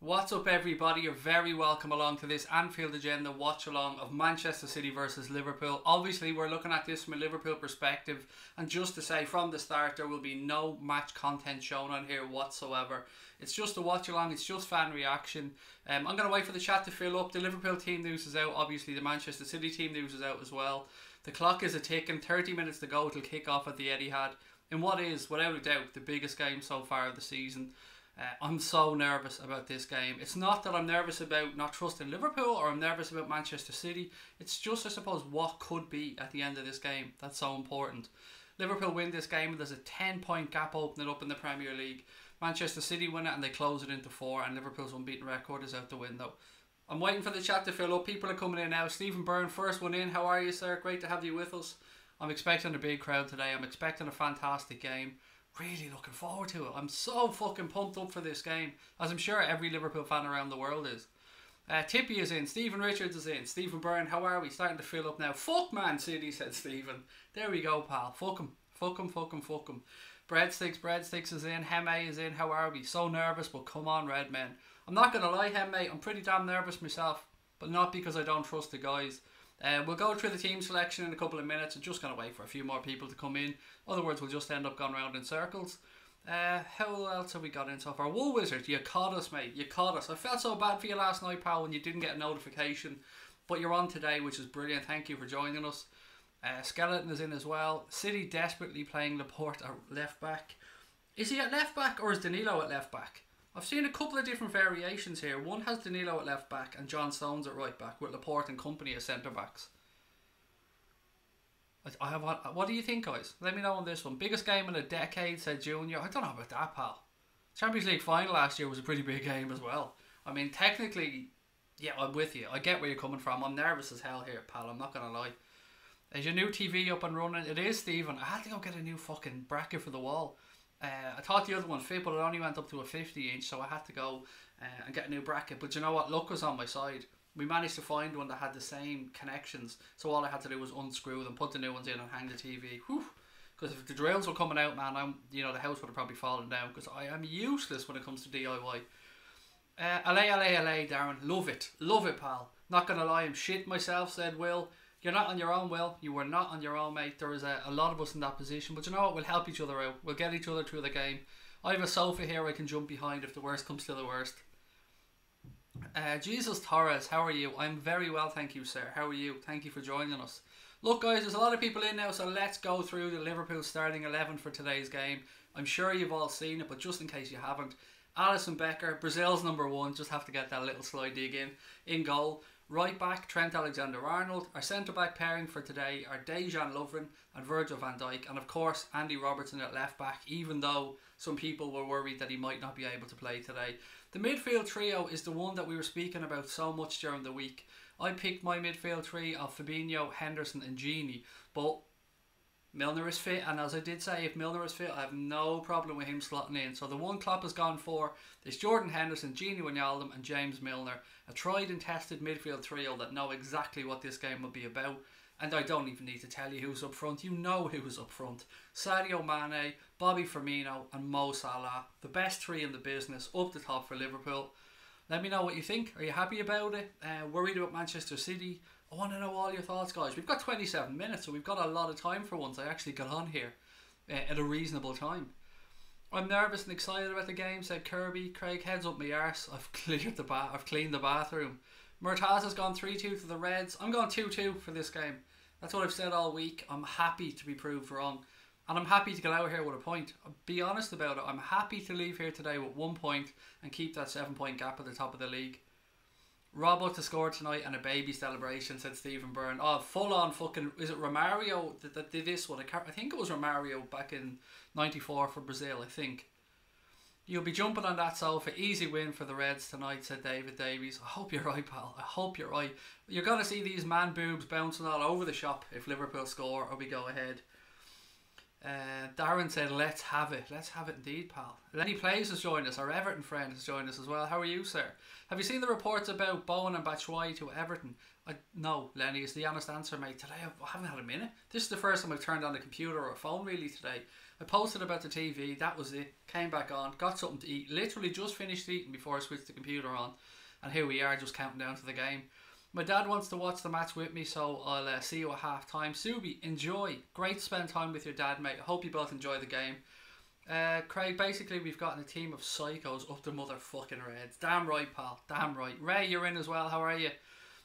What's up, everybody? You're very welcome along to this Anfield Agenda watch-along of Manchester City versus Liverpool. Obviously, we're looking at this from a Liverpool perspective, and just to say from the start, there will be no match content shown on here whatsoever. It's just a watch-along, it's just fan reaction. I'm going to wait for the chat to fill up. The Liverpool team news is out, obviously the Manchester City team news is out as well. The clock is a-ticking, 30 minutes to go till kick-off at the Etihad, in what is, without a doubt, the biggest game so far of the season. I'm so nervous about this game. It's not that I'm nervous about not trusting Liverpool or I'm nervous about Manchester City. It's just, I suppose, what could be at the end of this game that's so important. Liverpool win this game and there's a 10-point gap opening up in the Premier League. Manchester City win it and they close it into 4, and Liverpool's unbeaten record is out the window. I'm waiting for the chat to fill up. People are coming in now. Stephen Byrne, first one in. How are you, sir? Great to have you with us. I'm expecting a big crowd today. I'm expecting a fantastic game. Really looking forward to it. I'm so fucking pumped up for this game, as I'm sure every Liverpool fan around the world is. Tippy is in. Stephen Richards is in. Stephen Byrne, how are we? Starting to fill up now. Fuck Man City, said Stephen. There we go, pal. Fuck him. Fuck him, fuck him, fuck him. Breadsticks is in. Heme is in. How are we? So nervous, but come on, Red Men. I'm not going to lie, Heme. I'm pretty damn nervous myself, but not because I don't trust the guys. We'll go through the team selection in a couple of minutes. I'm just going to wait for a few more people to come in. Other words, we'll just end up going around in circles. How else have we got in so far? Wool Wizard, you caught us, mate. You caught us. I felt so bad for you last night, pal, when you didn't get a notification. But you're on today, which is brilliant. Thank you for joining us. Skeleton is in as well. City desperately playing Laporte at left back. Is he at left back or is Danilo at left back? I've seen a couple of different variations here. One has Danilo at left back and John Stones at right back, with Laporte and company as centre backs. What do you think, guys? Let me know on this one. Biggest game in a decade, said Junior. I don't know about that, pal. Champions League final last year was a pretty big game as well. I mean, technically, yeah, I'm with you. I get where you're coming from. I'm nervous as hell here, pal. I'm not going to lie. Is your new TV up and running? It is, Stephen. I had to go get a new fucking bracket for the wall. I thought the other one fit, but it only went up to a 50-inch, so I had to go and get a new bracket. But you know what? Luck was on my side. We managed to find one that had the same connections, so all I had to do was unscrew them, put the new ones in, and hang the TV. Because if the drills were coming out, man, the house would have probably fallen down, because I am useless when it comes to DIY. LA, Darren. Love it, pal. Not gonna lie, I'm shit myself, said Will. You're not on your own, Will. You were not on your own, mate. There is a lot of us in that position. But you know what? We'll help each other out. We'll get each other through the game. I have a sofa here I can jump behind if the worst comes to the worst. Jesus Torres, how are you? I'm very well, thank you, sir. How are you? Thank you for joining us. Look, guys, there's a lot of people in now, so let's go through the Liverpool starting 11 for today's game. I'm sure you've all seen it, but just in case you haven't. Alisson Becker, Brazil's #1. Just have to get that little slide dig in goal. Right back, Trent Alexander-Arnold. Our centre-back pairing for today are Dejan Lovren and Virgil van Dijk. And of course, Andy Robertson at left-back, even though some people were worried that he might not be able to play today. The midfield trio is the one that we were speaking about so much during the week. I picked my midfield three of Fabinho, Henderson and Gini. But Milner is fit, and as I did say, if Milner is fit, I have no problem with him slotting in. So the one Klopp has gone for is Jordan Henderson, Gini Wijnaldum and James Milner. A tried and tested midfield trio that know exactly what this game will be about. And I don't even need to tell you who's up front. You know who's up front. Sadio Mane, Bobby Firmino and Mo Salah. The best three in the business, up the top for Liverpool. Let me know what you think. Are you happy about it? Worried about Manchester City? I want to know all your thoughts, guys. We've got 27 minutes, so we've got a lot of time for once. I actually got on here at a reasonable time. I'm nervous and excited about the game, said Kirby. Craig, heads up my arse. I've cleaned the bathroom. Murtaz has gone 3-2 to the Reds. I'm going 2-2 for this game. That's what I've said all week. I'm happy to be proved wrong. And I'm happy to get out here with a point. I'll be honest about it. I'm happy to leave here today with 1 point and keep that 7-point gap at the top of the league. Robbo to score tonight and a baby celebration, said Stephen Byrne. Oh, full on fucking... Is it Romario that did this one? I think it was Romario back in 94 for Brazil, I think. You'll be jumping on that sofa. Easy win for the Reds tonight, said David Davies. I hope you're right, pal. I hope you're right. You're going to see these man boobs bouncing all over the shop if Liverpool score or we go ahead. Darren said, let's have it. Let's have it indeed, pal. Lenny Plays has joined us. Our Everton friend has joined us as well. How are you, sir? Have you seen the reports about Bowen and Batshuayi to Everton? No, Lenny, is the honest answer, mate. Today I haven't had a minute. This is the first time I've turned on a computer or a phone really today. I posted about the TV, that was it. Came back on, got something to eat. Literally just finished eating before I switched the computer on. And here we are, just counting down to the game. My dad wants to watch the match with me, so I'll see you at half time. Subi, enjoy. Great to spend time with your dad, mate. I hope you both enjoy the game. Craig, basically we've gotten a team of psychos up the motherfucking Reds. Damn right, pal. Damn right. Ray, you're in as well. How are you?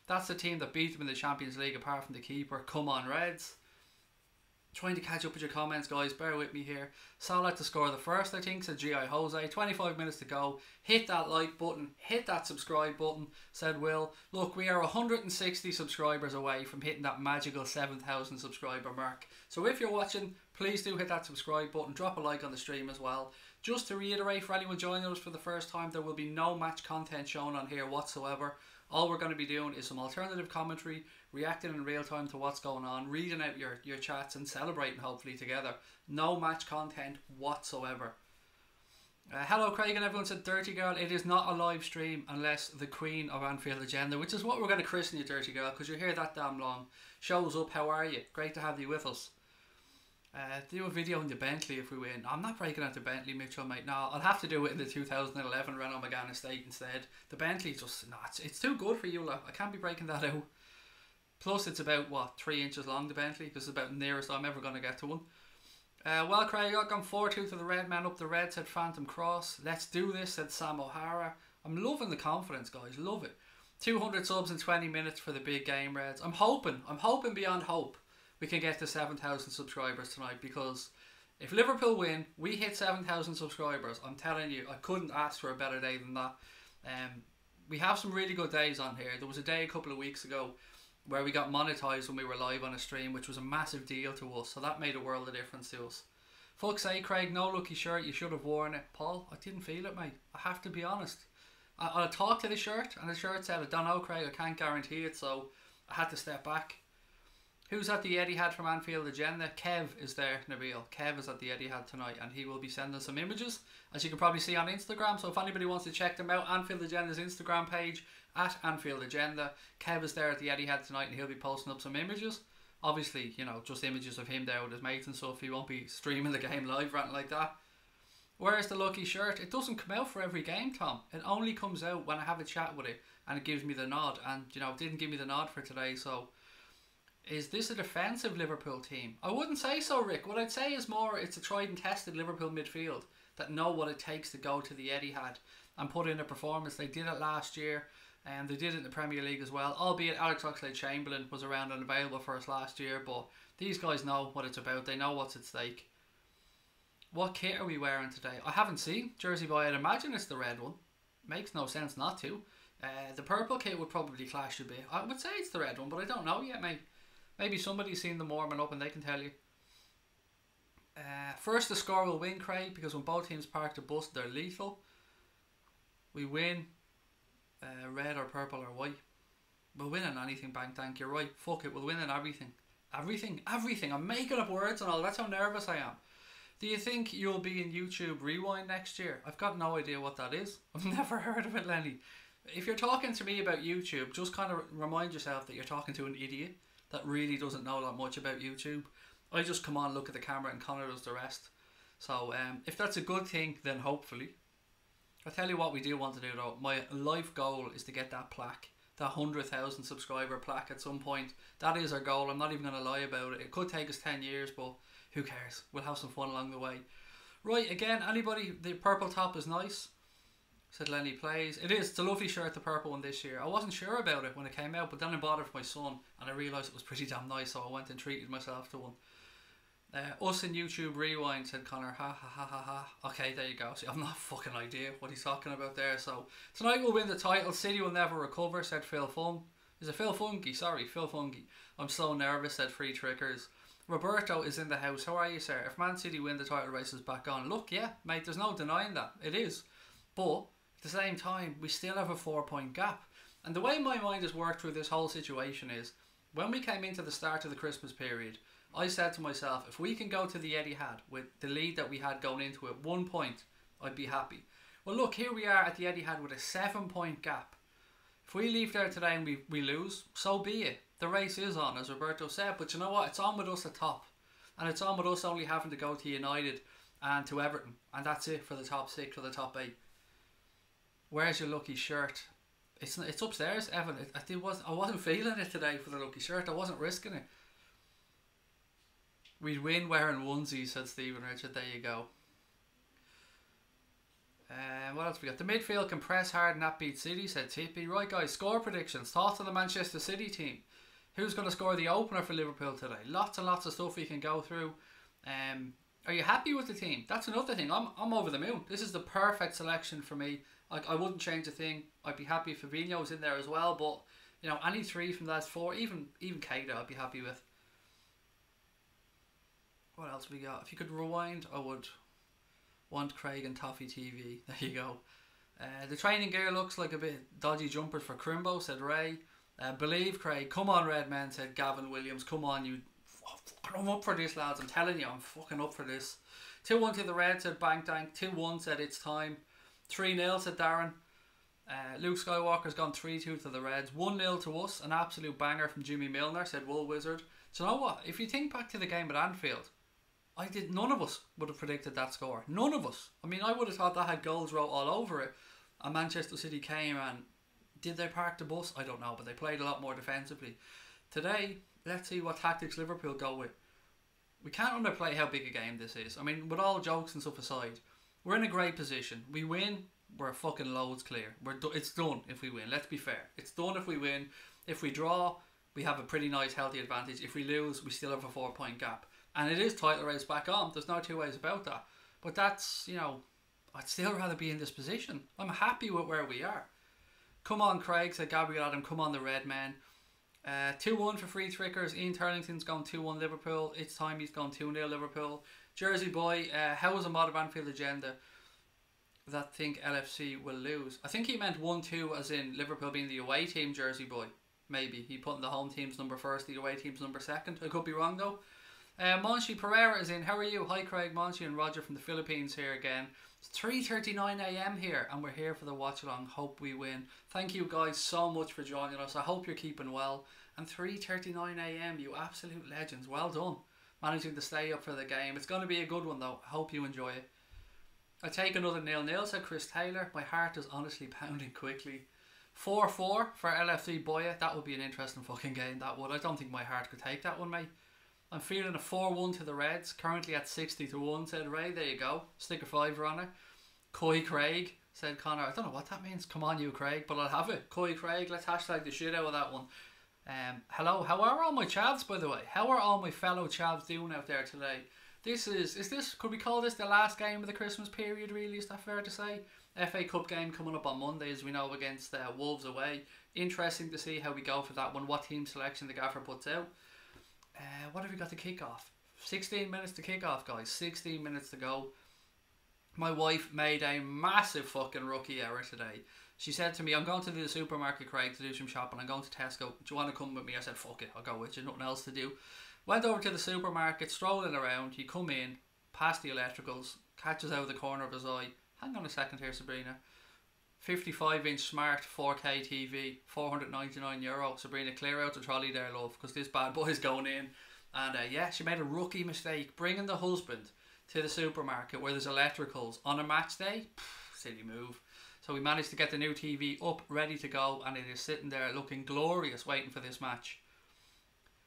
That's the team that beat them in the Champions League apart from the keeper. Come on, Reds. Trying to catch up with your comments, guys. Bear with me here. Salah to score the first, I think, said G.I. Jose. 25 minutes to go. Hit that like button. Hit that subscribe button, said Will. Look, we are 160 subscribers away from hitting that magical 7,000 subscriber mark. So if you're watching, please do hit that subscribe button. Drop a like on the stream as well. Just to reiterate for anyone joining us for the first time, there will be no match content shown on here whatsoever. All we're going to be doing is some alternative commentary, reacting in real time to what's going on, reading out your chats and celebrating hopefully together. No match content whatsoever. Hello Craig and everyone, said Dirty Girl. It is not a live stream unless the Queen of Anfield Agenda, which is what we're going to christen you, Dirty Girl, because you're here that damn long, shows up. How are you? Great to have you with us. Do a video in the Bentley if we win. I'm not breaking out the Bentley, Mitchell, mate. No, I'll have to do it in the 2011 Renault Megane Estate instead. The Bentley just, no, it's too good for you, like. I can't be breaking that out. Plus, it's about, what, 3 inches long, the Bentley, because it's about the nearest I'm ever going to get to one. Well, Craig, I've gone 4-2 to the Red Man up the Red, said Phantom Cross. Let's do this, said Sam O'Hara. I'm loving the confidence, guys. Love it. 200 subs in 20 minutes for the big game, Reds. I'm hoping beyond hope we can get to 7,000 subscribers tonight, because if Liverpool win, we hit 7,000 subscribers. I'm telling you, I couldn't ask for a better day than that. We have some really good days on here. There was a day a couple of weeks ago where we got monetized when we were live on a stream, which was a massive deal to us, so that made a world of difference to us. Fuck's sake, Craig, no lucky shirt, you should have worn it. Paul, I didn't feel it, mate. I have to be honest. I'll talk to the shirt, and the shirt said, I don't know, Craig, I can't guarantee it, so I had to step back. Who's at the Etihad from Anfield Agenda? Kev is there, Nabil. Kev is at the Etihad tonight, and he will be sending some images, as you can probably see on Instagram. So if anybody wants to check them out, Anfield Agenda's Instagram page, at Anfield Agenda. Kev is there at the Etihad tonight, and he'll be posting up some images. Obviously, you know, just images of him there with his mates and stuff. He won't be streaming the game live or anything like that. Where's the lucky shirt? It doesn't come out for every game, Tom. It only comes out when I have a chat with it, and it gives me the nod. And, you know, it didn't give me the nod for today, so... Is this a defensive Liverpool team? I wouldn't say so, Rick. What I'd say is more, it's a tried and tested Liverpool midfield that know what it takes to go to the Etihad and put in a performance. They did it last year, and they did it in the Premier League as well. Albeit Alex Oxlade-Chamberlain was around and available for us last year, but these guys know what it's about. They know what's at stake. What kit are we wearing today? I haven't seen. Jersey Boy, I'd imagine it's the red one. Makes no sense not to. The purple kit would probably clash a bit. I would say it's the red one, but I don't know yet, mate. Maybe somebody's seen them warming up and they can tell you. First, the score will win, Craig, because when both teams park the bus, they're lethal. We win red or purple or white. We'll win in anything, Bang Tank. You're right. Fuck it. We'll win in everything. Everything. I'm making up words and all. That's how nervous I am. Do you think you'll be in YouTube Rewind next year? I've got no idea what that is. I've never heard of it, Lenny. If you're talking to me about YouTube, just kind of remind yourself that you're talking to an idiot that really doesn't know that much about YouTube. I just come on, look at the camera, and Connor does the rest. So if that's a good thing, then hopefully. I'll tell you what we do want to do though. My life goal is to get that plaque, that 100,000 subscriber plaque at some point. That is our goal. I'm not even going to lie about it. It could take us 10 years, but who cares? We'll have some fun along the way. Right, again, anybody, the purple top is nice, said Lenny Plays. It is. It's a lovely shirt, the purple one this year. I wasn't sure about it when it came out, but then I bought it for my son and I realised it was pretty damn nice, so I went and treated myself to one. Us in YouTube Rewind, said Connor. Ha ha ha ha ha. Okay, there you go. See, I've no fucking idea what he's talking about there. So tonight we'll win the title. City will never recover, said Phil Fun. Is it Phil Funky? Sorry, Phil Funky. I'm so nervous, said Free Trickers. Roberto is in the house. How are you, sir? If Man City win, the title race is back on. Look, yeah, mate, there's no denying that. It is. But at the same time, we still have a 4-point gap. And the way my mind has worked through this whole situation is, when we came into the start of the Christmas period, I said to myself, if we can go to the Etihad with the lead that we had going into it, 1 point, I'd be happy. Well, look, here we are at the Etihad with a 7-point gap. If we leave there today and we lose, so be it. The race is on, as Roberto said, but you know what? It's on with us at top. and it's on with us only having to go to United and to Everton, and that's it for the top 6 or the top 8. Where's your lucky shirt? It's upstairs, Evan. I wasn't feeling it today for the lucky shirt. I wasn't risking it. We'd win wearing onesies, said Stephen Richard. There you go. What else we got? The midfield can press hard and that beat City, said Tippy. Right, guys, score predictions. Thoughts on the Manchester City team? Who's going to score the opener for Liverpool today? Lots and lots of stuff we can go through. Are you happy with the team? That's another thing. I'm over the moon. This is the perfect selection for me. Like, I wouldn't change a thing. I'd be happy if Fabinho was in there as well. But, you know, any 3 from those 4, even Keita, I'd be happy with. What else we got? If you could rewind, I would want Craig and Toffee TV. There you go. The training gear looks like a bit dodgy jumpers for Crimbo, said Ray. Believe Craig. Come on, Red Man, said Gavin Williams. Come on, you. I'm up for this, lads. I'm telling you, I'm fucking up for this. 2-1 to the Reds, said Bank Dank. 2-1 said it's time. 3-0 said Darren. Luke Skywalker's gone 3-2 to the Reds. 1-0 to us. An absolute banger from Jimmy Milner, said Wool Wizard. So you know what? If you think back to the game at Anfield, none of us would have predicted that score. None of us. I mean, I would have thought that had goals wrote all over it. And Manchester City came and did they park the bus? I don't know, but they played a lot more defensively. Today, let's see what tactics Liverpool go with. We can't underplay how big a game this is. I mean, with all jokes and stuff aside, we're in a great position. We win, we're fucking loads clear. It's done if we win. Let's be fair. It's done if we win. If we draw, we have a pretty nice healthy advantage. If we lose, we still have a 4-point gap. And it is title race back on. There's no 2 ways about that. But that's, you know, I'd still rather be in this position. I'm happy with where we are. Come on, Craig, said Gabriel Adam. Come on, the Red Man. 2-1 for Free Trickers. Ian Turlington's gone 2-1 Liverpool. It's time he's gone 2-0 Liverpool. Jersey Boy, how was a mod of Anfield agenda that think LFC will lose? I think he meant 1-2 as in Liverpool being the away team, Jersey Boy. Maybe. He put in the home team's number first, the away team's number second. I could be wrong though. Monchi Pereira is in. How are you? Hi Craig, Monchi and Roger from the Philippines here again. It's 3:39 AM here and we're here for the watch along. Hope we win. Thank you guys so much for joining us. I hope you're keeping well. And 3:39 AM, you absolute legends. Well done. Managing to stay up for the game. It's going to be a good one though. I hope you enjoy it. I take another 0-0, said Chris Taylor. My heart is honestly pounding quickly. 4-4 for LFC Boya. That would be an interesting fucking game, that would. I don't think my heart could take that one, mate. I'm feeling a 4-1 to the Reds, currently at 60-1, said Ray. There you go. Stick a 5 on it. Coy Craig, said Connor. I don't know what that means. Come on, you Craig, but I'll have it. Coy Craig, let's hashtag the shit out of that one. Hello, how are all my chavs, by the way? How are all my fellow chavs doing out there today? Could we call this the last game of the Christmas period, really? Is that fair to say? FA Cup game coming up on Monday, as we know, against Wolves away. Interesting to see how we go for that one, what team selection the gaffer puts out. What have we got to kick off? 16 minutes to kick off, guys. 16 minutes to go. My wife made a massive fucking rookie error today. She said to me, I'm going to the supermarket, Craig, to do some shopping. I'm going to Tesco. Do you want to come with me? I said, fuck it, I'll go with you. Nothing else to do. Went over to the supermarket, strolling around. You come in, past the electricals, catches out of the corner of his eye. Hang on a second here, Sabrina. 55-inch smart 4K TV, €499. Sabrina, clear out the trolley there, love, because this bad boy's going in. And yeah, she made a rookie mistake, bringing the husband to the supermarket where there's electricals on a match day. Silly move. So we managed to get the new TV up, ready to go, and it is sitting there looking glorious, waiting for this match.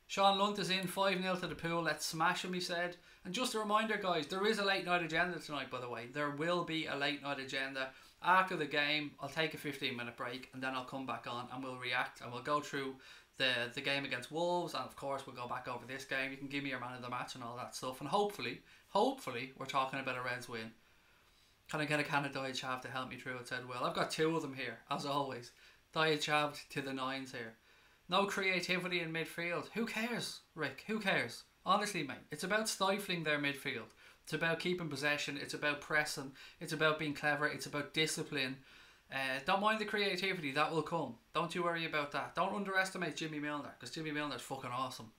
Sean Lunt is in, 5-0 to the Pool. Let's smash him, he said. And just a reminder, guys, there is a late night agenda tonight, by the way. There will be a late night agenda. After the game, I'll take a 15-minute break and then I'll come back on and we'll react and we'll go through the game against Wolves, and of course we'll go back over this game. You can give me your man of the match and all that stuff, and hopefully we're talking about a Reds win. Can I get a can of Diet Chav to help me through it, said Will. I've got 2 of them here, as always. Diet Chav to the 9s here. No creativity in midfield. Who cares, Rick? Who cares? Honestly, mate, it's about stifling their midfield. It's about keeping possession. It's about pressing. It's about being clever. It's about discipline. Don't mind the creativity. That will come. Don't you worry about that. Don't underestimate Jimmy Milner, because Jimmy Milner's fucking awesome.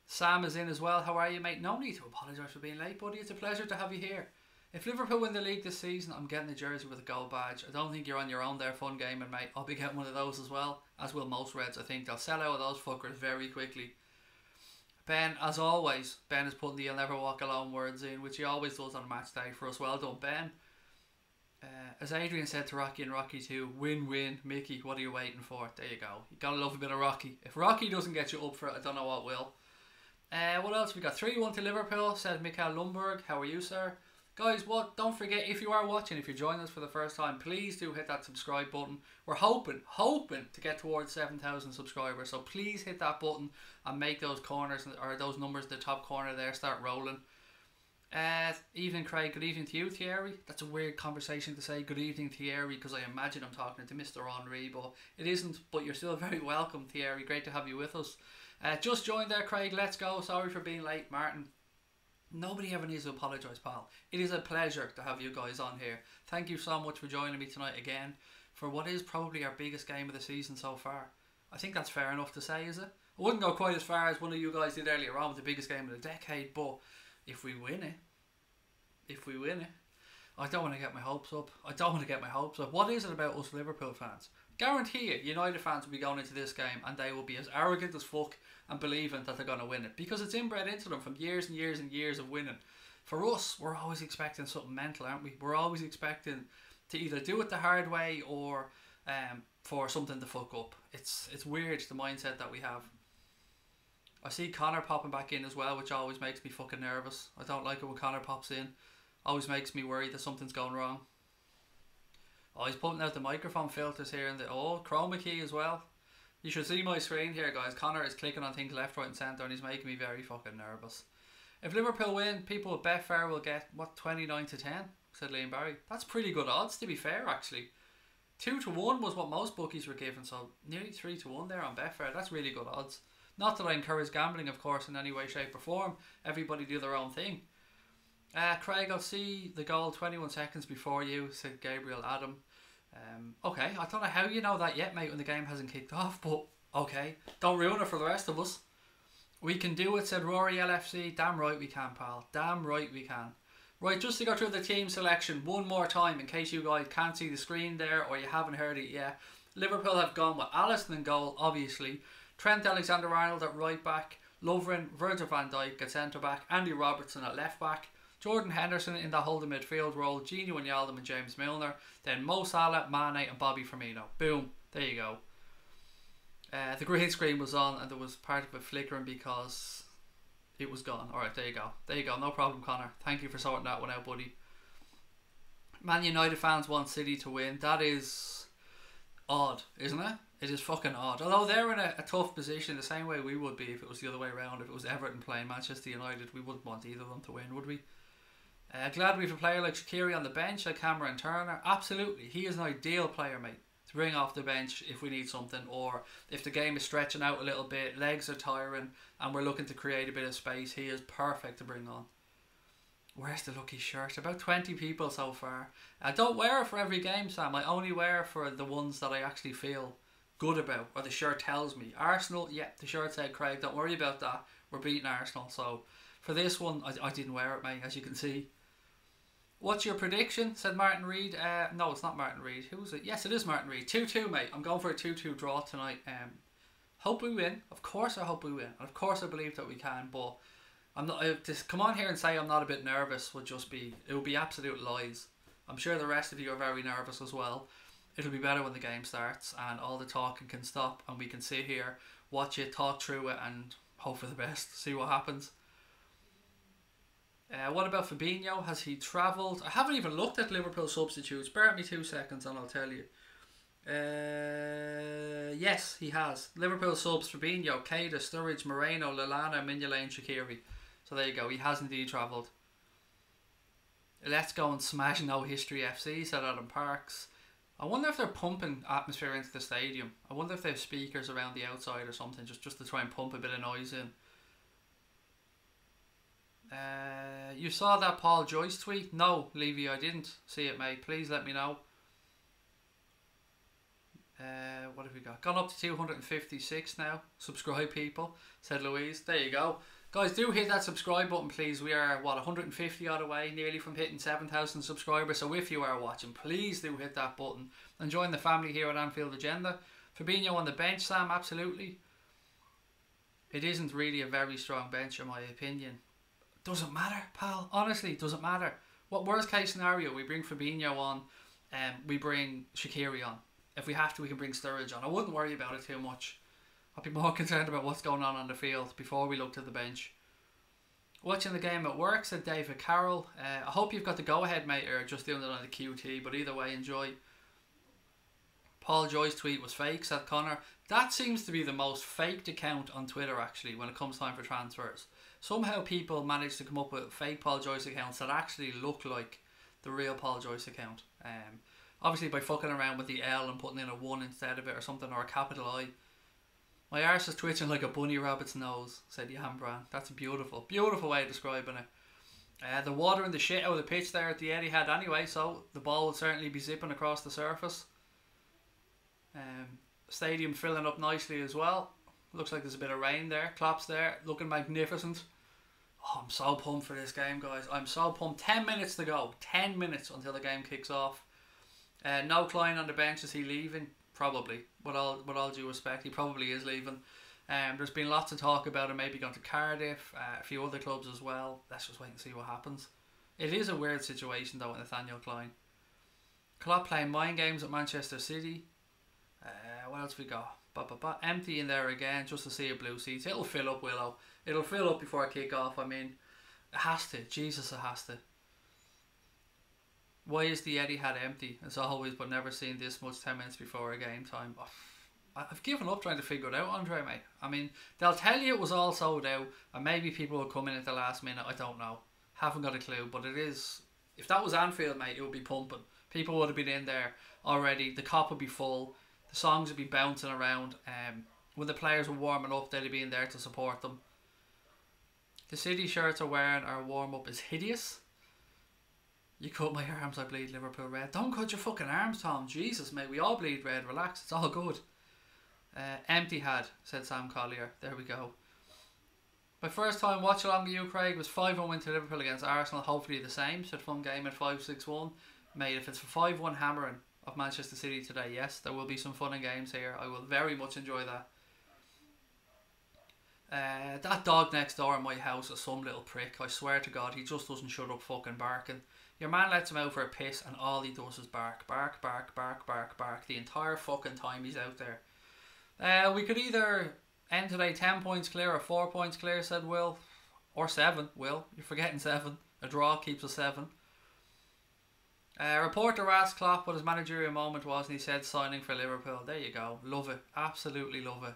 Sam is in as well. How are you, mate? No need to apologise for being late, buddy. It's a pleasure to have you here. If Liverpool win the league this season, I'm getting a jersey with a gold badge. I don't think you're on your own there, fun gaming, mate. I'll be getting one of those as well, as will most Reds. I think they'll sell out of those fuckers very quickly. Ben, as always, Ben is putting the "You'll never walk alone" words in, which he always does on match day for us. Well done, Ben. As Adrian said to Rocky in Rocky 2, win-win. Mickey, what are you waiting for? There you go. You gotta love a bit of Rocky. If Rocky doesn't get you up for it, I don't know what will. What else we got? 3-1 to Liverpool, said Mikael Lundberg. How are you, sir? Guys, don't forget, if you are watching, if you're joining us for the first time, please do hit that subscribe button. We're hoping to get towards 7,000 subscribers. So please hit that button and make those corners, or those numbers in the top corner there, start rolling. Evening, Craig. Good evening to you, Thierry. That's a weird conversation to say good evening, Thierry, because I imagine I'm talking to Mr. Henri, but it isn't. But you're still very welcome, Thierry. Great to have you with us. Just joined there, Craig. Let's go. Sorry for being late, Martin. Nobody ever needs to apologise, pal. It is a pleasure to have you guys on here. Thank you so much for joining me tonight again for what is probably our biggest game of the season so far. I think that's fair enough to say, is it? I wouldn't go quite as far as one of you guys did earlier on with the biggest game of the decade, but if we win it, I don't want to get my hopes up. What is it about us Liverpool fans? Guarantee it, United fans will be going into this game and they will be as arrogant as fuck and believing that they're going to win it, because it's inbred into them from years and years and years of winning. For us, we're always expecting something mental, aren't we? We're always expecting to either do it the hard way or for something to fuck up. It's weird, the mindset that we have. I see Connor popping back in as well, which always makes me fucking nervous. I don't like it when Connor pops in. Always makes me worry that something's going wrong. Oh, he's putting out the microphone filters here and the chroma key as well. You should see my screen here, guys. Connor is clicking on things left, right and centre, and he's making me very fucking nervous. If Liverpool win, people with Betfair will get, 29 to 10, said Liam Barry. That's pretty good odds, to be fair, actually. 2 to 1 was what most bookies were given, so nearly 3 to 1 there on Betfair. That's really good odds. Not that I encourage gambling, of course, in any way, shape or form. Everybody do their own thing. Craig, I'll see the goal 21 seconds before you, said Gabriel Adam. Okay, I don't know how you know that yet, mate, when the game hasn't kicked off, but okay. Don't ruin it for the rest of us. We can do it, said Rory LFC. Damn right we can, pal. Damn right we can. Right, just to go through the team selection one more time, in case you guys can't see the screen there or you haven't heard it yet. Liverpool have gone with Alisson in goal, obviously. Trent Alexander-Arnold at right back. Lovren, Virgil van Dijk at centre back. Andy Robertson at left back. Jordan Henderson in the holding midfield role, Gini Wijnaldum and James Milner. Then Mo Salah, Mane and Bobby Firmino. Boom, there you go. The green screen was on and there was part of it flickering because it was gone. Alright, there you go. There you go, no problem, Connor. Thank you for sorting that one out, buddy. Man United fans want City to win. That is odd, isn't it? It is fucking odd. Although they're in a tough position the same way we would be if it was the other way around. If it was Everton playing Manchester United, we wouldn't want either of them to win, would we? Glad we have a player like Shaqiri on the bench, like Cameron Turner. Absolutely, he is an ideal player, mate, to bring off the bench if we need something, or if the game is stretching out a little bit, legs are tiring and we're looking to create a bit of space. He is perfect to bring on. Where's the lucky shirt? About 20 people so far. I don't wear it for every game, Sam. I only wear it for the ones that I actually feel good about, or the shirt tells me. Arsenal, yeah, the shirt said Craig, don't worry about that, we're beating Arsenal. So for this one, I didn't wear it, mate, as you can see. What's your prediction? Said Martin Reed. No, it's not Martin Reed. Who was it? Yes, it is Martin Reed. 2-2, mate. I'm going for a 2-2 draw tonight. Hope we win. Of course I hope we win. And of course I believe that we can, but I'm not, to come on here and say I'm not a bit nervous would just be, it would be absolute lies. I'm sure the rest of you are very nervous as well. It'll be better when the game starts and all the talking can stop and we can sit here, watch it, talk through it and hope for the best, see what happens. What about Fabinho? Has he travelled? I haven't even looked at Liverpool substitutes. Bear with me 2 seconds and I'll tell you. Yes, he has. Liverpool subs: Fabinho, Keita, Sturridge, Moreno, Lallana, Mignolet and Shaqiri. So there you go, he has indeed travelled. Let's go and smash No History FC, said Adam Parks. I wonder if they're pumping atmosphere into the stadium. I wonder if they have speakers around the outside or something, just to try and pump a bit of noise in. You saw that Paul Joyce tweet? No, Levy, I didn't see it, mate. Please let me know. What have we got? Gone up to 256 now. Subscribe, people, said Louise. There you go. Guys, do hit that subscribe button, please. We are, what, 150 odd away, nearly from hitting 7,000 subscribers. So if you are watching, please do hit that button and join the family here at Anfield Agenda. Fabinho on the bench, Sam, absolutely. it isn't really a very strong bench in my opinion. Doesn't matter, pal. Honestly, doesn't matter. What worst case scenario? We bring Fabinho on, and we bring Shaqiri on. If we have to, we can bring Sturridge on. I wouldn't worry about it too much. I'd be more concerned about what's going on the field before we look to the bench. Watching the game at work, said David Carroll. I hope you've got the go-ahead, mate, or just doing it on the QT, but either way, enjoy. Paul Joy's tweet was fake, said Connor. That seems to be the most faked account on Twitter, actually, when it comes time for transfers. Somehow people manage to come up with fake Paul Joyce accounts that actually look like the real Paul Joyce account. Obviously by fucking around with the L and putting in a 1 instead of it or something, or a capital I. My arse is twitching like a bunny rabbit's nose, said Yambran. That's a beautiful, beautiful way of describing it. The water and the shit out of the pitch there at the Etihad anyway, so the ball will certainly be zipping across the surface. Stadium filling up nicely as well. Looks like there's a bit of rain there. Klopp's there, looking magnificent. Oh, I'm so pumped for this game, guys. I'm so pumped. 10 minutes to go. 10 minutes until the game kicks off. No Klein on the bench. Is he leaving? Probably. With all due respect, he probably is leaving. There's been lots of talk about him maybe going to Cardiff, a few other clubs as well. Let's just wait and see what happens. It is a weird situation though with Nathaniel Klein. Klopp playing mind games at Manchester City. What else we got? Empty in there again just to see a blue seats. It'll fill up, Willow. It'll fill up before kick off. I mean, it has to. Jesus, it has to. Why is the Etihad empty? As always, but never seen this much 10 minutes before a game time. Oh, I've given up trying to figure it out, Andre, mate. I mean, they'll tell you it was all sold out, and maybe people will come in at the last minute. I don't know. Haven't got a clue, but it is. If that was Anfield, mate, it would be pumping. People would have been in there already. The cop would be full. The songs would be bouncing around. When the players were warming up, they'd be in there to support them. The City shirts are wearing our warm-up is hideous. You cut my arms, I bleed Liverpool red. Don't cut your fucking arms, Tom. Jesus, mate, we all bleed red. Relax, it's all good. Empty had, said Sam Collier. There we go. My first time watch along with you, Craig, was 5-1 win to Liverpool against Arsenal. Hopefully the same. Said fun game at 5-6-1. Mate, if it's for 5-1 hammering of Manchester City today, yes, there will be some fun and games here. I will very much enjoy that. That dog next door in my house is some little prick. I swear to God, he just doesn't shut up fucking barking. Your man lets him out for a piss and all he does is bark, bark, bark, bark, bark, bark the entire fucking time he's out there. We could either end today 10 points clear or 4 points clear, said Will. Or 7, Will. You're forgetting 7. A draw keeps us 7. Reporter asked Klopp what his managerial moment was and he said signing for Liverpool. There you go. Love it. Absolutely love it.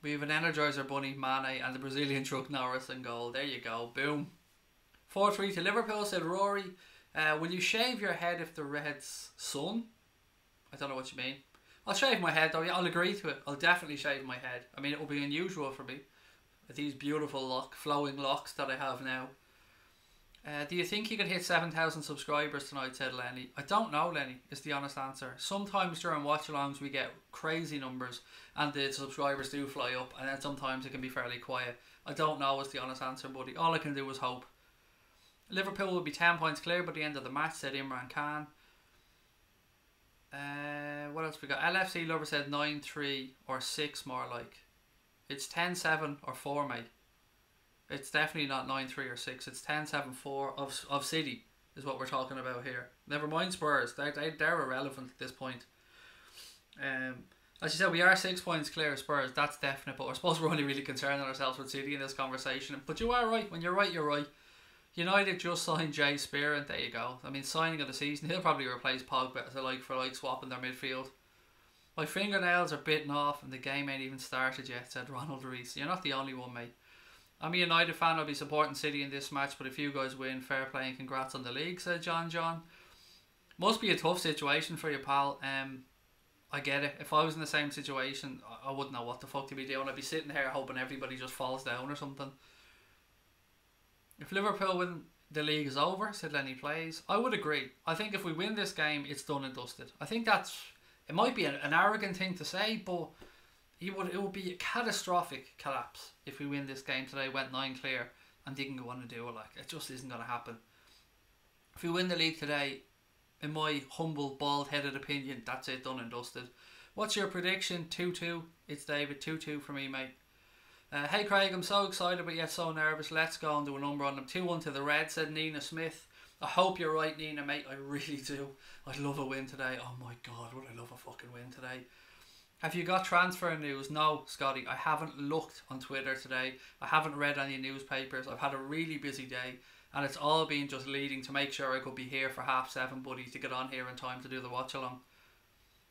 We have an Energizer Bunny, Mane and the Brazilian truck Norris in goal. There you go. Boom. 4-3 to Liverpool, said Rory. Will you shave your head if the Reds' son? I don't know what you mean. I'll shave my head though. Yeah, I'll agree to it. I'll definitely shave my head. I mean, it will be unusual for me with these beautiful flowing locks that I have now. Do you think you could hit 7,000 subscribers tonight, said Lenny. I don't know, Lenny, is the honest answer. Sometimes during watch-alongs we get crazy numbers and the subscribers do fly up, and then sometimes it can be fairly quiet. I don't know is the honest answer, buddy. All I can do is hope. Liverpool will be 10 points clear by the end of the match, said Imran Khan. What else we got? LFC Lover said 9-3 or 6 more like. It's 10-7 or 4, mate. It's definitely not 9-3 or 6. It's 10-7-4 of City is what we're talking about here. Never mind Spurs. They're irrelevant at this point. As you said, we are 6 points clear of Spurs. That's definite. But I suppose we're only really concerning ourselves with City in this conversation. But you are right. When you're right, you're right. United just signed Jay Spear and there you go. I mean, signing of the season. He'll probably replace Pogba as a like-for-like swap in their midfield. My fingernails are bitten off and the game ain't even started yet, said Ronald Rees. You're not the only one, mate. I'm a United fan. I'll be supporting City in this match, but if you guys win, fair play and congrats on the league, said John. Must be a tough situation for you, pal. I get it. If I was in the same situation, I wouldn't know what the fuck to be doing. I'd be sitting here hoping everybody just falls down or something. If Liverpool win, the league is over, said Lenny Plays. I would agree. I think if we win this game, it's done and dusted. I think it might be an arrogant thing to say, but it would be a catastrophic collapse if we win this game today, went 9 clear and didn't go on and do it. Like, it just isn't going to happen. If we win the league today, in my humble, bald-headed opinion, that's it, done and dusted. What's your prediction? 2-2. It's David. 2-2 for me, mate. Hey Craig, I'm so excited but yet so nervous. Let's go and do a number on them. 2-1 to the Reds, said Nina Smith. I hope you're right, Nina, mate. I really do. I'd love a win today. Oh my God, would I love a fucking win today. Have you got transfer news? No, Scotty. I haven't looked on Twitter today. I haven't read any newspapers. I've had a really busy day. And it's all been just leading to make sure I could be here for 7:30, buddy, to get on here in time to do the watch along.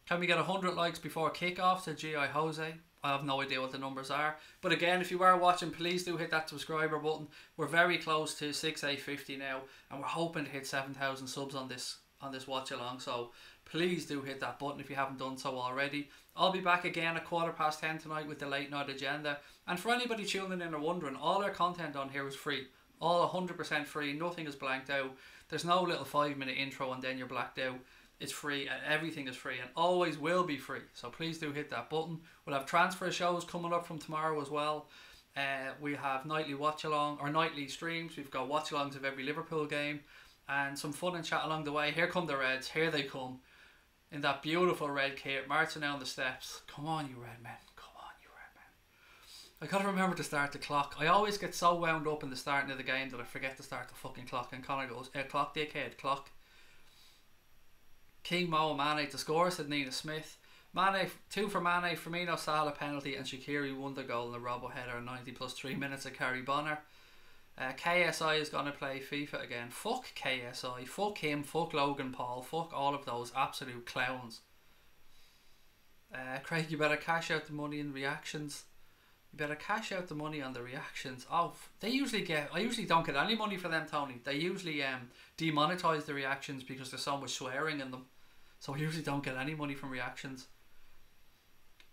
Can we get 100 likes before kickoff? Said G.I. Jose. I have no idea what the numbers are. But again, if you are watching, please do hit that subscriber button. We're very close to 6,850 now. And we're hoping to hit 7,000 subs on this watch along. So please do hit that button if you haven't done so already. I'll be back again at 10:15 tonight with the late night agenda. And for anybody tuning in or wondering, all our content on here is free. All 100% free. Nothing is blanked out. There's no little 5-minute intro and then you're blacked out. It's free and everything is free and always will be free. So please do hit that button. We'll have transfer shows coming up from tomorrow as well. We have nightly watch along or nightly streams. We've got watch alongs of every Liverpool game and some fun and chat along the way. Here come the Reds. Here they come in that beautiful red kit, marching down the steps. Come on, you red men. Come on, you red men. I gotta remember to start the clock. I always get so wound up in the starting of the game that I forget to start the fucking clock. And Connor goes, clock, dickhead, clock. King Mo Mane to score, said Nina Smith. Mane, 2 for Mane, Firmino, Salah penalty, and Shaqiri won the goal in the Robbo header 90 plus 3 minutes of Carrie Bonner. KSI is going to play FIFA again. Fuck KSI, fuck him, fuck Logan Paul, fuck all of those absolute clowns. Craig, you better cash out the money in reactions. You better cash out the money on the reactions. Oh, they usually get... I usually don't get any money for them, Tony. They usually demonetize the reactions because there's so much swearing in them. So I usually don't get any money from reactions.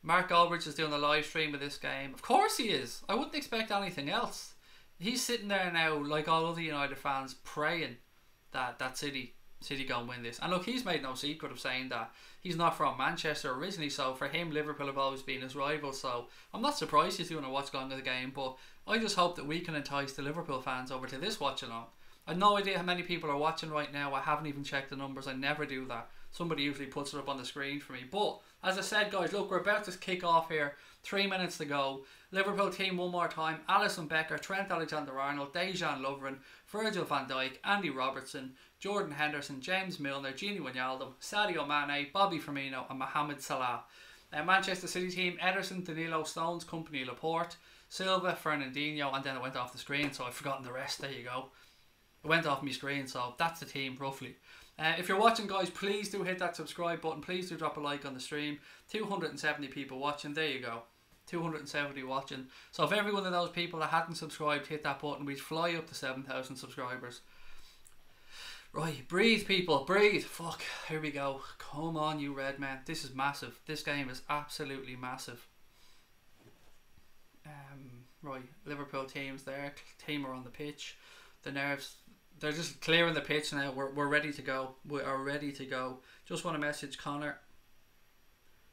Mark Aldridge is doing a live stream of this game. Of course he is. I wouldn't expect anything else. He's sitting there now, like all other United fans, praying that City go and win this. And look, he's made no secret of saying that he's not from Manchester originally, so for him Liverpool have always been his rivals, so I'm not surprised he's doing a watch along of the game. But I just hope that we can entice the Liverpool fans over to this watch along. I've no idea how many people are watching right now. I haven't even checked the numbers. I never do that. Somebody usually puts it up on the screen for me. But as I said, guys, look, we're about to kick off here. 3 minutes to go. Liverpool team one more time. Alisson Becker, Trent Alexander-Arnold, Dejan Lovren, Virgil van Dijk, Andy Robertson, Jordan Henderson, James Milner, Gini Wijnaldum, Sadio Mane, Bobby Firmino and Mohamed Salah. Manchester City team, Ederson, Danilo, Stones, Company, Laporte, Silva, Fernandinho, and then it went off the screen, so I've forgotten the rest. There you go. It went off my screen, so that's the team roughly. If you're watching, guys, please do hit that subscribe button. Please do drop a like on the stream. 270 people watching. There you go. 270 watching. So if every one of those people that hadn't subscribed hit that button, we'd fly up to 7,000 subscribers. Right, breathe, people, breathe. Fuck, here we go. Come on, you red men. This is massive. This game is absolutely massive. Right, Liverpool teams there. Team are on the pitch. The nerves, they're just clearing the pitch now. We're ready to go. We are ready to go. Just want to message Connor.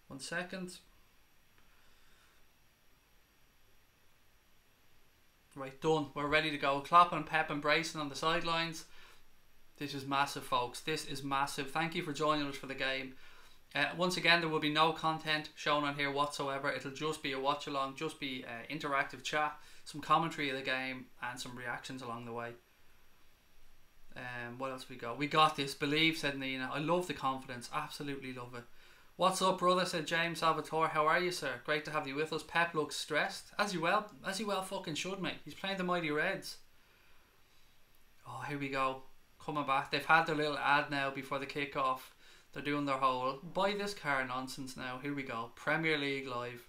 1 second. Right, done. We're ready to go. Klopp and Pep embracing on the sidelines. This is massive, folks. This is massive. Thank you for joining us for the game. Once again, there will be no content shown on here whatsoever. It'll just be a watch along, just be interactive chat, some commentary of the game, and some reactions along the way. What else we got? We got this. Believe, said Nina. I love the confidence. Absolutely love it. What's up, brother? Said James Salvatore. How are you, sir? Great to have you with us. Pep looks stressed, as you well fucking should, mate. He's playing the mighty Reds. Oh, here we go. Coming back. They've had their little ad now before the kickoff. They're doing their whole buy this car nonsense now. Here we go. Premier League live.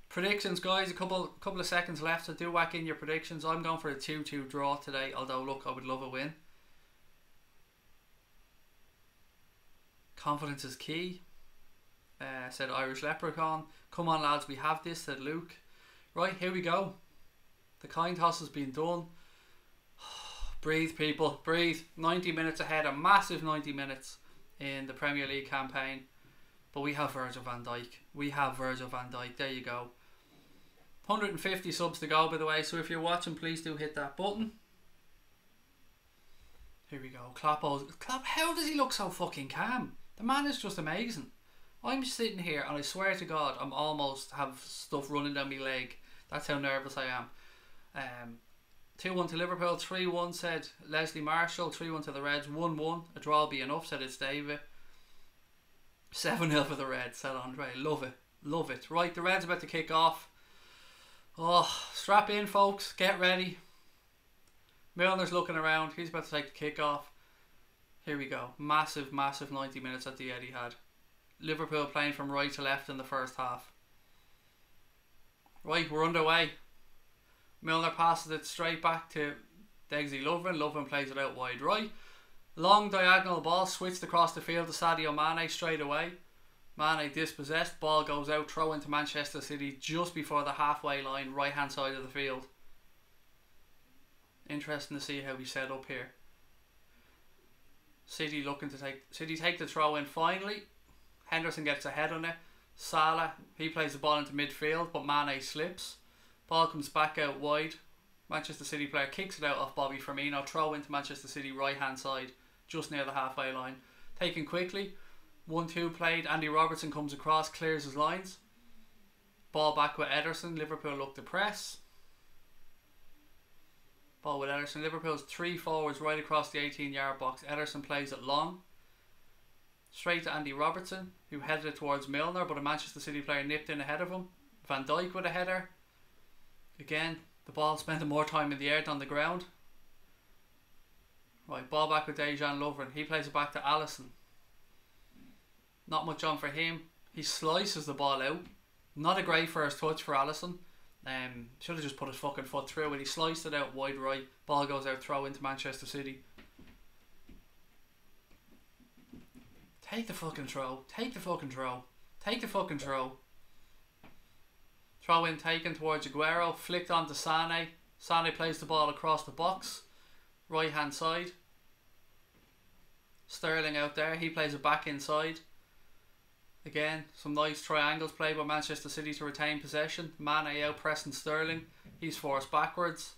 Predictions, guys. A couple of seconds left, so do whack in your predictions. I'm going for a 2-2 draw today, although look, I would love a win. Confidence is key, said Irish Leprechaun. Come on, lads, we have this, said Luke. Right, here we go. The coin toss has been done. Breathe, people, breathe. 90 minutes ahead, a massive 90 minutes in the Premier League campaign. But we have Virgil van Dijk. We have Virgil van Dijk. There you go. 150 subs to go, by the way. So if you're watching, please do hit that button. Here we go. Klopp, how does he look so fucking calm? The man is just amazing. I'm sitting here and I swear to God, I'm almost have stuff running down my leg. That's how nervous I am. 2-1 to Liverpool, 3-1 said Leslie Marshall, 3-1 to the Reds, 1-1. A draw will be enough, said it's David. 7-0 for the Reds, said Andre. Love it. Love it. Right, the Reds about to kick off. Oh, strap in, folks. Get ready. Milner's looking around. He's about to take the kick off. Here we go. Massive, massive 90 minutes at the Etihad. Liverpool playing from right to left in the first half. Right, we're underway. Milner passes it straight back to Degsy Lovren. Lovren plays it out wide right. Long diagonal ball switched across the field to Sadio Mane straight away. Mane dispossessed. Ball goes out. Throw into Manchester City just before the halfway line, right hand side of the field. Interesting to see how we set up here. City looking to take the throw in finally. Henderson gets ahead on it. Salah, he plays the ball into midfield, but Mane slips. Ball comes back out wide. Manchester City player kicks it out off Bobby Firmino. Throw into Manchester City right hand side, just near the halfway line. Taken quickly. 1-2 played. Andy Robertson comes across, clears his lines. Ball back with Ederson. Liverpool look to press. Ball with Ederson. Liverpool's 3 forwards right across the 18-yard box. Ederson plays it long. Straight to Andy Robertson, who headed it towards Milner, but a Manchester City player nipped in ahead of him. Van Dijk with a header. Again, the ball spending more time in the air than on the ground. Right, ball back with Dejan Lovren. He plays it back to Alisson. Not much on for him. He slices the ball out. Not a great first touch for Alisson. Should have just put his fucking foot through it. He sliced it out wide right. Ball goes out, throw into Manchester City. Take the fucking throw. Take the fucking throw. Take the fucking throw. Throw in taken towards Aguero. Flicked onto Sane. Sane plays the ball across the box. Right hand side. Sterling out there. He plays it back inside. Again, some nice triangles played by Manchester City to retain possession. Mane out pressing Sterling. He's forced backwards.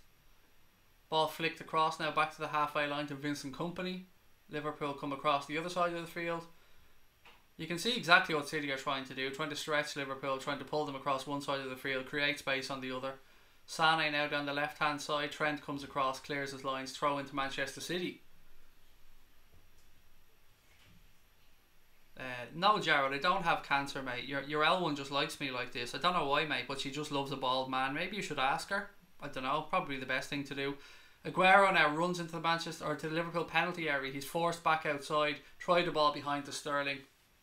Ball flicked across now back to the halfway line to Vincent Kompany. Liverpool come across the other side of the field. You can see exactly what City are trying to do. Trying to stretch Liverpool, trying to pull them across one side of the field, create space on the other. Sane now down the left hand side. Trent comes across, clears his lines, throw into Manchester City. No, Jared, I don't have cancer, mate. Your L1 just likes me like this. I don't know why, mate, but she just loves a bald man. Maybe you should ask her. I don't know. Probably the best thing to do. Aguero now runs into the Liverpool penalty area. He's forced back outside. Tried the ball behind to Sterling.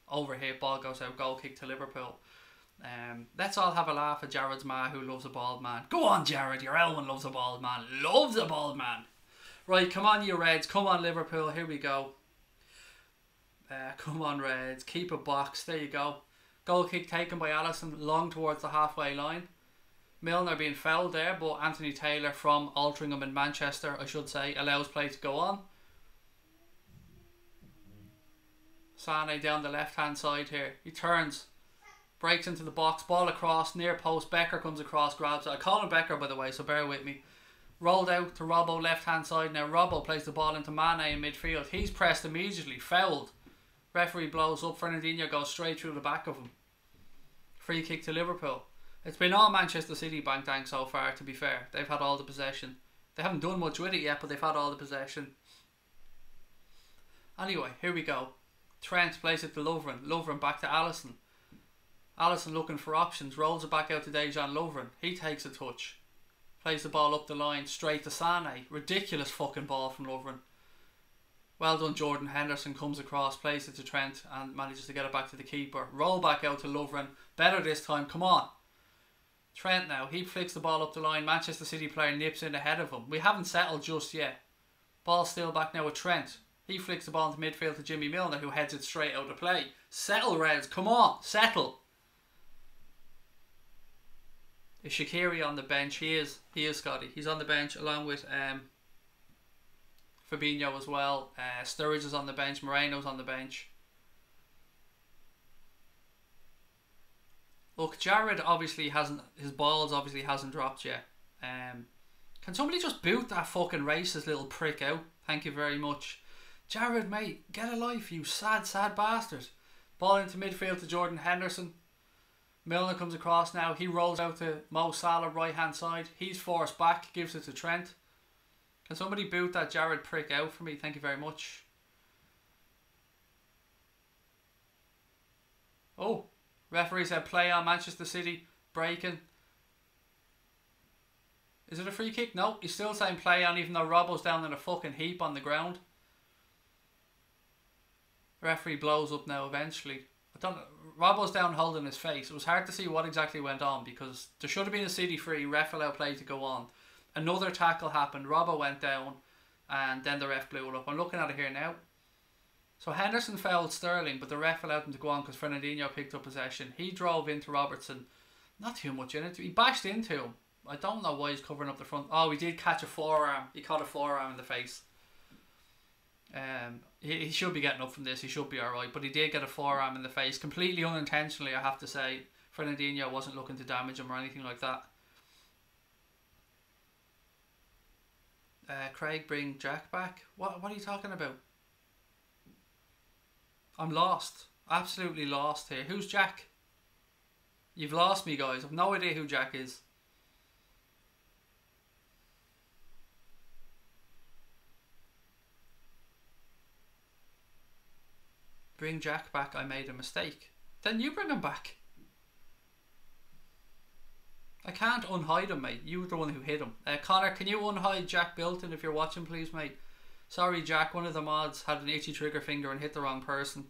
Overhit. Ball goes out. Goal kick to Liverpool. Let's all have a laugh at Jared's ma who loves a bald man. Go on, Jared. Your L1 loves a bald man. Loves a bald man. Right, come on, you Reds. Come on, Liverpool. Here we go. Come on, Reds. Keep it boxed. There you go. Goal kick taken by Alisson. Long towards the halfway line. Milner being fouled there, but Anthony Taylor from Altrincham in Manchester, I should say, allows play to go on. Sane down the left hand side here. He turns. Breaks into the box. Ball across. Near post. Becker comes across. Grabs it. I call him Becker, by the way, so bear with me. Rolled out to Robbo left hand side. Now Robbo plays the ball into Mane in midfield. He's pressed immediately. Fouled. Referee blows up. Fernandinho goes straight through the back of him. Free kick to Liverpool. It's been all Manchester City bang dang so far, to be fair. They've had all the possession. They haven't done much with it yet, but they've had all the possession. Anyway, here we go. Trent plays it to Lovren. Lovren back to Alisson. Alisson looking for options. Rolls it back out to Dejan Lovren. He takes a touch. Plays the ball up the line straight to Sane. Ridiculous fucking ball from Lovren. Well done, Jordan Henderson comes across, plays it to Trent and manages to get it back to the keeper. Roll back out to Lovren. Better this time, come on. Trent now, he flicks the ball up the line. Manchester City player nips in ahead of him. We haven't settled just yet. Ball still back now with Trent. He flicks the ball into midfield to Jimmy Milner, who heads it straight out of play. Settle, Reds, come on, settle. Is Shaqiri on the bench? He is, Scotty. He's on the bench along with Fabinho as well. Sturridge is on the bench. Moreno's on the bench. Look, Jared obviously hasn't, his balls obviously hasn't dropped yet. Can somebody just boot that fucking racist little prick out? Thank you very much. Jared, mate, get a life, you sad, sad bastard. Ball into midfield to Jordan Henderson. Milner comes across now. He rolls out to Mo Salah, right hand side. He's forced back, gives it to Trent. Can somebody boot that Jared prick out for me? Thank you very much. Oh, referee said play on Manchester City. Breaking. Is it a free kick? No, he's still saying play on, even though Robbo's down in a fucking heap on the ground. Referee blows up now eventually. I don't know. Robbo's down holding his face. It was hard to see what exactly went on because there should have been a City free. Ref allowed play to go on. Another tackle happened. Robbo went down and then the ref blew it up. I'm looking at it here now. So Henderson fouled Sterling, but the ref allowed him to go on because Fernandinho picked up possession. He drove into Robertson. Not too much in it. He bashed into him. I don't know why he's covering up the front. Oh, he did catch a forearm. He caught a forearm in the face. He should be getting up from this. He should be alright. But he did get a forearm in the face. Completely unintentionally, I have to say. Fernandinho wasn't looking to damage him or anything like that. Craig, bring Jack back. What are you talking about? I'm lost. Absolutely lost here. Who's Jack? You've lost me, guys. I've no idea who Jack is. Bring Jack back. I made a mistake. Then you bring him back. I can't unhide him, mate. You were the one who hit him. Connor, can you unhide Jack Bilton if you're watching, please, mate? Sorry, Jack. One of the mods had an itchy trigger finger and hit the wrong person.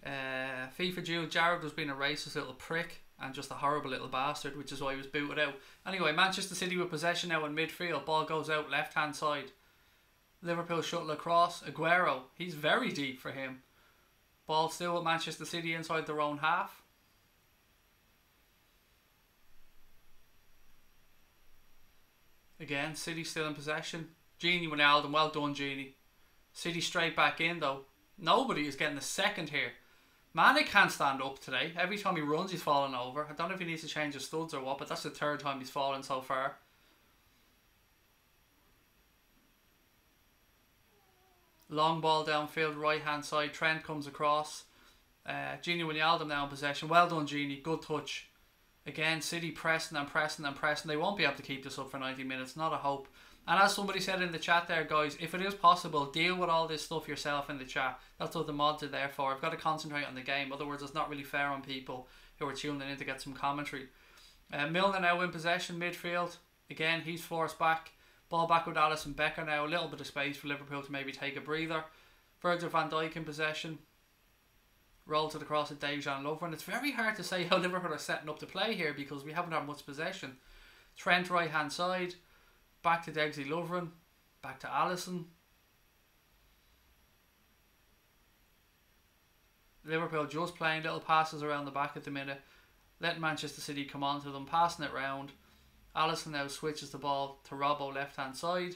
FIFA Jude, Jared was being a racist little prick and just a horrible little bastard, which is why he was booted out. Anyway, Manchester City with possession now in midfield. Ball goes out left hand side. Liverpool shuttle across. Aguero, he's very deep for him. Ball still with Manchester City inside their own half. Again, City still in possession. Genie Wijnaldum, well done, Genie. City straight back in though. Nobody is getting a second here. Mane can't stand up today. Every time he runs, he's falling over. I don't know if he needs to change his studs or what, but that's the third time he's fallen so far. Long ball downfield, right hand side. Trent comes across. Genie Wijnaldum now in possession. Well done, Genie. Good touch. Again, City pressing and pressing and pressing. They won't be able to keep this up for 90 minutes. Not a hope. And as somebody said in the chat there, guys, if it is possible, deal with all this stuff yourself in the chat. That's what the mods are there for. I've got to concentrate on the game. Otherwise, it's not really fair on people who are tuning in to get some commentary. Milner now in possession, midfield. Again, he's forced back. Ball back with Alisson Becker now. A little bit of space for Liverpool to maybe take a breather. Virgil van Dijk in possession. Roll to the cross at Dejan Lovren. It's very hard to say how Liverpool are setting up to play here because we haven't had much possession. Trent right hand side. Back to Degsy Lovren. Back to Alisson. Liverpool just playing little passes around the back at the minute. Letting Manchester City come on to them. Passing it round. Alisson now switches the ball to Robbo left hand side.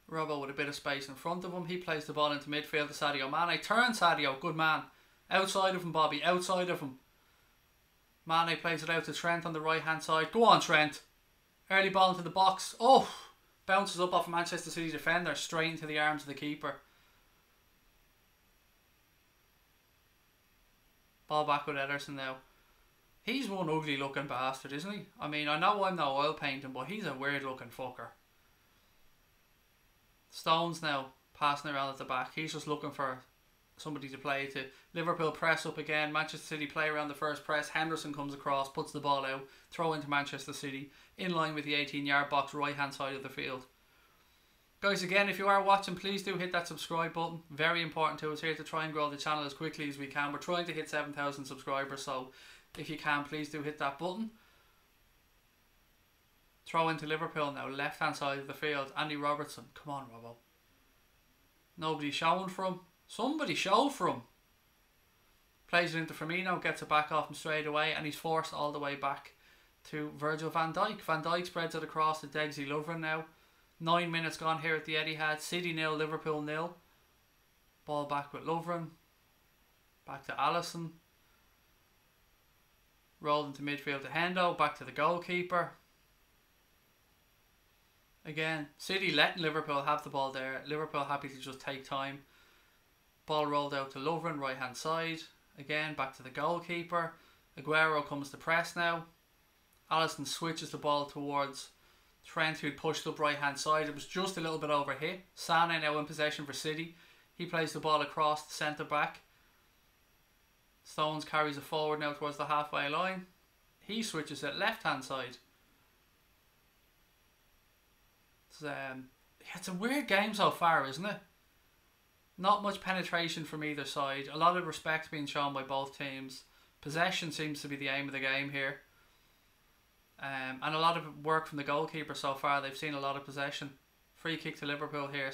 Robbo with a bit of space in front of him. He plays the ball into midfield to Sadio Mane. Turn Sadio. Good man. Outside of him, Bobby. Outside of him. Mane plays it out to Trent on the right hand side. Go on, Trent. Early ball into the box. Oh! Bounces up off Manchester City defender. Straight into the arms of the keeper. Ball back with Ederson now. He's one ugly looking bastard, isn't he? I mean, I know I'm no oil painting, but he's a weird looking fucker. Stones now passing around at the back. He's just looking for somebody to play to. Liverpool press up again. Manchester City play around the first press. Henderson comes across, puts the ball out, throw into Manchester City in line with the 18-yard box, right hand side of the field. Guys, again, if you are watching, please do hit that subscribe button. Very important to us here to try and grow the channel as quickly as we can. We're trying to hit 7,000 subscribers, so if you can, please do hit that button. Throw into Liverpool now, left hand side of the field. Andy Robertson. Come on, Robbo. Nobody showing for him. Somebody show for him. Plays it into Firmino, gets it back off him straight away, and he's forced all the way back to Virgil van Dijk. Van Dijk spreads it across to Degsy Lovren now. 9 minutes gone here at the Etihad. City 0, Liverpool 0. Ball back with Lovren. Back to Alisson. Rolled into midfield to Hendo. Back to the goalkeeper. Again, City letting Liverpool have the ball there. Liverpool happy to just take time. Ball rolled out to Lovren, right hand side. Again, back to the goalkeeper. Aguero comes to press now. Alisson switches the ball towards Trent, who'd pushed up right hand side. It was just a little bit over hit. Sané now in possession for City. He plays the ball across the centre back. Stones carries it forward now towards the halfway line. He switches it left hand side. It's a weird game so far, isn't it? Not much penetration from either side. A lot of respect being shown by both teams. Possession seems to be the aim of the game here. And a lot of work from the goalkeeper so far. They've seen a lot of possession. Free kick to Liverpool here.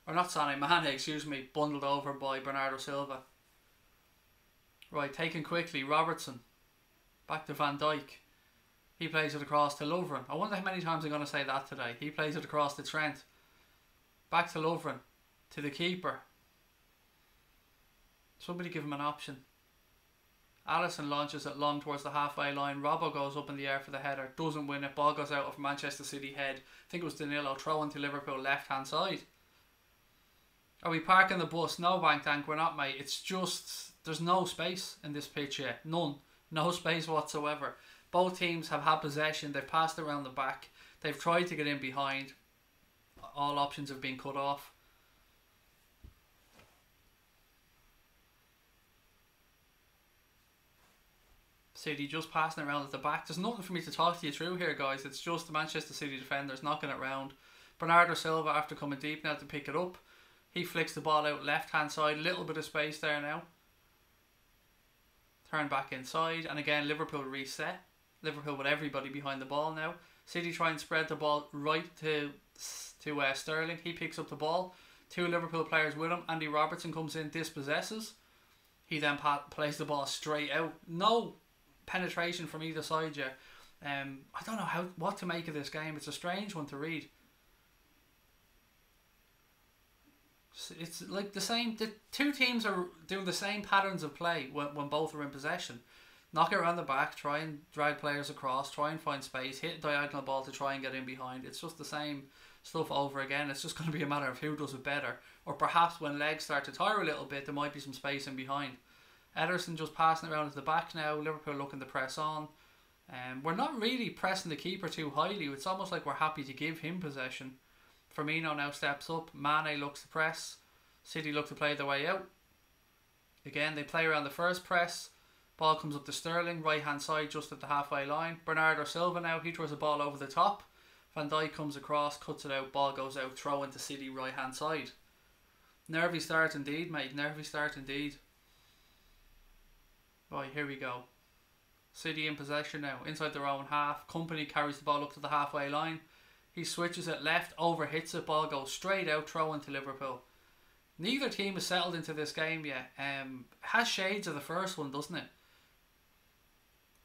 Mane, excuse me, bundled over by Bernardo Silva. Right, taken quickly. Robertson. Back to Van Dijk. He plays it across to Lovren. I wonder how many times I'm going to say that today. He plays it across to Trent. Back to Lovren. To the keeper. Somebody give him an option. Alisson launches it long towards the halfway line. Robbo goes up in the air for the header. Doesn't win it. Ball goes out of Manchester City head. I think it was Danilo. Throw into Liverpool left hand side. Are we parking the bus? No, Bank Tank, we're not, mate. It's just, there's no space in this pitch yet. None. No space whatsoever. Both teams have had possession. They've passed around the back. They've tried to get in behind. All options have been cut off. City just passing around at the back. There's nothing for me to talk to you through here, guys. It's just the Manchester City defenders knocking it round. Bernardo Silva, after coming deep now to pick it up. He flicks the ball out left hand side. Little bit of space there now. Turn back inside. And again, Liverpool reset. Liverpool with everybody behind the ball now. City try and spread the ball right to Sterling. He picks up the ball. Two Liverpool players with him. Andy Robertson comes in, dispossesses. He then plays the ball straight out. No penetration from either side yet. I don't know what to make of this game. It's a strange one to read. It's like the two teams are doing the same patterns of play when both are in possession. Knock it around the back, try and drag players across, try and find space, hit a diagonal ball to try and get in behind. It's just the same stuff over again. It's just going to be a matter of who does it better. Or perhaps when legs start to tire a little bit, there might be some space in behind. Ederson just passing around at the back now. Liverpool looking to press on. We're not really pressing the keeper too highly. It's almost like we're happy to give him possession. Firmino now steps up. Mane looks to press. City look to play their way out. Again, they play around the first press. Ball comes up to Sterling, right hand side just at the halfway line. Bernardo Silva now, he throws a ball over the top. Van Dijk comes across, cuts it out, ball goes out, throw into City right hand side. Nervy start indeed, mate, nervy start indeed. Right, here we go. City in possession now, inside their own half. Company carries the ball up to the halfway line. He switches it left, overhits it, ball goes straight out, throw into Liverpool. Neither team has settled into this game yet. Has shades of the first one, doesn't it?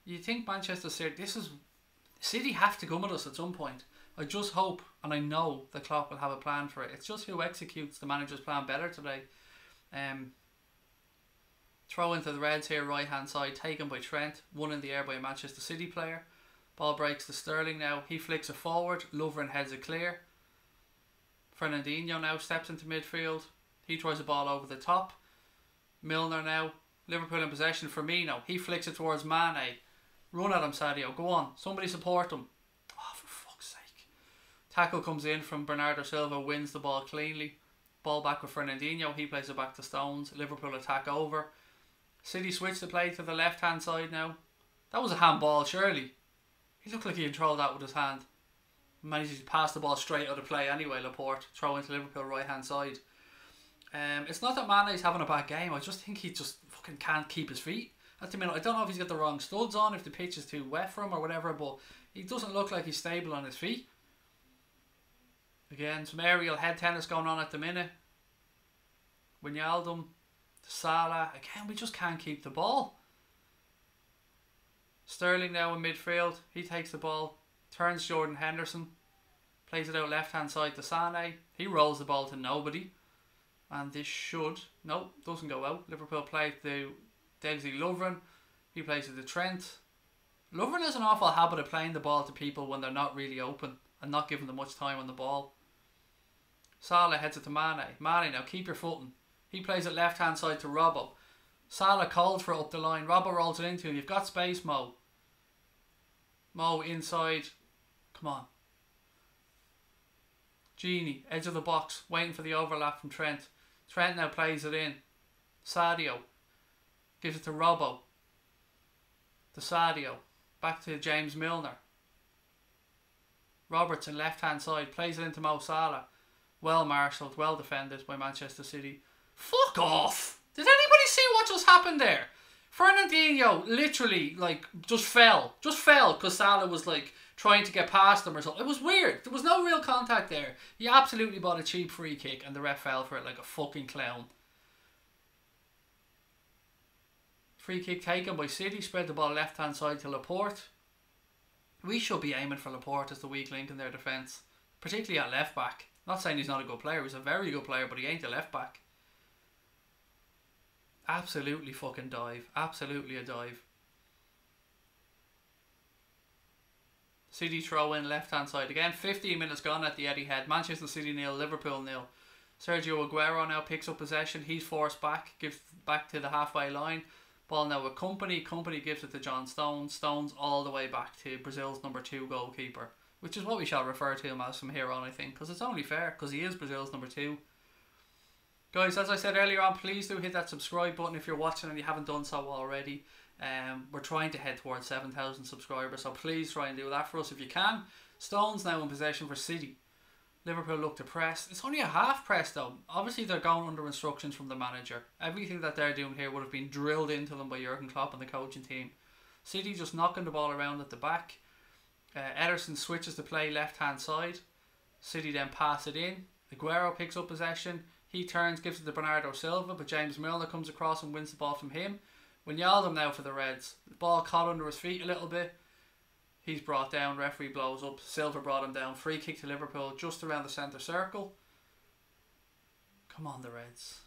You think Manchester City have to come at us at some point. I just hope, and I know that Klopp will have a plan for it. It's just who executes the manager's plan better today. Throw into the Reds here, right hand side, taken by Trent. One in the air by a Manchester City player. Ball breaks to Sterling now. He flicks it forward. Lovren heads it clear. Fernandinho now steps into midfield. He throws the ball over the top. Milner now. Liverpool in possession. Firmino. He flicks it towards Mane. Run at him, Sadio. Go on. Somebody support him. Oh, for fuck's sake. Tackle comes in from Bernardo Silva. Wins the ball cleanly. Ball back with Fernandinho. He plays it back to Stones. Liverpool attack over. City switch the play to the left hand side now. That was a handball, surely. He looked like he controlled that with his hand. Managed to pass the ball straight out of play anyway, Laporte. Throw into Liverpool right hand side. It's not that Mane's having a bad game. I just think he just fucking can't keep his feet at the minute. I don't know if he's got the wrong studs on, if the pitch is too wet for him or whatever, but he doesn't look like he's stable on his feet. Again, some aerial head tennis going on at the minute. Wijnaldum, Salah. Again, we just can't keep the ball. Sterling now in midfield. He takes the ball, turns Jordan Henderson, plays it out left hand side to Sané. He rolls the ball to nobody. And this should, no, doesn't go out. Liverpool play to Dexy Lovren. He plays it to Trent. Lovren has an awful habit of playing the ball to people when they're not really open and not giving them much time on the ball. Salah heads it to Mane. Mane now, keep your footing. He plays it left hand side to Robbo. Salah called for it up the line. Robbo rolls it into him. You've got space, Mo. Mo inside. Come on. Genie, edge of the box, waiting for the overlap from Trent. Trent now plays it in. Sadio gives it to Robbo. To Sadio. Back to James Milner. Robertson, left hand side, plays it into Mo Salah. Well marshalled, well defended by Manchester City. Fuck off! Did anybody see what just happened there? Fernandinho literally just fell because Salah was trying to get past him or something. It was weird. There was no real contact there. He absolutely bought a cheap free kick and the ref fell for it like a fucking clown. Free kick taken by City. Spread the ball left hand side to Laporte. We should be aiming for Laporte as the weak link in their defence, particularly at left back. Not saying he's not a good player. He's a very good player, but he ain't a left back. Absolutely fucking dive. Absolutely a dive. City throw in left hand side again. 15 minutes gone at the Etihad. Manchester City 0, Liverpool 0. Sergio Aguero now picks up possession. He's forced back. Gives back to the halfway line. Ball now with Company. Company gives it to John Stones. Stones all the way back to Brazil's number 2 goalkeeper, which is what we shall refer to him as from here on, I think, because it's only fair, because he is Brazil's number 2. Guys, as I said earlier on, please do hit that subscribe button if you're watching and you haven't done so already. We're trying to head towards 7,000 subscribers, so please try and do that for us if you can. Stones now in possession for City. Liverpool look to press. It's only a half press though. Obviously they're going under instructions from the manager. Everything that they're doing here would have been drilled into them by Jurgen Klopp and the coaching team. City just knocking the ball around at the back. Ederson switches to play left hand side. City then pass it in. Aguero picks up possession. He turns, gives it to Bernardo Silva, but James Milner comes across and wins the ball from him. Wijnaldum now for the Reds. The ball caught under his feet a little bit. He's brought down, referee blows up. Silva brought him down. Free kick to Liverpool just around the centre circle. Come on, the Reds.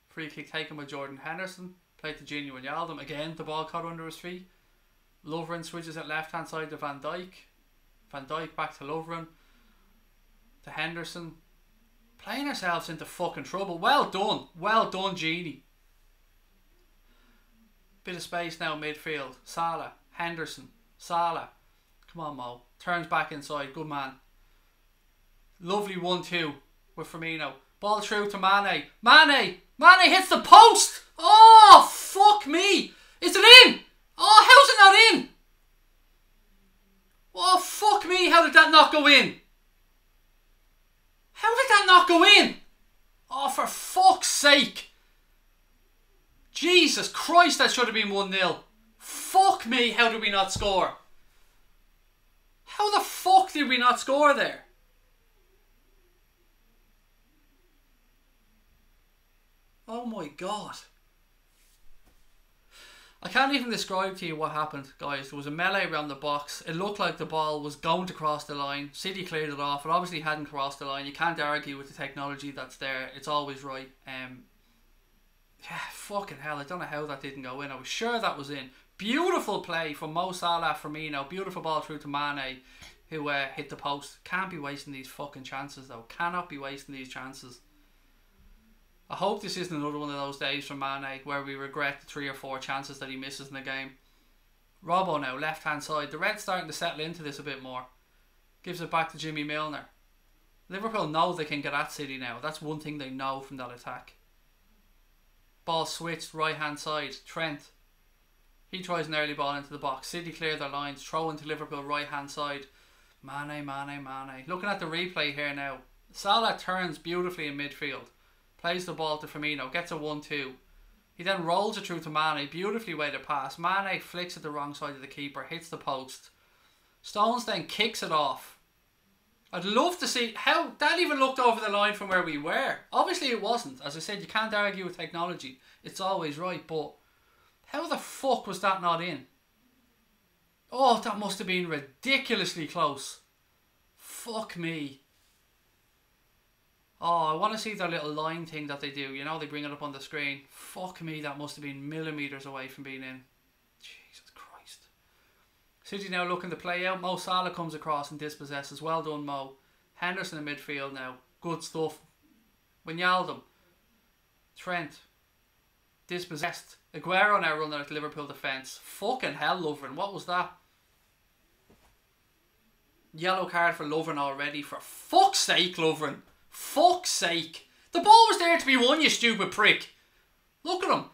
Free kick taken by Jordan Henderson. Played to Gini Wijnaldum. Again, the ball caught under his feet. Lovren switches at left hand side to Van Dijk. Van Dijk back to Lovren. To Henderson. Playing ourselves into fucking trouble. Well done. Well done, Genie. Bit of space now midfield. Salah. Henderson. Salah. Come on, Mo. Turns back inside. Good man. Lovely 1-2 with Firmino. Ball through to Mane. Mane! Mane hits the post! Oh, fuck me! Is it in? Oh, how's it not in? Oh, fuck me. How did that not go in? How did that not go in? Oh, for fuck's sake. Jesus Christ, that should have been 1-0. Fuck me, how did we not score? How the fuck did we not score there? Oh my God. I can't even describe to you what happened, guys. There was a melee around the box. It looked like the ball was going to cross the line. City cleared it off. It obviously hadn't crossed the line. You can't argue with the technology that's there. It's always right. Yeah, fucking hell. I don't know how that didn't go in. I was sure that was in. Beautiful play from Mo Salah, Firmino. Beautiful ball through to Mane, who hit the post. Can't be wasting these fucking chances, though. Cannot be wasting these chances. I hope this isn't another one of those days from Mane where we regret the 3 or 4 chances that he misses in the game. Robbo now, left hand side. The Reds starting to settle into this a bit more. Gives it back to Jimmy Milner. Liverpool know they can get at City now. That's one thing they know from that attack. Ball switched, right hand side. Trent. He tries an early ball into the box. City clear their lines. Throw into Liverpool, right hand side. Mane. Looking at the replay here now. Salah turns beautifully in midfield. Plays the ball to Firmino, gets a 1-2. He then rolls it through to Mane, beautifully weighted pass. Mane flicks it the wrong side of the keeper, hits the post. Stones then kicks it off. I'd love to see how that even looked over the line from where we were. Obviously it wasn't. As I said, you can't argue with technology. It's always right, but how the fuck was that not in? Oh, that must have been ridiculously close. Fuck me. Oh, I want to see their little line thing that they do. You know, they bring it up on the screen. Fuck me, that must have been millimetres away from being in. Jesus Christ. City now looking to play out. Mo Salah comes across and dispossesses. Well done, Mo. Henderson in midfield now. Good stuff. Wijnaldum. Trent. Dispossessed. Aguero now running at Liverpool defence. Fucking hell, Lovren. What was that? Yellow card for Lovren already. For fuck's sake, Lovren. Fuck's sake. The ball was there to be won, you stupid prick. Look at him.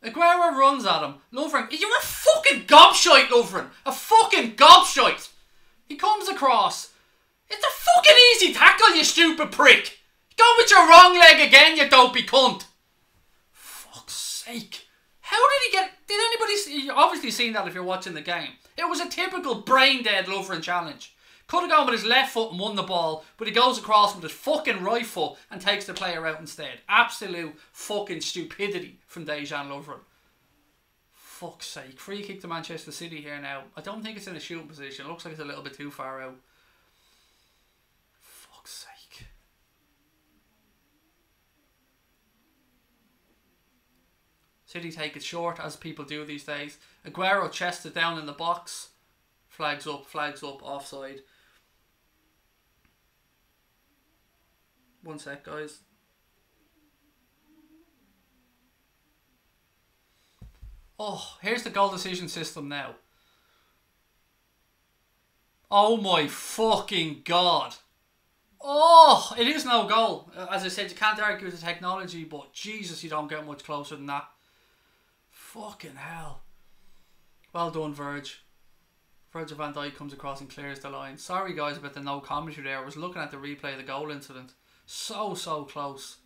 Aguero runs at him. Lovren. You're a fucking gobshite, Lovren. A fucking gobshite. He comes across. It's a fucking easy tackle, you stupid prick. Go with your wrong leg again, you dopey cunt. Fuck's sake. How did he get... Did anybody see... You've obviously seen that if you're watching the game. It was a typical brain-dead Lovren challenge. Could have gone with his left foot and won the ball, but he goes across with his fucking right foot and takes the player out instead. Absolute fucking stupidity from Dejan Lovren. Fuck's sake. Free kick to Manchester City here now. I don't think it's in a shooting position. It looks like it's a little bit too far out. Fuck's sake. City take it short, as people do these days. Aguero chests it down in the box. Flags up, offside. One sec, guys. Oh, here's the goal decision system now. Oh my fucking god. Oh, it is no goal. As I said, you can't argue with the technology, but Jesus, you don't get much closer than that. Fucking hell. Well done, Virgil van Dijk comes across and clears the line. Sorry guys about the no commentary there. I was looking at the replay of the goal incident. So close.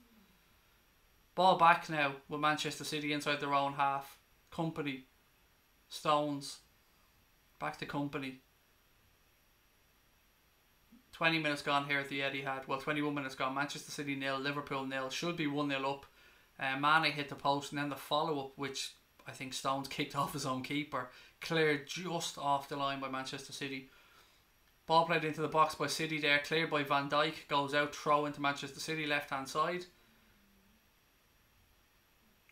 Ball back now with Manchester City inside their own half. Company. Stones. Back to Company. 20 minutes gone here at the Etihad. Well, 21 minutes gone. Manchester City 0, Liverpool 0. Should be 1-0 up. Mane hit the post, and then the follow-up, which I think Stones kicked off his own keeper, cleared just off the line by Manchester City. Ball played into the box by City there, cleared by Van Dijk, goes out, throw into Manchester City, left hand side.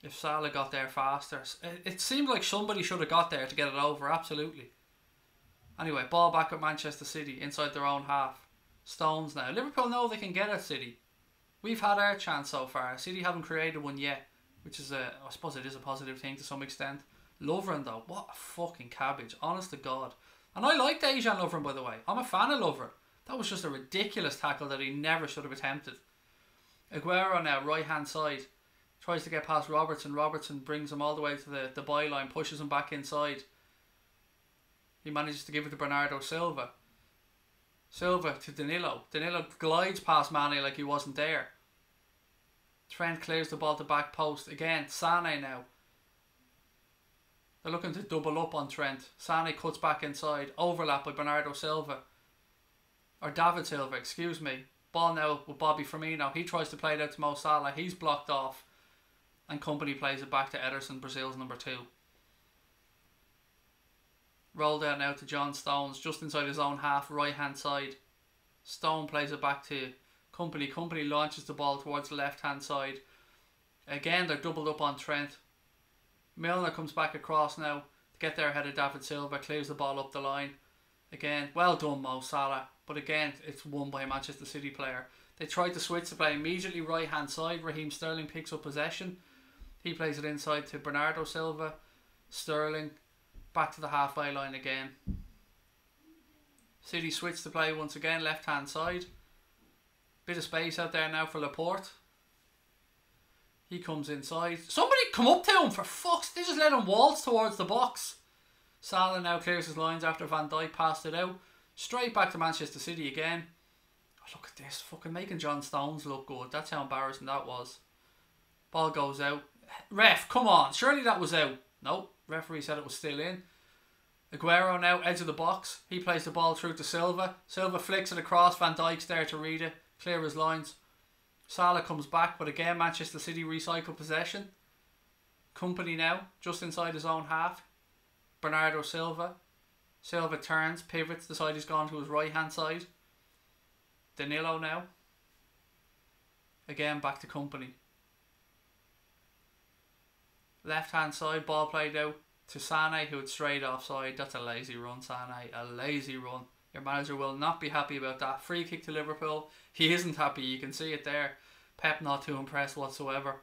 If Salah got there faster, it seemed like somebody should have got there to get it over, absolutely. Anyway, ball back at Manchester City, inside their own half. Stones now. Liverpool know they can get at City. We've had our chance so far. City haven't created one yet, which is I suppose it is a positive thing to some extent. Lovren though, what a fucking cabbage, honest to God. And I like Dejan Lovren, by the way. I'm a fan of Lovren. That was just a ridiculous tackle that he never should have attempted. Aguero now, right hand side. Tries to get past Robertson. Robertson brings him all the way to the byline, pushes him back inside. He manages to give it to Bernardo Silva. Silva to Danilo. Danilo glides past Mane like he wasn't there. Trent clears the ball to back post. Again, Sané now. They're looking to double up on Trent. Sané cuts back inside. Overlap by Bernardo Silva. Or David Silva, excuse me. Ball now with Bobby Firmino. He tries to play it out to Mo Salah. He's blocked off. And Company plays it back to Ederson, Brazil's number 2. Rolled out now to John Stones, just inside his own half, right hand side. Stone plays it back to Company. Company launches the ball towards the left hand side. Again, they're doubled up on Trent. Milner comes back across now to get there ahead of David Silva, clears the ball up the line. Again, well done Mo Salah, but again, it's won by a Manchester City player. They tried to switch the play immediately right hand side. Raheem Sterling picks up possession. He plays it inside to Bernardo Silva. Sterling back to the halfway line again. City switch the play once again, left hand side. Bit of space out there now for Laporte. He comes inside. Somebody come up to him for fuck's sake. They just let him waltz towards the box. Salah now clears his lines after Van Dijk passed it out. Straight back to Manchester City again. Oh, look at this. Fucking making John Stones look good. That's how embarrassing that was. Ball goes out. Ref, come on. Surely that was out. Nope. Referee said it was still in. Aguero now, edge of the box. He plays the ball through to Silva. Silva flicks it across. Van Dijk's there to read it. Clear his lines. Salah comes back, but again Manchester City recycle possession. Company now, just inside his own half. Bernardo Silva. Silva turns, pivots, the side he's gone to his right hand side. Danilo now. Again back to Company. Left hand side, ball played out to Sané, who had strayed offside. That's a lazy run, Sané. A lazy run. Your manager will not be happy about that. Free kick to Liverpool. He isn't happy, you can see it there. Pep not too impressed whatsoever.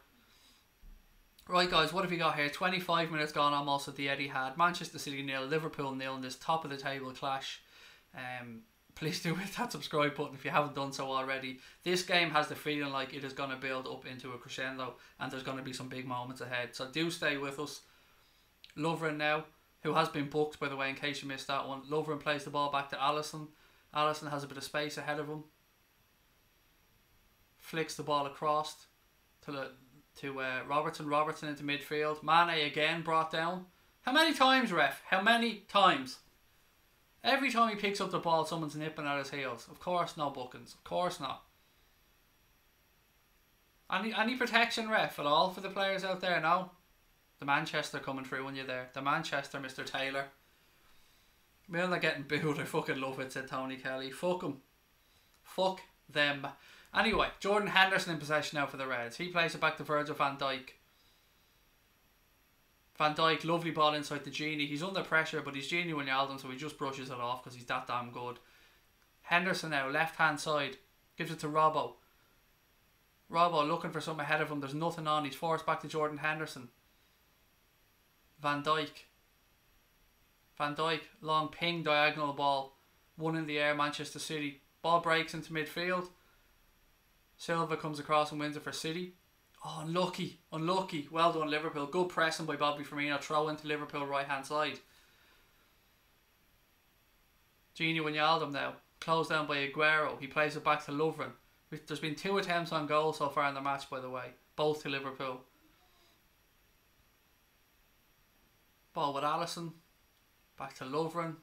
Right guys, what have we got here? 25 minutes gone almost at the Etihad. Manchester City 0, Liverpool 0 in this top of the table clash. Please do hit that subscribe button if you haven't done so already. This game has the feeling like it is going to build up into a crescendo and there's going to be some big moments ahead. So do stay with us. Lovren now, who has been booked by the way in case you missed that one. Lovren plays the ball back to Alisson. Alisson has a bit of space ahead of him. Flicks the ball across to Robertson. Robertson into midfield. Mane again brought down. How many times, ref? How many times? Every time he picks up the ball, someone's nipping at his heels. Of course, no bookings. Of course not. Any protection, ref, at all for the players out there? No. The Manchester coming through when you're there. The Manchester, Mr. Taylor. Milner getting booed. I fucking love it, said Tony Kelly. Fuck him. Fuck them. Anyway, Jordan Henderson in possession now for the Reds. He plays it back to Virgil van Dijk. Van Dijk, lovely ball inside the Genie. He's under pressure, but he's Genie Wijnaldum, so he just brushes it off because he's that damn good. Henderson now, left hand side. Gives it to Robbo. Robbo looking for something ahead of him. There's nothing on. He's forced back to Jordan Henderson. Van Dijk. Van Dijk, long ping, diagonal ball. One in the air, Manchester City. Ball breaks into midfield. Silva comes across and wins it for City. Oh, unlucky. Unlucky. Well done, Liverpool. Good pressing by Bobby Firmino. Throw into Liverpool right hand side. Gini Wijnaldum now. Closed down by Aguero. He plays it back to Lovren. There's been 2 attempts on goal so far in the match, by the way. Both to Liverpool. Ball with Alisson. Back to Lovren.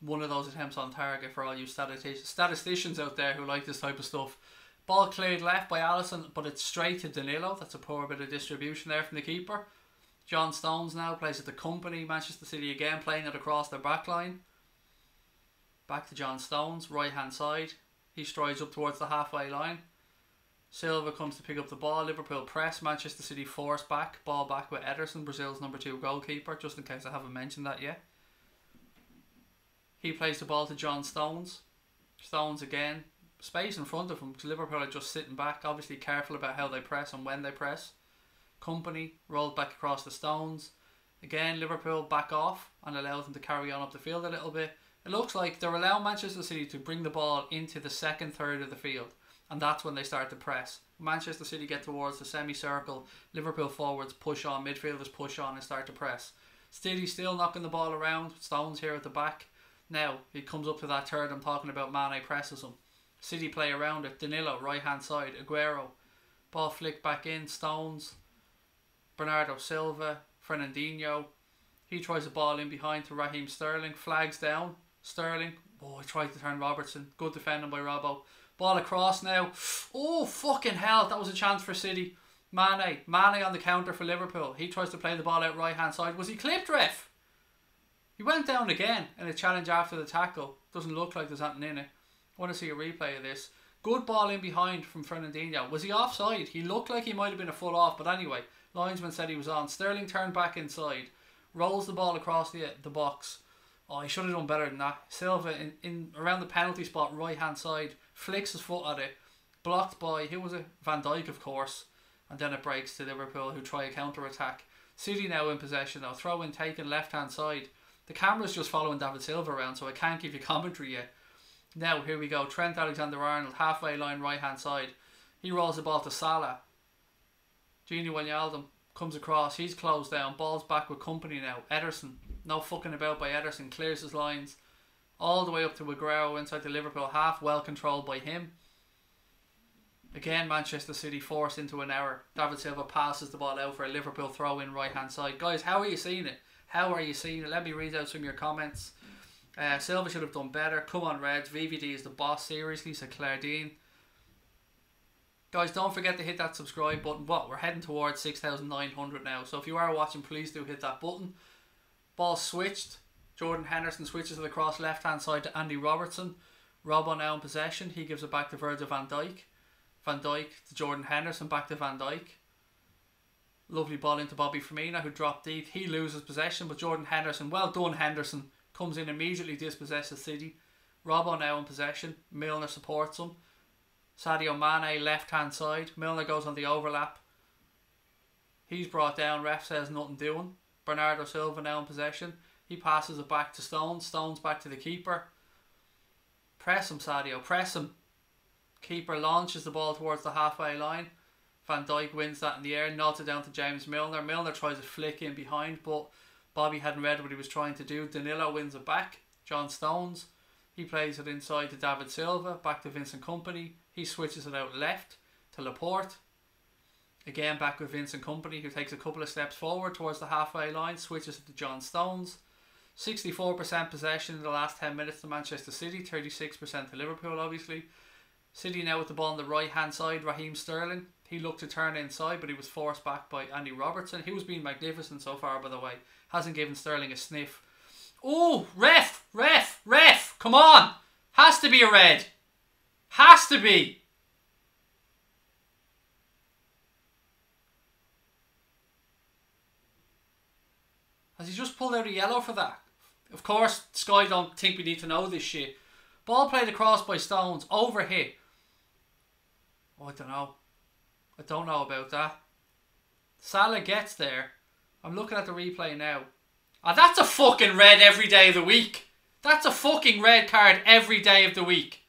One of those attempts on target for all you statisticians out there who like this type of stuff. Ball cleared left by Alisson, but it's straight to Danilo. That's a poor bit of distribution there from the keeper. John Stones now plays it to Company. Manchester City again playing it across their back line. Back to John Stones, right hand side. He strides up towards the halfway line. Silva comes to pick up the ball. Liverpool press. Manchester City force back. Ball back with Ederson, Brazil's number 2 goalkeeper, just in case I haven't mentioned that yet. He plays the ball to John Stones. Stones again. Space in front of him because Liverpool are just sitting back, obviously careful about how they press and when they press. Company rolled back across the Stones. Again, Liverpool back off and allows them to carry on up the field a little bit. It looks like they're allowing Manchester City to bring the ball into the second third of the field, and that's when they start to press. Manchester City get towards the semicircle. Liverpool forwards push on, midfielders push on and start to press. City still knocking the ball around. Stones here at the back. Now he comes up to that third I'm talking about. Mane presses him. City play around it. Danilo, right hand side. Aguero. Ball flicked back in. Stones. Bernardo Silva. Fernandinho. He tries the ball in behind to Raheem Sterling. Flags down. Sterling. Oh, he tried to turn Robertson. Good defending by Robbo. Ball across now. Oh, fucking hell. That was a chance for City. Mane on the counter for Liverpool. He tries to play the ball out right hand side. Was he clipped, ref? He went down again in a challenge after the tackle. Doesn't look like there's anything in it. I want to see a replay of this. Good ball in behind from Fernandinho. Was he offside? He looked like he might have been a foot off, but anyway, linesman said he was on. Sterling turned back inside, rolls the ball across the box. Oh, he should have done better than that. Silva in around the penalty spot, right hand side, flicks his foot at it, blocked by, who was it? Van Dijk, of course, and then it breaks to Liverpool, who try a counter attack. City now in possession though. Throw in taken left hand side. The camera's just following David Silva around, so I can't give you commentary yet. Now, here we go. Trent Alexander-Arnold, halfway line, right hand side. He rolls the ball to Salah. Gini Wijnaldum comes across. He's closed down. Ball's back with Company now. Ederson. No fucking about by Ederson. Clears his lines. All the way up to Aguero inside the Liverpool half. Well controlled by him. Again, Manchester City forced into an error. David Silva passes the ball out for a Liverpool throw in right hand side. Guys, how are you seeing it? How are you seeing it? Let me read out some of your comments. Silva should have done better. Come on, Reds. VVD is the boss. Seriously, said Claire Dean. Guys, don't forget to hit that subscribe button. We're heading towards 6,900 now. So if you are watching, please do hit that button. Ball switched. Jordan Henderson switches it across left hand side to Andy Robertson. Robbo now in possession. He gives it back to Virgil van Dijk. Van Dijk to Jordan Henderson. Back to Van Dijk. Lovely ball into Bobby Firmino, who dropped deep. He loses possession, but Jordan Henderson, well done Henderson, comes in immediately, dispossesses City. Robbo now in possession. Milner supports him. Sadio Mane, left hand side. Milner goes on the overlap. He's brought down. Ref says nothing doing. Bernardo Silva now in possession. He passes it back to Stones. Stones back to the keeper. Press him, Sadio. Press him. Keeper launches the ball towards the halfway line. Van Dijk wins that in the air. Nods it down to James Milner. Milner tries to flick in behind, but Bobby hadn't read what he was trying to do. Danilo wins it back. John Stones. He plays it inside to David Silva. Back to Vincent Kompany. He switches it out left to Laporte. Again back with Vincent Kompany, who takes a couple of steps forward towards the halfway line. Switches it to John Stones. 64% possession in the last 10 minutes to Manchester City. 36% to Liverpool, obviously. City now with the ball on the right hand side. Raheem Sterling. He looked to turn inside, but he was forced back by Andy Robertson. He was being magnificent so far, by the way. Hasn't given Sterling a sniff. Oh, ref! Come on! Has to be a red. Has to be. Has he just pulled out a yellow for that? Of course, Sky don't think we need to know this shit. Ball played across by Stones. Over hit. Oh, I don't know. I don't know about that. Salah gets there. I'm looking at the replay now. Ah, that's a fucking red every day of the week. That's a fucking red card every day of the week.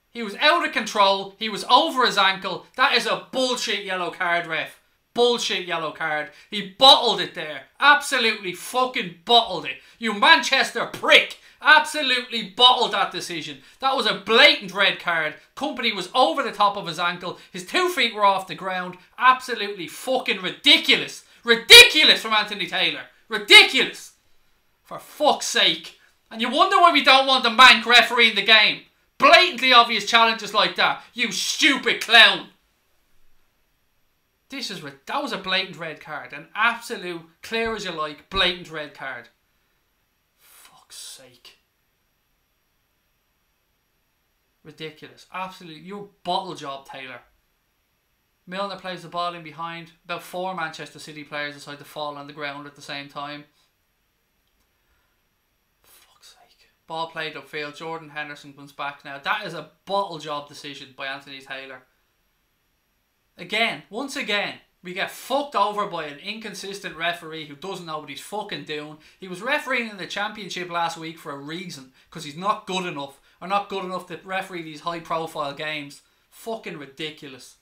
He was out of control. He was over his ankle. That is a bullshit yellow card, ref. Bullshit yellow card. He bottled it there. Absolutely fucking bottled it. You Manchester prick. Absolutely bottled that decision. That was a blatant red card. Kompany was over the top of his ankle. His 2 feet were off the ground. Absolutely fucking ridiculous. Ridiculous from Anthony Taylor. Ridiculous. For fuck's sake. And you wonder why we don't want the mank referee in the game. Blatantly obvious challenges like that. You stupid clown. That was a blatant red card. An absolute, clear as you like, blatant red card. Fuck's sake. Ridiculous. Absolutely. Your bottle job, Taylor. Milner plays the ball in behind. About 4 Manchester City players decide to fall on the ground at the same time. Fuck's sake. Ball played upfield. Jordan Henderson comes back now. That is a bottle job decision by Anthony Taylor. Again, once again, we get fucked over by an inconsistent referee who doesn't know what he's fucking doing. He was refereeing in the Championship last week for a reason, because he's not good enough, or not good enough to referee these high profile games. Fucking ridiculous.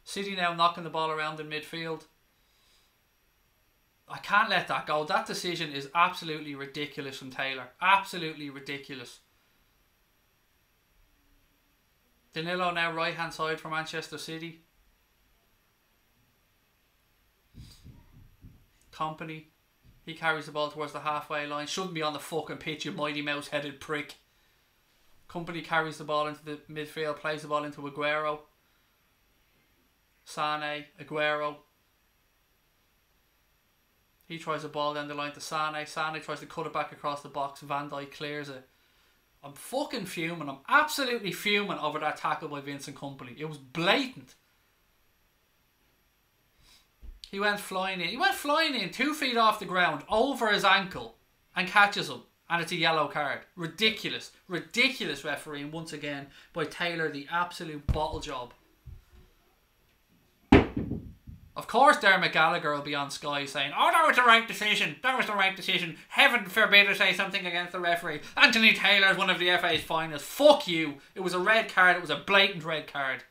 City now knocking the ball around in midfield. I can't let that go. That decision is absolutely ridiculous from Taylor. Absolutely ridiculous. Danilo now right hand side for Manchester City. Kompany. He carries the ball towards the halfway line. Shouldn't be on the fucking pitch, you mighty mouse headed prick. Kompany carries the ball into the midfield. Plays the ball into Aguero. Sane. Aguero. He tries the ball down the line to Sane. Sane tries to cut it back across the box. Van Dijk clears it. I'm fucking fuming. I'm absolutely fuming over that tackle by Vincent Kompany. It was blatant. He went flying in. He went flying in 2 feet off the ground over his ankle and catches him. And it's a yellow card. Ridiculous. Ridiculous refereeing once again by Taylor. The absolute bottle job. Of course Dermot Gallagher will be on Sky saying, oh, that was the right decision. That was the right decision. Heaven forbid I say something against the referee. Anthony Taylor is one of the FA's finest. Fuck you. It was a red card. It was a blatant red card.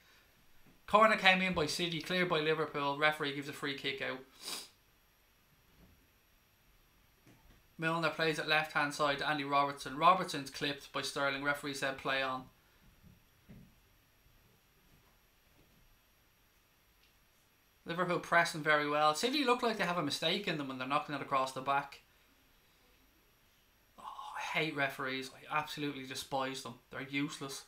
Corner came in by City, cleared by Liverpool. Referee gives a free kick out. Milner plays at left hand side to Andy Robertson. Robertson's clipped by Sterling. Referee said play on. Liverpool pressing very well. City look like they have a mistake in them when they're knocking it across the back. Oh, I hate referees. I absolutely despise them. They're useless.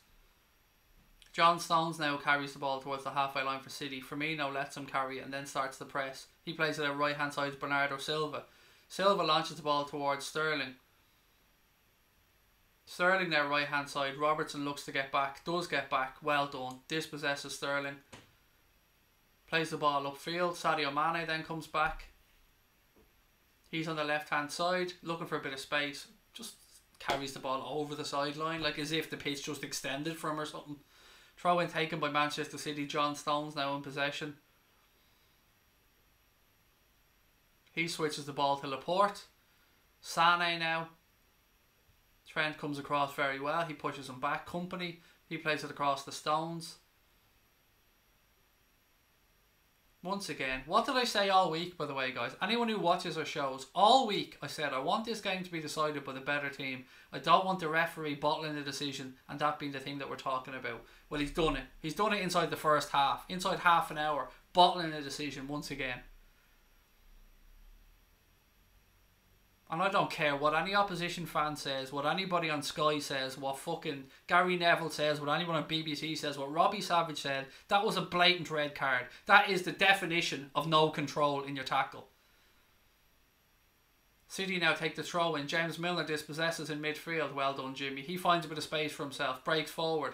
John Stones now carries the ball towards the halfway line for City. Firmino lets him carry it and then starts the press. He plays it at right hand side to Bernardo Silva. Silva launches the ball towards Sterling. Sterling there right hand side. Robertson looks to get back. Does get back. Well done. Dispossesses Sterling. Plays the ball upfield. Sadio Mane then comes back. He's on the left hand side looking for a bit of space. Just carries the ball over the sideline like as if the pitch just extended from or something. Throw in taken by Manchester City. John Stones now in possession. He switches the ball to Laporte. Sané now. Trent comes across very well. He pushes him back. Company. He plays it across the Stones. Once again, what did I say all week, by the way, guys? Anyone who watches our shows, all week I said I want this game to be decided by the better team. I don't want the referee bottling the decision and that being the thing that we're talking about. Well, he's done it. He's done it inside the first half. Inside half an hour, bottling the decision once again. And I don't care what any opposition fan says, what anybody on Sky says, what fucking Gary Neville says, what anyone on BBC says, what Robbie Savage said. That was a blatant red card. That is the definition of no control in your tackle. City now take the throw in. James Milner dispossesses in midfield. Well done, Jimmy. He finds a bit of space for himself. Breaks forward.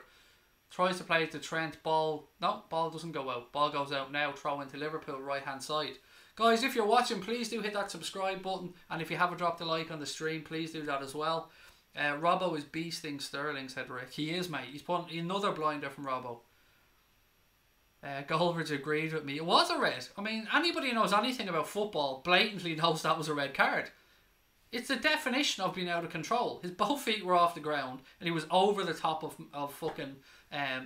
Tries to play it to Trent. Ball. No, ball doesn't go out. Ball goes out now. Throw into Liverpool right hand side. Guys, if you're watching, please do hit that subscribe button. And if you haven't dropped a like on the stream, please do that as well. Robbo is beasting Sterling, said Rick. He is, mate. He's putting another blinder from Robbo. Goldridge agreed with me. It was a red. I mean, anybody who knows anything about football blatantly knows that was a red card. It's the definition of being out of control. His both feet were off the ground and he was over the top of fucking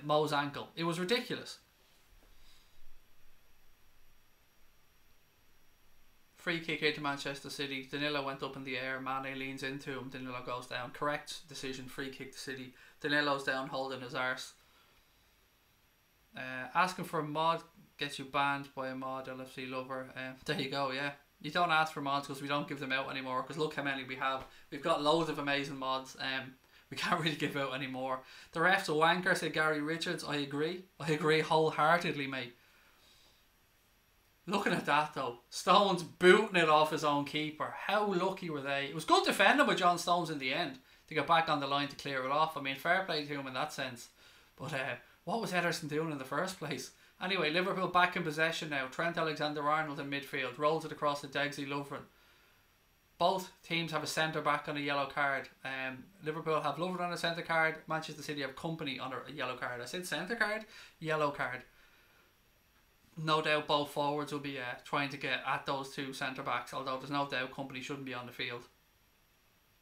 Mo's ankle. It was ridiculous. Free kick into Manchester City. Danilo went up in the air. Mane leans into him. Danilo goes down. Correct decision. Free kick to City. Danilo's down holding his arse. Asking for a mod gets you banned by a mod LFC lover. There you go, yeah. You don't ask for mods because we don't give them out anymore. Because look how many we have. We've got loads of amazing mods. We can't really give out anymore. The ref's a wanker, said Gary Richards. I agree. I agree wholeheartedly, mate. Looking at that though, Stones booting it off his own keeper. How lucky were they? It was good defending by John Stones in the end to get back on the line to clear it off. I mean, fair play to him in that sense. But what was Ederson doing in the first place? Anyway, Liverpool back in possession now. Trent Alexander-Arnold in midfield. Rolls it across to Degsy Lovren. Both teams have a centre back on a yellow card. Liverpool have Lovren on a centre card. Manchester City have Company on a yellow card. I said centre card? Yellow card. No doubt both forwards will be trying to get at those two centre backs, although there's no doubt Company shouldn't be on the field.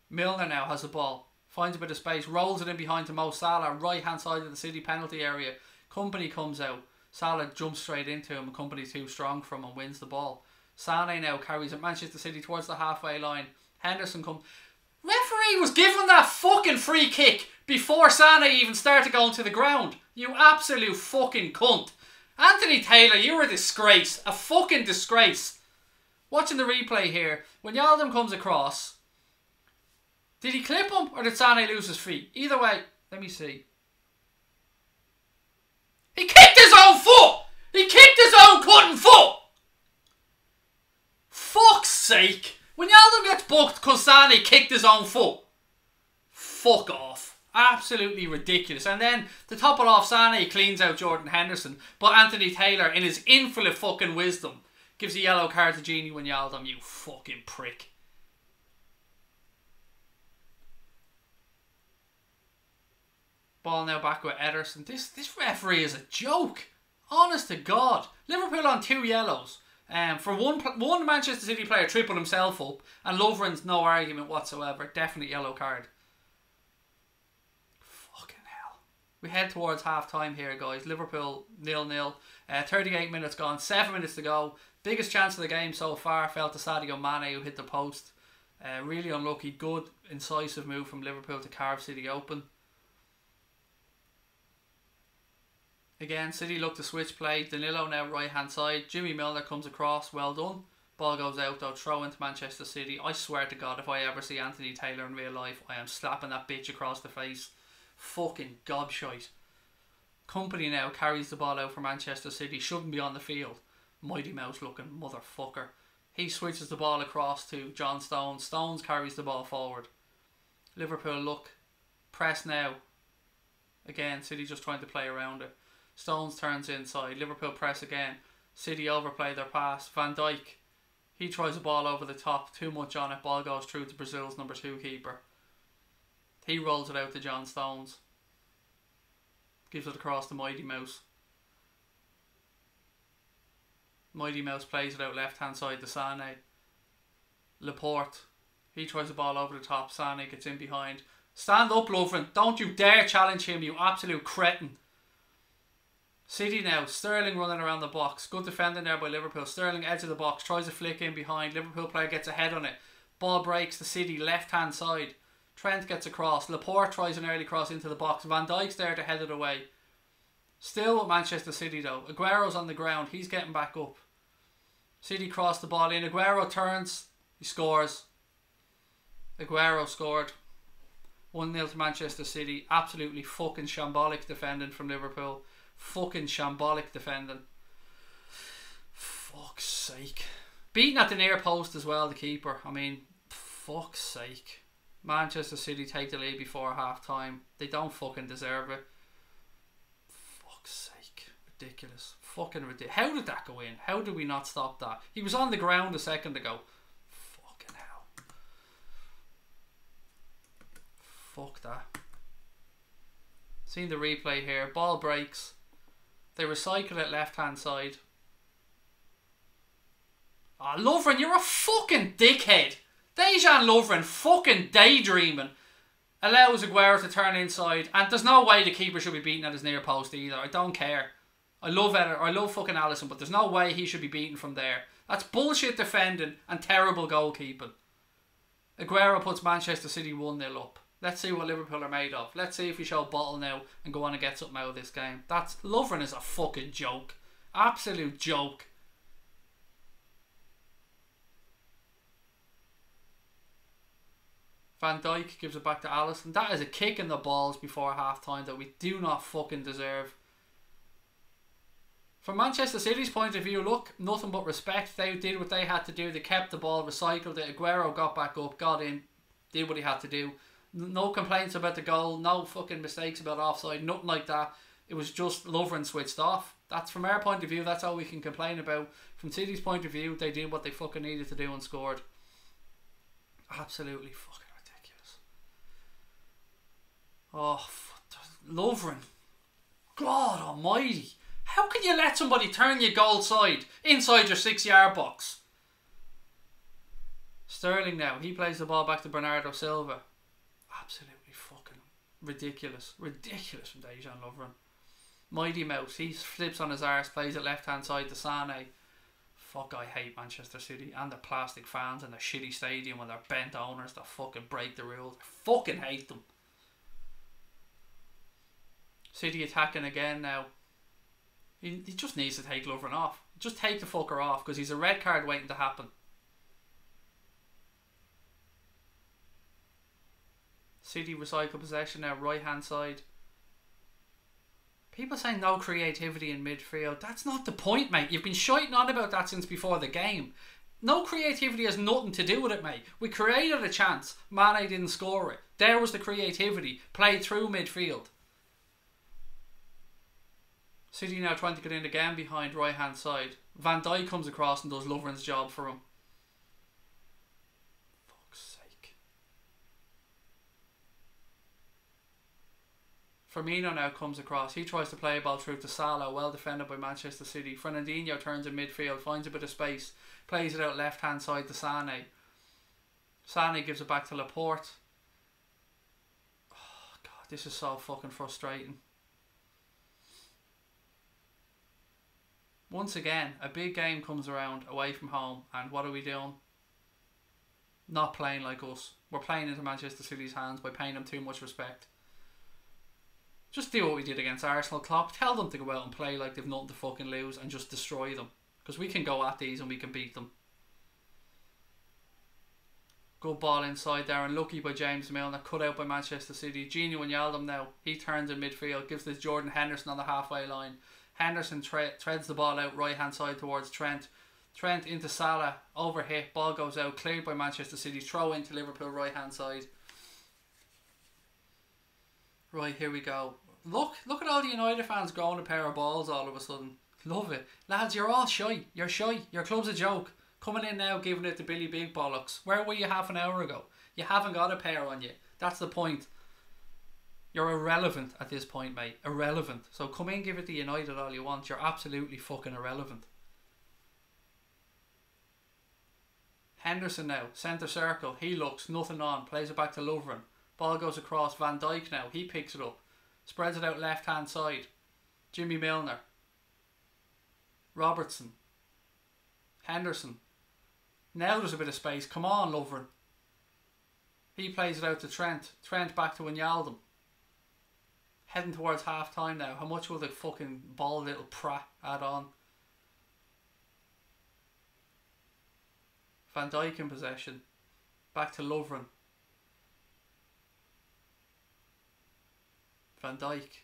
Milner now has the ball, finds a bit of space, rolls it in behind to Mo Salah, right hand side of the City penalty area. Company comes out, Salah jumps straight into him, and Company too strong for him and wins the ball. Sané now carries it Manchester City towards the halfway line. Henderson comes. Referee was given that fucking free kick before Sané even started going to the ground. You absolute fucking cunt. Anthony Taylor, you're a disgrace. A fucking disgrace. Watching the replay here, when Yaldum comes across, did he clip him or did Sané lose his feet? Either way, let me see. He kicked his own foot! He kicked his own cutting foot! Fuck's sake. When Yaldum gets booked because Sané kicked his own foot. Fuck off. Absolutely ridiculous. And then to top it off, Sané cleans out Jordan Henderson, but Anthony Taylor, in his infinite fucking wisdom, gives a yellow card to Gini Wijnaldum. You fucking prick. Ball now back with Ederson. This referee is a joke. Honest to God. Liverpool on 2 yellows. For one Manchester City player tripled himself up, and Lovren's no argument whatsoever. Definite yellow card. We head towards half time here, guys. Liverpool 0-0. 38 minutes gone. 7 minutes to go. Biggest chance of the game so far fell to Sadio Mane, who hit the post. Really unlucky. Good, incisive move from Liverpool to carve City open. Again, City look to switch play. Danilo now right hand side. Jimmy Milner comes across. Well done. Ball goes out though. Throw into Manchester City. I swear to God, if I ever see Anthony Taylor in real life, I am slapping that bitch across the face. Fucking gobshite. Company now carries the ball out for Manchester City. Shouldn't be on the field. Mighty Mouse looking motherfucker. He switches the ball across to John Stones. Stones carries the ball forward. Liverpool look. Press now. Again, City just trying to play around it. Stones turns inside. Liverpool press again. City overplay their pass. Van Dijk. He tries the ball over the top. Too much on it. Ball goes through to Brazil's number 2 keeper. He rolls it out to John Stones. Gives it across to Mighty Mouse. Mighty Mouse plays it out left hand side to Sane. Laporte. He tries the ball over the top. Sane gets in behind. Stand up, Lovren. Don't you dare challenge him, you absolute cretin. City now. Sterling running around the box. Good defending there by Liverpool. Sterling edge of the box. Tries to flick in behind. Liverpool player gets a head on it. Ball breaks to City left hand side. Trent gets across. Laporte tries an early cross into the box. Van Dijk's there to head it away. Still with Manchester City though. Aguero's on the ground. He's getting back up. City crossed the ball in. Aguero turns. He scores. Aguero scored. 1-0 to Manchester City. Absolutely fucking shambolic defending from Liverpool. Fucking shambolic defending. Fuck's sake. Beaten at the near post as well, the keeper. I mean, fuck's sake. Manchester City take the lead before half time. They don't fucking deserve it. Fuck's sake. Ridiculous. Fucking ridiculous. How did that go in? How did we not stop that? He was on the ground a second ago. Fucking hell. Fuck that. Seen the replay here. Ball breaks. They recycle it left hand side. Ah, oh, Lovren, you're a fucking dickhead. Dejan Lovren fucking daydreaming. Allows Aguero to turn inside. And there's no way the keeper should be beaten at his near post either. I don't care. I love fucking Alisson, but there's no way he should be beaten from there. That's bullshit defending and terrible goalkeeping. Aguero puts Manchester City 1-0 up. Let's see what Liverpool are made of. Let's see if we show bottle now and go on and get something out of this game. Lovren is a fucking joke. Absolute joke. Van Dijk gives it back to Alisson. That is a kick in the balls before half time that we do not fucking deserve. From Manchester City's point of view, look, nothing but respect. They did what they had to do. They kept the ball, recycled it. Aguero got back up, got in, did what he had to do. No complaints about the goal, no fucking mistakes about offside, nothing like that. It was just Lovren switched off. That's from our point of view, that's all we can complain about. From City's point of view, they did what they fucking needed to do and scored. Absolutely fucking ridiculous. Oh, Lovren. God almighty. How can you let somebody turn your goal side inside your 6-yard box? Sterling now, he plays the ball back to Bernardo Silva. Absolutely fucking ridiculous. Ridiculous from Dejan Lovren. Mighty Mouse, he flips on his arse, plays it left hand side to Sane. Fuck, I hate Manchester City and the plastic fans and the shitty stadium and their bent owners that fucking break the rules. I fucking hate them. City attacking again now. He just needs to take Lovren off. Just take the fucker off because he's a red card waiting to happen. City recycle possession now, right hand side. People saying no creativity in midfield. That's not the point, mate. You've been shiting on about that since before the game. No creativity has nothing to do with it, mate. We created a chance. Mane didn't score it. There was the creativity. Played through midfield. City now trying to get in again behind right hand side. Van Dijk comes across and does Lovren's job for him. Fuck's sake. Firmino now comes across. He tries to play a ball through to Salah. Well defended by Manchester City. Fernandinho turns in midfield. Finds a bit of space. Plays it out left hand side to Sane. Sane gives it back to Laporte. Oh God, this is so fucking frustrating. Once again, a big game comes around away from home, and what are we doing? Not playing like us. We're playing into Manchester City's hands by paying them too much respect. Just do what we did against Arsenal. Klopp, tell them to go out and play like they've nothing to fucking lose and just destroy them. Because we can go at these and we can beat them. Good ball inside there, and lucky by James Milner, cut out by Manchester City. Gini Wijnaldum now, he turns in midfield, gives this Jordan Henderson on the halfway line. Henderson threads the ball out right hand side towards Trent. Trent into Salah, overhit, ball goes out, cleared by Manchester City, throw into Liverpool right hand side. Right, here we go. Look at all the United fans growing a pair of balls all of a sudden. Love it. Lads, you're all shy. You're shy. Your club's a joke. Coming in now giving it to Billy Big Bollocks. Where were you half an hour ago? You haven't got a pair on you. That's the point. You're irrelevant at this point, mate. Irrelevant. So come in, give it to United all you want. You're absolutely fucking irrelevant. Henderson now, centre circle. He looks, nothing on. Plays it back to Lovren. Ball goes across. Van Dijk now. He picks it up. Spreads it out left hand side. Jimmy Milner. Robertson. Henderson. Now there's a bit of space. Come on, Lovren. He plays it out to Trent. Trent back to Wijnaldum. Heading towards half time now. How much will the fucking bald little prat add on? Van Dijk in possession. Back to Lovren. Van Dijk.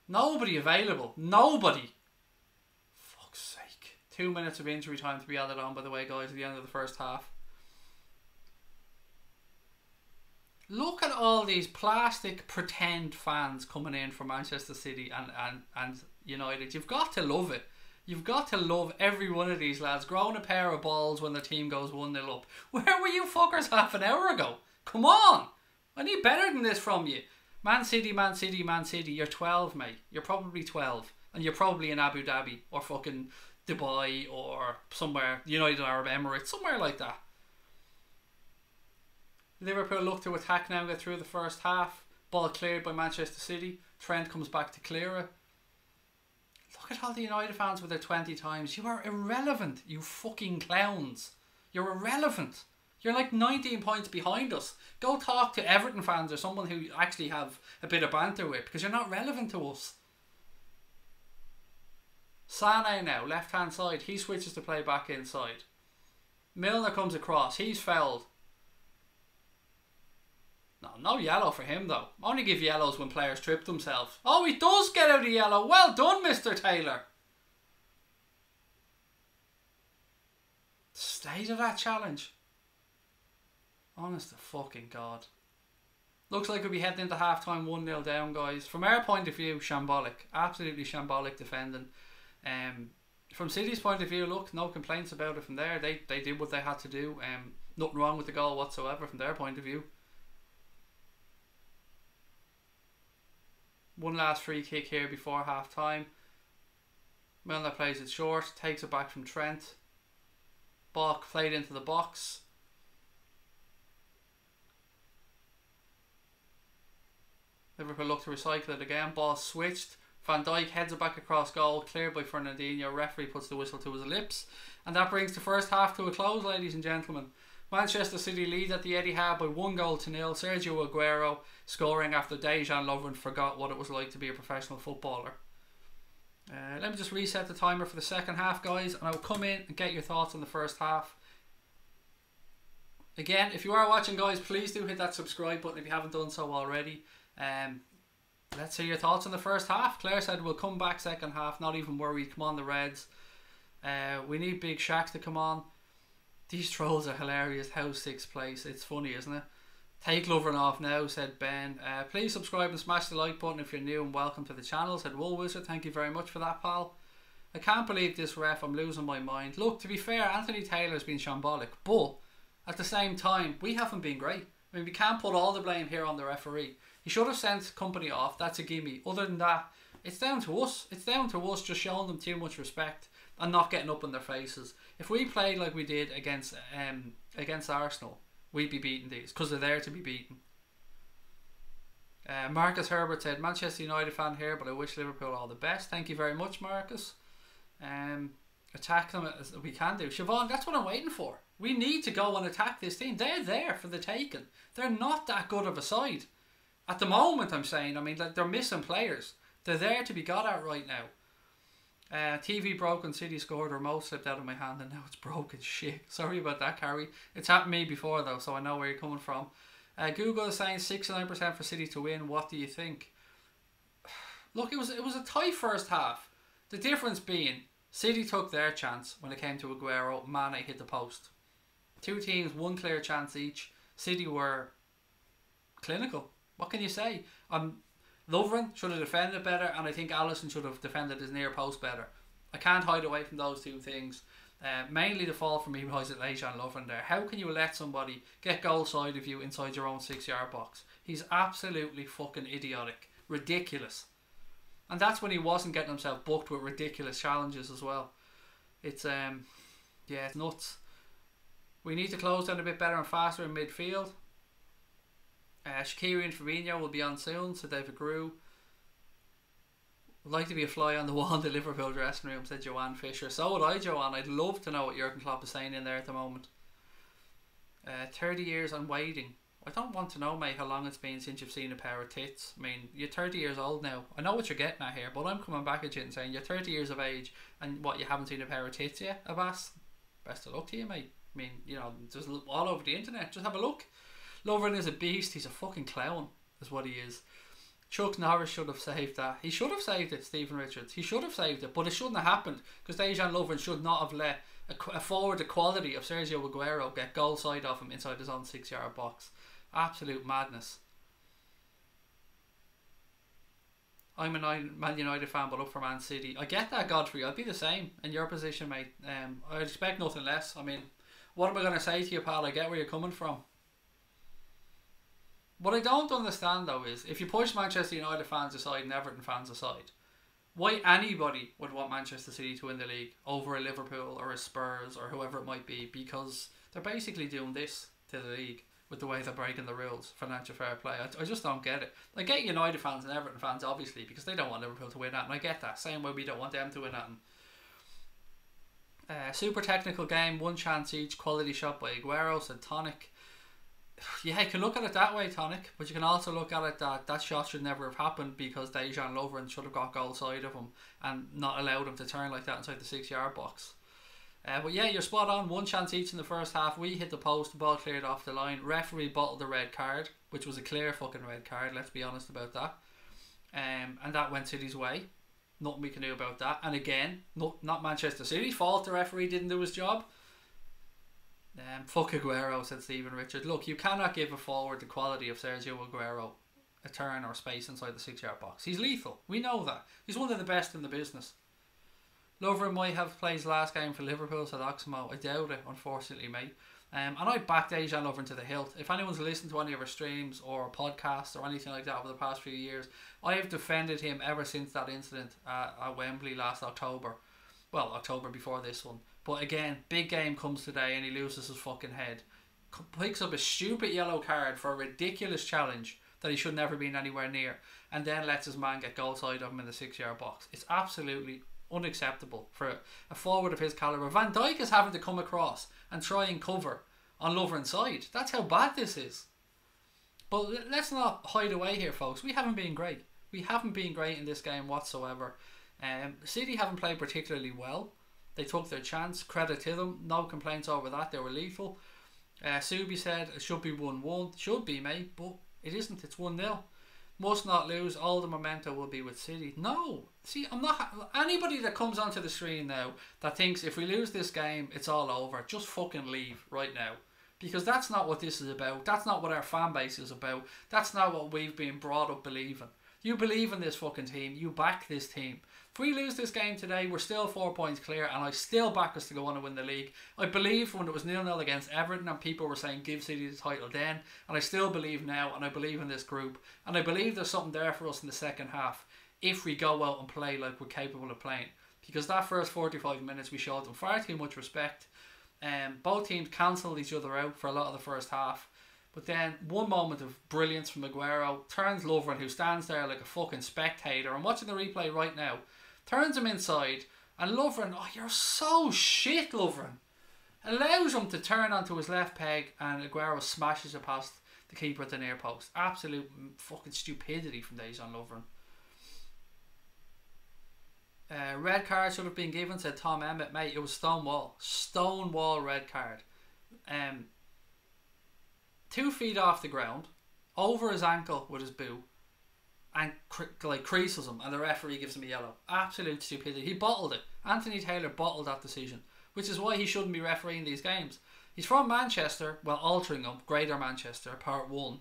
Nobody available. Nobody. Fuck's sake. 2 minutes of injury time to be added on, by the way, guys, at the end of the first half. Look at all these plastic pretend fans coming in from Manchester City and United. You've got to love it. You've got to love every one of these lads growing a pair of balls when the team goes 1-0 up. Where were you fuckers half an hour ago? Come on. I need better than this from you. Man City, Man City, Man City. You're 12, mate. You're probably 12. And you're probably in Abu Dhabi or fucking Dubai or somewhere, United Arab Emirates, somewhere like that. Liverpool look to attack now and get through the first half. Ball cleared by Manchester City. Trent comes back to clear it. Look at all the United fans with their 20 times. You are irrelevant, you fucking clowns. You're irrelevant. You're like 19 points behind us. Go talk to Everton fans or someone who actually have a bit of banter with, because you're not relevant to us. Sané now, left hand side. He switches to play back inside. Milner comes across. He's fouled. No yellow for him though. Only give yellows when players trip themselves. Oh, he does get out a yellow. Well done, Mr. Taylor. State of that challenge. Honest to fucking God. Looks like we'll be heading into half time 1-0 down, guys. From our point of view, shambolic. Absolutely shambolic defending. From City's point of view, look, no complaints about it from there. They did what they had to do. Nothing wrong with the goal whatsoever from their point of view. One last free kick here before half time. Milner plays it short, takes it back from Trent. Ball played into the box. Liverpool look to recycle it again. Ball switched. Van Dijk heads it back across goal, cleared by Fernandinho. Referee puts the whistle to his lips. And that brings the first half to a close, ladies and gentlemen. Manchester City lead at the Etihad by 1-0. Sergio Aguero scoring after Dejan Lovren forgot what it was like to be a professional footballer. Let me just reset the timer for the second half, guys, and I'll come in and get your thoughts on the first half. Again, if you are watching, guys, please do hit that subscribe button if you haven't done so already. Let's hear your thoughts on the first half. Claire said we'll come back second half, not even worried. Come on, the Reds. We need Big Shaq to come on. These trolls are hilarious. House 6th place. It's funny, isn't it? Take Lovren off now, said Ben. Please subscribe and smash the like button if you're new, and welcome to the channel, said Wool Wizard. Thank you very much for that, pal. I can't believe this ref. I'm losing my mind. Look, to be fair, Anthony Taylor's been shambolic, but at the same time, we haven't been great. I mean, we can't put all the blame here on the referee. He should have sent Company off. That's a gimme. Other than that, it's down to us. It's down to us just showing them too much respect and not getting up in their faces. If we played like we did against Arsenal, we'd be beating these because they're there to be beaten. Marcus Herbert said, Manchester United fan here, but I wish Liverpool all the best. Thank you very much, Marcus. Attack them as we can do. Siobhan, that's what I'm waiting for. We need to go and attack this team. They're there for the taking. They're not that good of a side. At the moment, I'm saying, I mean, like, they're missing players. They're there to be got at right now. TV broken, City scored, remote slipped out of my hand and now it's broken. Shit. Sorry about that, Carrie. It's happened to me before though, so I know where you're coming from. Google is saying 69% for City to win. What do you think? Look, it was a tight first half. The difference being City took their chance when it came to Aguero. Mane hit the post. Two teams, one clear chance each. City were clinical. What can you say? Lovren should have defended better, and I think Alisson should have defended his near post better. I can't hide away from those two things. Mainly the fault from Dejan Lovren there. How can you let somebody get goal side of you inside your own 6-yard box? He's absolutely fucking idiotic. Ridiculous. And that's when he wasn't getting himself booked with ridiculous challenges as well. It's it's nuts. We need to close down a bit better and faster in midfield. Shaqiri and Fabinho will be on soon, so David Grew. Would like to be a fly on the wall in the Liverpool dressing room, said Joanne Fisher. So would I, Joanne. I'd love to know what Jurgen Klopp is saying in there at the moment. 30 years on waiting. I don't want to know, mate, how long it's been since you've seen a pair of tits. I mean, you're 30 years old now. I know what you're getting at here, but I'm coming back at you and saying you're 30 years of age and what, you haven't seen a pair of tits yet, Abbas? Best of luck to you, mate. I mean, you know, just all over the internet. Just have a look. Lovren is a beast. He's a fucking clown, is what he is. Chuck Norris should have saved that. He should have saved it, Stephen Richards. He should have saved it, but it shouldn't have happened because Dejan Lovren should not have let a forward the quality of Sergio Aguero get goal side off him inside his own 6-yard box. Absolute madness. I'm a Man United fan, but up for Man City. I get that, Godfrey. I'd be the same in your position, mate. I'd expect nothing less. I mean, what am I going to say to you, pal? I get where you're coming from. What I don't understand, though, is if you push Manchester United fans aside and Everton fans aside, why anybody would want Manchester City to win the league over a Liverpool or a Spurs or whoever it might be, because they're basically doing this to the league with the way they're breaking the rules, financial fair play. I just don't get it. I get United fans and Everton fans, obviously, because they don't want Liverpool to win that, and I get that. Same way we don't want them to win that. Super technical game, one chance each, quality shot by Aguero, said Tonic. Yeah, you can look at it that way, Tonic, but you can also look at it that shot should never have happened because Dejan Lovren should have got goal side of him and not allowed him to turn like that inside the 6-yard box. But yeah, you're spot on. One chance each in the first half. We hit the post, the ball cleared off the line. Referee bottled the red card, which was a clear fucking red card, let's be honest about that. And that went City's way. Nothing we can do about that. And again, not Manchester City's fault the referee didn't do his job. Fuck Aguero, said Stephen Richard. Look, you cannot give a forward the quality of Sergio Aguero a turn or space inside the 6-yard box. He's lethal. We know that. He's one of the best in the business. Lovren might have played his last game for Liverpool, said Oxmo. I doubt it, unfortunately, mate. And I backed Dejan Lovren to the hilt. If anyone's listened to any of our streams or podcasts or anything like that over the past few years, I have defended him ever since that incident at Wembley last October. Well, October before this one. But again, big game comes today and he loses his fucking head. Picks up a stupid yellow card for a ridiculous challenge that he should never been anywhere near, and then lets his man get goal side of him in the 6-yard box. It's absolutely unacceptable for a forward of his calibre. Van Dijk is having to come across and try and cover on Lovren's side. That's how bad this is. But let's not hide away here, folks. We haven't been great. We haven't been great in this game whatsoever. City haven't played particularly well. They took their chance. Credit to them. No complaints over that. They were lethal. Subi said it should be 1-1. Should be, mate, but it isn't. It's 1-0. Must not lose. All the momentum will be with City. No. See, I'm not... Anybody that comes onto the screen now that thinks if we lose this game, it's all over, just fucking leave right now. Because that's not what this is about. That's not what our fan base is about. That's not what we've been brought up believing. You believe in this fucking team. You back this team. If we lose this game today, we're still 4 points clear, and I still back us to go on and win the league. I believed when it was 0-0 against Everton and people were saying give City the title then, and I still believe now, and I believe in this group, and I believe there's something there for us in the second half if we go out and play like we're capable of playing. Because that first 45 minutes we showed them far too much respect. Both teams cancelled each other out for a lot of the first half. But then one moment of brilliance from Aguero turns Lovren, who stands there like a fucking spectator. I'm watching the replay right now. Turns him inside, and Lovren, oh, you're so shit, Lovren. Allows him to turn onto his left peg, and Aguero smashes it past the keeper at the near post. Absolute fucking stupidity from Dejan Lovren. Red card should have been given, said Tom Emmett. Mate, it was Stonewall. Stonewall red card. 2 feet off the ground, over his ankle with his boot, and creases him, and the referee gives him a yellow. Absolute stupidity. He bottled it. Anthony Taylor bottled that decision, which is why he shouldn't be refereeing these games. He's from Manchester, well, Altrincham, Greater Manchester, Part 1,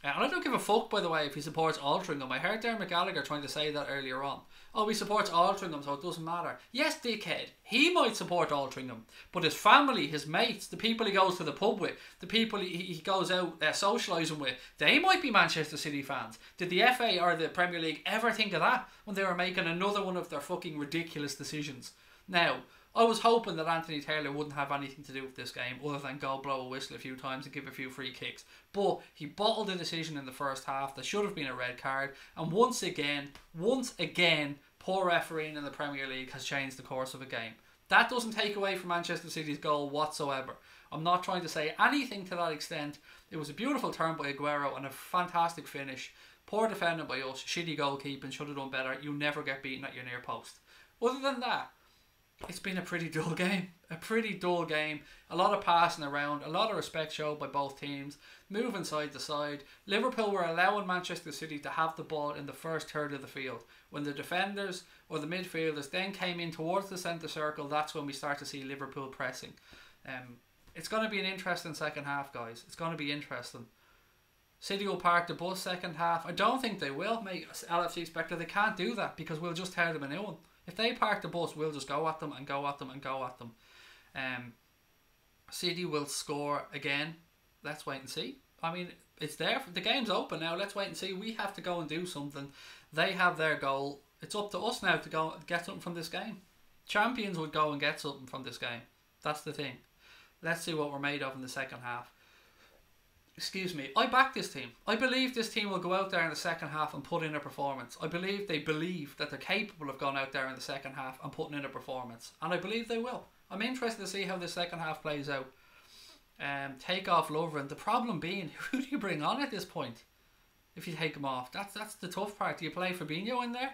And I don't give a fuck, by the way, if he supports Altrincham. I heard Dermot Gallagher trying to say that earlier on. Oh, he supports Altrincham, so it doesn't matter. Yes, dickhead. He might support Altrincham. But his family, his mates, the people he goes to the pub with, the people he goes out socialising with, they might be Manchester City fans. Did the FA or the Premier League ever think of that when they were making another one of their fucking ridiculous decisions? Now, I was hoping that Anthony Taylor wouldn't have anything to do with this game other than go blow a whistle a few times and give a few free kicks. But he bottled a decision in the first half that should have been a red card. And once again, poor refereeing in the Premier League has changed the course of a game. That doesn't take away from Manchester City's goal whatsoever. I'm not trying to say anything to that extent. It was a beautiful turn by Aguero and a fantastic finish. Poor defending by us, shitty goalkeeping, should have done better. You never get beaten at your near post. Other than that, it's been a pretty dull game. A pretty dull game. A lot of passing around. A lot of respect showed by both teams. Moving side to side. Liverpool were allowing Manchester City to have the ball in the first third of the field. When the defenders or the midfielders then came in towards the centre circle, that's when we start to see Liverpool pressing. It's going to be an interesting second half, guys. It's going to be interesting. City will park the bus second half. I don't think they will make LFC Spectre. They can't do that because we'll just tear them a new one. If they park the bus, we'll just go at them and go at them and go at them. City will score again. Let's wait and see. I mean, it's there. The game's open now. Let's wait and see. We have to go and do something. They have their goal. It's up to us now to go get something from this game. Champions would go and get something from this game. That's the thing. Let's see what we're made of in the second half. Excuse me. I back this team. I believe this team will go out there in the second half and put in a performance. I believe they believe that they're capable of going out there in the second half and putting in a performance. And I believe they will. I'm interested to see how the second half plays out. Take off Lovren. The problem being, who do you bring on at this point? If you take him off. That's the tough part. Do you play Fabinho in there?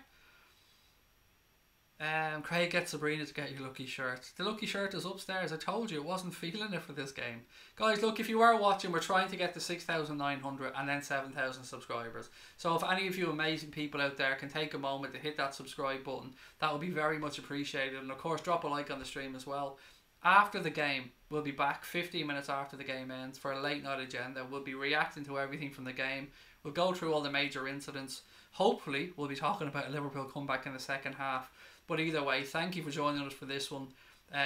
Craig gets Sabrina to get your lucky shirt. The lucky shirt is upstairs. I told you, it wasn't feeling it for this game. Guys, look, if you are watching, we're trying to get to 6,900 and then 7,000 subscribers. So if any of you amazing people out there can take a moment to hit that subscribe button, that would be very much appreciated. And of course, drop a like on the stream as well. After the game, we'll be back 15 minutes after the game ends for a late night agenda. We'll be reacting to everything from the game. We'll go through all the major incidents. Hopefully, we'll be talking about a Liverpool comeback in the second half. But either way, thank you for joining us for this one.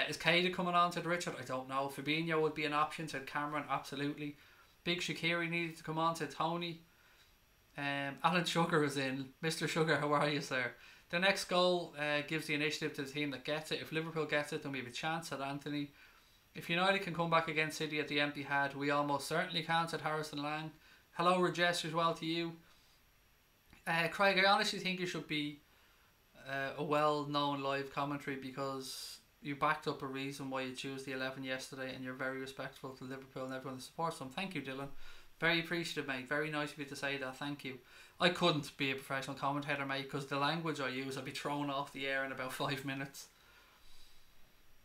Is Caden coming on, said Richard? I don't know. Fabinho would be an option, said Cameron. Absolutely. Big Shaqiri needed to come on, said Tony. Alan Sugar is in. Mr. Sugar, how are you, sir? The next goal gives the initiative to the team that gets it. If Liverpool gets it, then we have a chance, said Anthony. If United can come back against City at the Etihad, we almost certainly can, said Harrison Lang. Hello, Rajesh, as well to you. Craig, I honestly think you should be a well-known live commentary because you backed up a reason why you chose the 11 yesterday and you're very respectful to Liverpool and everyone that supports them. Thank you, Dylan. Very appreciative, mate. Very nice of you to say that. Thank you. I couldn't be a professional commentator, mate, because the language I use, I'd be thrown off the air in about 5 minutes.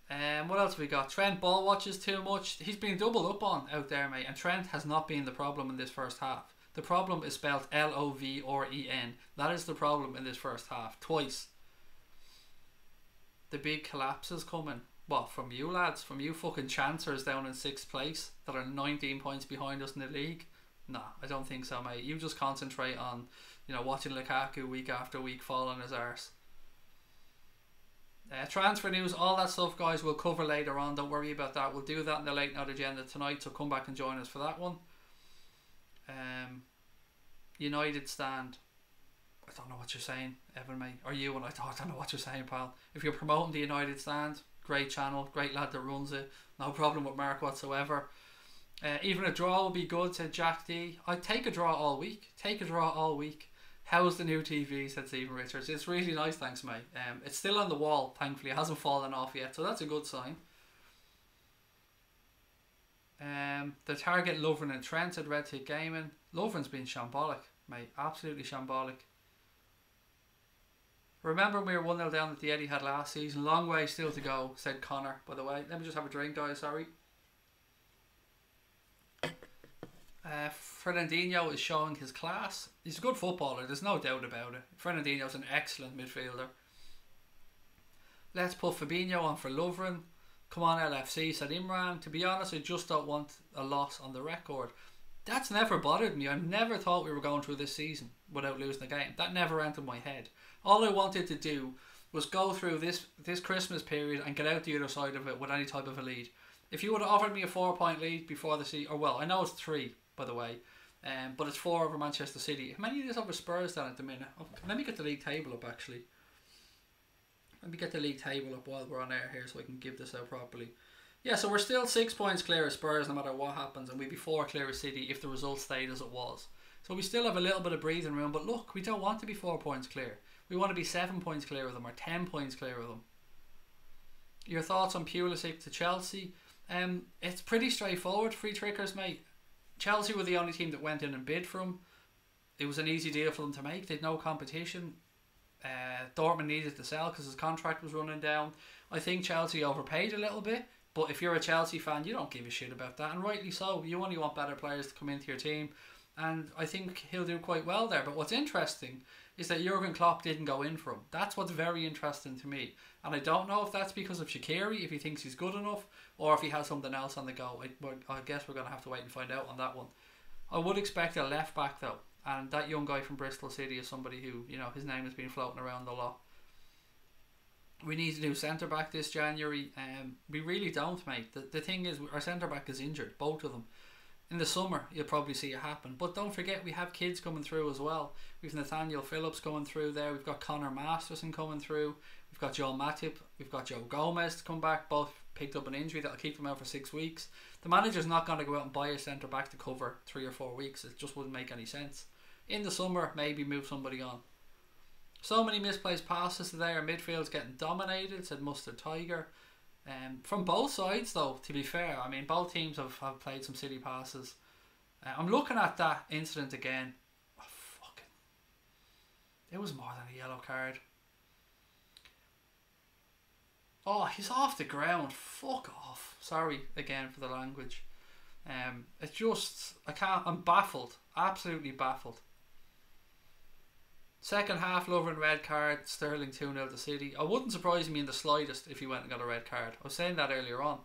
What else have we got? Trent ball watches too much. He's been doubled up on out there, mate, and Trent has not been the problem in this first half. The problem is spelled L-O-V-R-E-N. That is the problem in this first half. Twice. The big collapse is coming. What, from you lads? From you fucking chancers down in 6th place that are 19 points behind us in the league? Nah, I don't think so, mate. You just concentrate on, watching Lukaku week after week fall on his arse. Transfer news, all that stuff, guys, we'll cover later on. Don't worry about that. We'll do that in the late night agenda tonight, so come back and join us for that one. United stand. I don't know what you're saying, Evan, mate. Or you, and I don't know what you're saying, pal. If you're promoting the United stand, great channel, great lad that runs it. No problem with Mark whatsoever. Even a draw will be good, said Jack D. I'd take a draw all week. Take a draw all week. How's the new TV, said Stephen Richards. It's really nice, thanks, mate. It's still on the wall, thankfully. It hasn't fallen off yet, so that's a good sign. The target Lovren and Trent, said Red Tick Gaming. Lovren's been shambolic, mate. Absolutely shambolic. Remember we were 1-0 down at the Etihad last season. Long way still to go, said Connor, by the way. Let me just have a drink, guys, sorry. Fernandinho is showing his class. He's a good footballer, there's no doubt about it. Fernandinho's an excellent midfielder. Let's put Fabinho on for Lovren. Come on LFC, said Imran. To be honest, I just don't want a loss on the record. That's never bothered me. I never thought we were going through this season without losing a game. That never entered my head. All I wanted to do was go through this Christmas period and get out the other side of it with any type of a lead. If you would have offered me a 4-point lead before the season, or well, I know it's 3 by the way, but it's 4 over Manchester City. How many is over Spurs then at the minute? Oh, let me get the league table up actually. Let me get the league table up while we're on air here so I can give this out properly. Yeah, so we're still 6 points clear of Spurs no matter what happens, and we'd be 4 clear of City if the result stayed as it was. So we still have a little bit of breathing room, but look, we don't want to be 4 points clear. We want to be 7 points clear of them or 10 points clear of them. Your thoughts on Pulisic to Chelsea? It's pretty straightforward. Free trickers, mate. Chelsea were the only team that went in and bid for him. It was an easy deal for them to make. They had no competition. Dortmund needed to sell because his contract was running down. I think Chelsea overpaid a little bit, but if you're a Chelsea fan, you don't give a shit about that, and rightly so. You only want better players to come into your team, and I think he'll do quite well there. But what's interesting is that Jurgen Klopp didn't go in for him. That's what's very interesting to me, and I don't know if that's because of Shaqiri, if he thinks he's good enough, or if he has something else on the go. I guess we're going to have to wait and find out on that one. I would expect a left back though, and that young guy from Bristol City is somebody who, you know, his name has been floating around a lot. We need a new centre back this January. We really don't, mate. The thing is, our centre back is injured, both of them. In the summer, you'll probably see it happen. But don't forget, we have kids coming through as well. We've Nathaniel Phillips coming through there. We've got Connor Masterson coming through. We've got Joel Matip. We've got Joe Gomez to come back. Both picked up an injury that'll keep them out for 6 weeks. The manager's not going to go out and buy a centre back to cover 3 or 4 weeks. It just wouldn't make any sense. In the summer, maybe move somebody on. So many misplaced passes today. Our midfield's getting dominated, said Mustard Tiger. From both sides though, to be fair, I mean both teams have played some silly passes. I'm looking at that incident again. Oh, fucking, it was more than a yellow card. Oh, he's off the ground. Fuck off. Sorry again for the language. It's just, I'm baffled. Absolutely baffled. Second half, Lovren red card, Sterling 2-0 to City. I wouldn't surprise me in the slightest if he went and got a red card. I was saying that earlier on.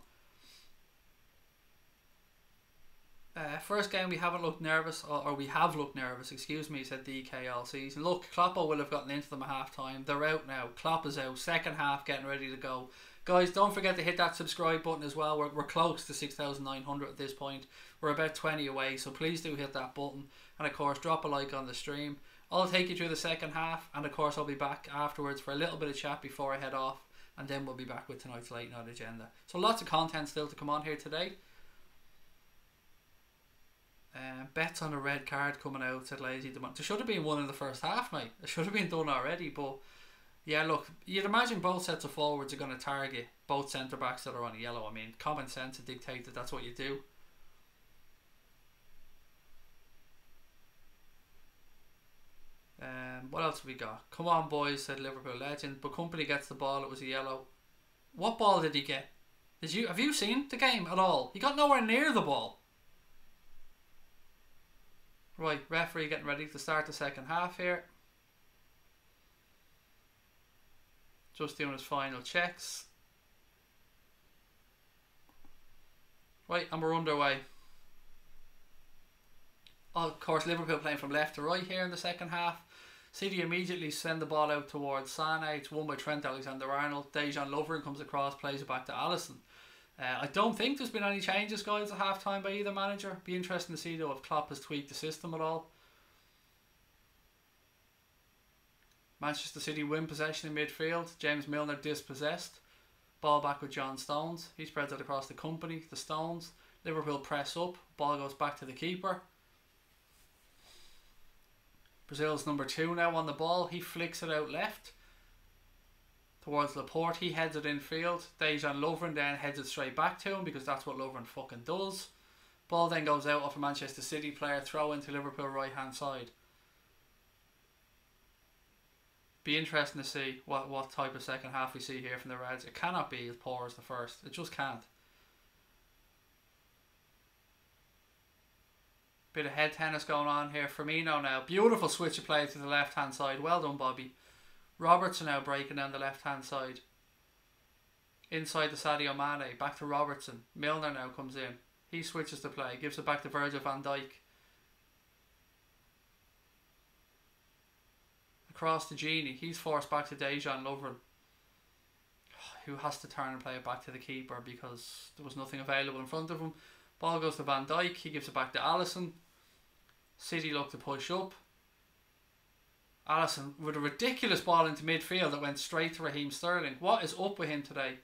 First game we haven't looked nervous, or we have looked nervous, excuse me, said DK all season. Look, Kloppo will have gotten into them at half time. They're out now. Klopp is out. Second half getting ready to go. Guys, don't forget to hit that subscribe button as well. We're close to 6,900 at this point. We're about 20 away, so please do hit that button. And of course, drop a like on the stream. I'll take you through the second half, and of course I'll be back afterwards for a little bit of chat before I head off, and then we'll be back with tonight's late night agenda. So lots of content still to come on here today. Bets on a red card coming out, said Lazy. There should have been one in the first half, mate. It should have been done already, but yeah, look, you'd imagine both sets of forwards are going to target both centre backs that are on yellow. I mean, common sense would dictate that that's what you do. What else have we got? Come on, boys, said Liverpool legend. But Company gets the ball. It was a yellow. What ball did he get? Have you seen the game at all? He got nowhere near the ball. Right, referee getting ready to start the second half here. Just doing his final checks. Right, and we're underway. Oh, of course, Liverpool playing from left to right here in the second half. City immediately send the ball out towards Sane. It's won by Trent Alexander-Arnold. Dejan Lovren comes across, plays it back to Alisson. I don't think there's been any changes, guys, at half time by either manager. Be interesting to see though if Klopp has tweaked the system at all. Manchester City win possession in midfield. James Milner dispossessed. Ball back with John Stones. He spreads it across the Company, the Stones. Liverpool press up. Ball goes back to the keeper. Brazil's number 2 now on the ball. He flicks it out left towards Laporte. He heads it infield. Dejan Lovren then heads it straight back to him because that's what Lovren fucking does. Ball then goes out off a Manchester City player. Throw into Liverpool right hand side. Be interesting to see what type of second half we see here from the Reds. It cannot be as poor as the first. It just can't. Bit of head tennis going on here. Firmino now. Beautiful switch of play to the left hand side. Well done, Bobby. Robertson now breaking down the left hand side. Inside to Sadio Mane. Back to Robertson. Milner now comes in. He switches the play. Gives it back to Virgil van Dijk. across to Genie. He's forced back to Dejan Lovren, who has to turn and play it back to the keeper because there was nothing available in front of him. Ball goes to Van Dijk. He gives it back to Alisson. City look to push up. Alisson with a ridiculous ball into midfield that went straight to Raheem Sterling. What is up with him today?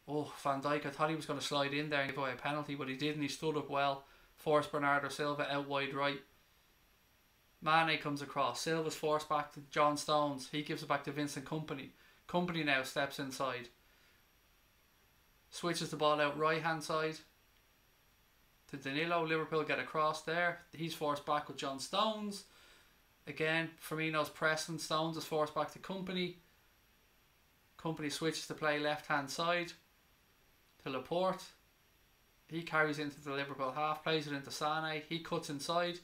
Oh, Van Dijk, I thought he was going to slide in there and give away a penalty, but he didn't. He stood up well. Forced Bernardo Silva out wide right. Mane comes across. Silva's forced back to John Stones. He gives it back to Vincent Kompany. Kompany now steps inside. Switches the ball out right hand side to Danilo. Liverpool get across there. He's forced back with John Stones. Again, Firmino's pressing. Stones is forced back to Kompany. Kompany switches to play left hand side to Laporte. He carries into the Liverpool half, plays it into Sané. He cuts inside.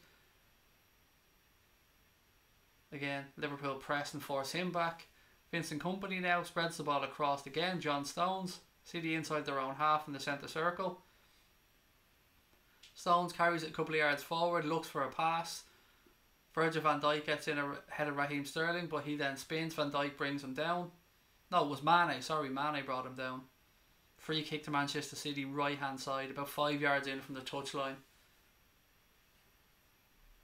Again, Liverpool press and force him back. Vincent Kompany now spreads the ball across again. John Stones. City inside their own half in the centre circle. Stones carries it a couple of yards forward, looks for a pass. Virgil van Dijk gets in ahead of Raheem Sterling, but he then spins. Van Dijk brings him down. No, it was Mane. Sorry, Mane brought him down. Free kick to Manchester City, right hand side, about 5 yards in from the touchline.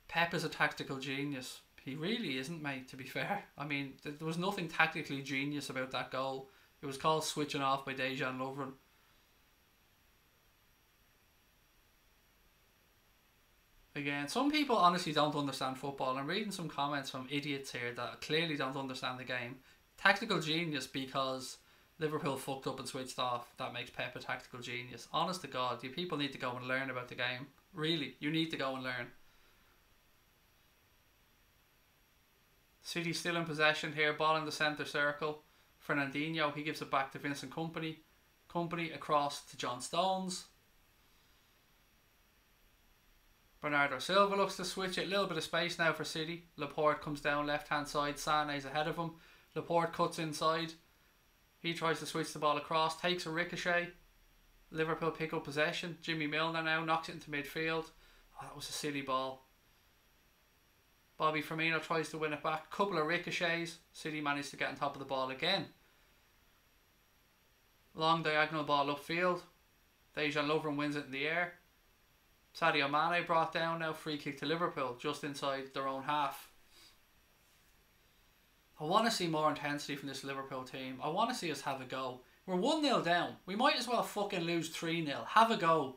Pep is a tactical genius. He really isn't, mate, to be fair. I mean, there was nothing tactically genius about that goal. It was called switching off by Dejan Lovren. Again, some people honestly don't understand football. I'm reading some comments from idiots here that clearly don't understand the game. Tactical genius because Liverpool fucked up and switched off. That makes Pep a tactical genius. Honest to God, you people need to go and learn about the game. Really, you need to go and learn. City still in possession here. Ball in the centre circle. Fernandinho, he gives it back to Vincent Kompany. Kompany across to John Stones. Bernardo Silva looks to switch it. A little bit of space now for City. Laporte comes down left hand side. Sané's ahead of him. Laporte cuts inside. He tries to switch the ball across. Takes a ricochet. Liverpool pick up possession. Jimmy Milner now knocks it into midfield. Oh, that was a silly ball. Bobby Firmino tries to win it back. Couple of ricochets. City managed to get on top of the ball again. Long diagonal ball upfield. Dejan Lovren wins it in the air. Sadio Mane brought down now. Free kick to Liverpool just inside their own half. I want to see more intensity from this Liverpool team. I want to see us have a go. We're 1-0 down. We might as well fucking lose 3-0. Have a go.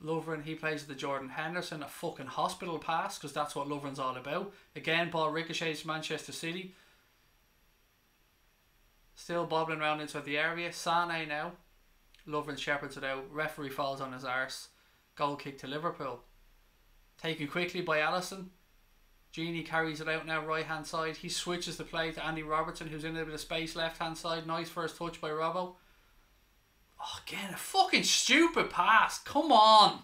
Lovren, he plays the Jordan Henderson, a fucking hospital pass, because that's what Lovren's all about. Again, ball ricochets to Manchester City. Still bobbling around inside the area. Sané now. Lovren shepherds it out. Referee falls on his arse. Goal kick to Liverpool. Taken quickly by Alisson. Genie carries it out now right hand side. He switches the play to Andy Robertson, who's in a bit of space left hand side. Nice first touch by Robbo. Oh, again, a fucking stupid pass. Come on.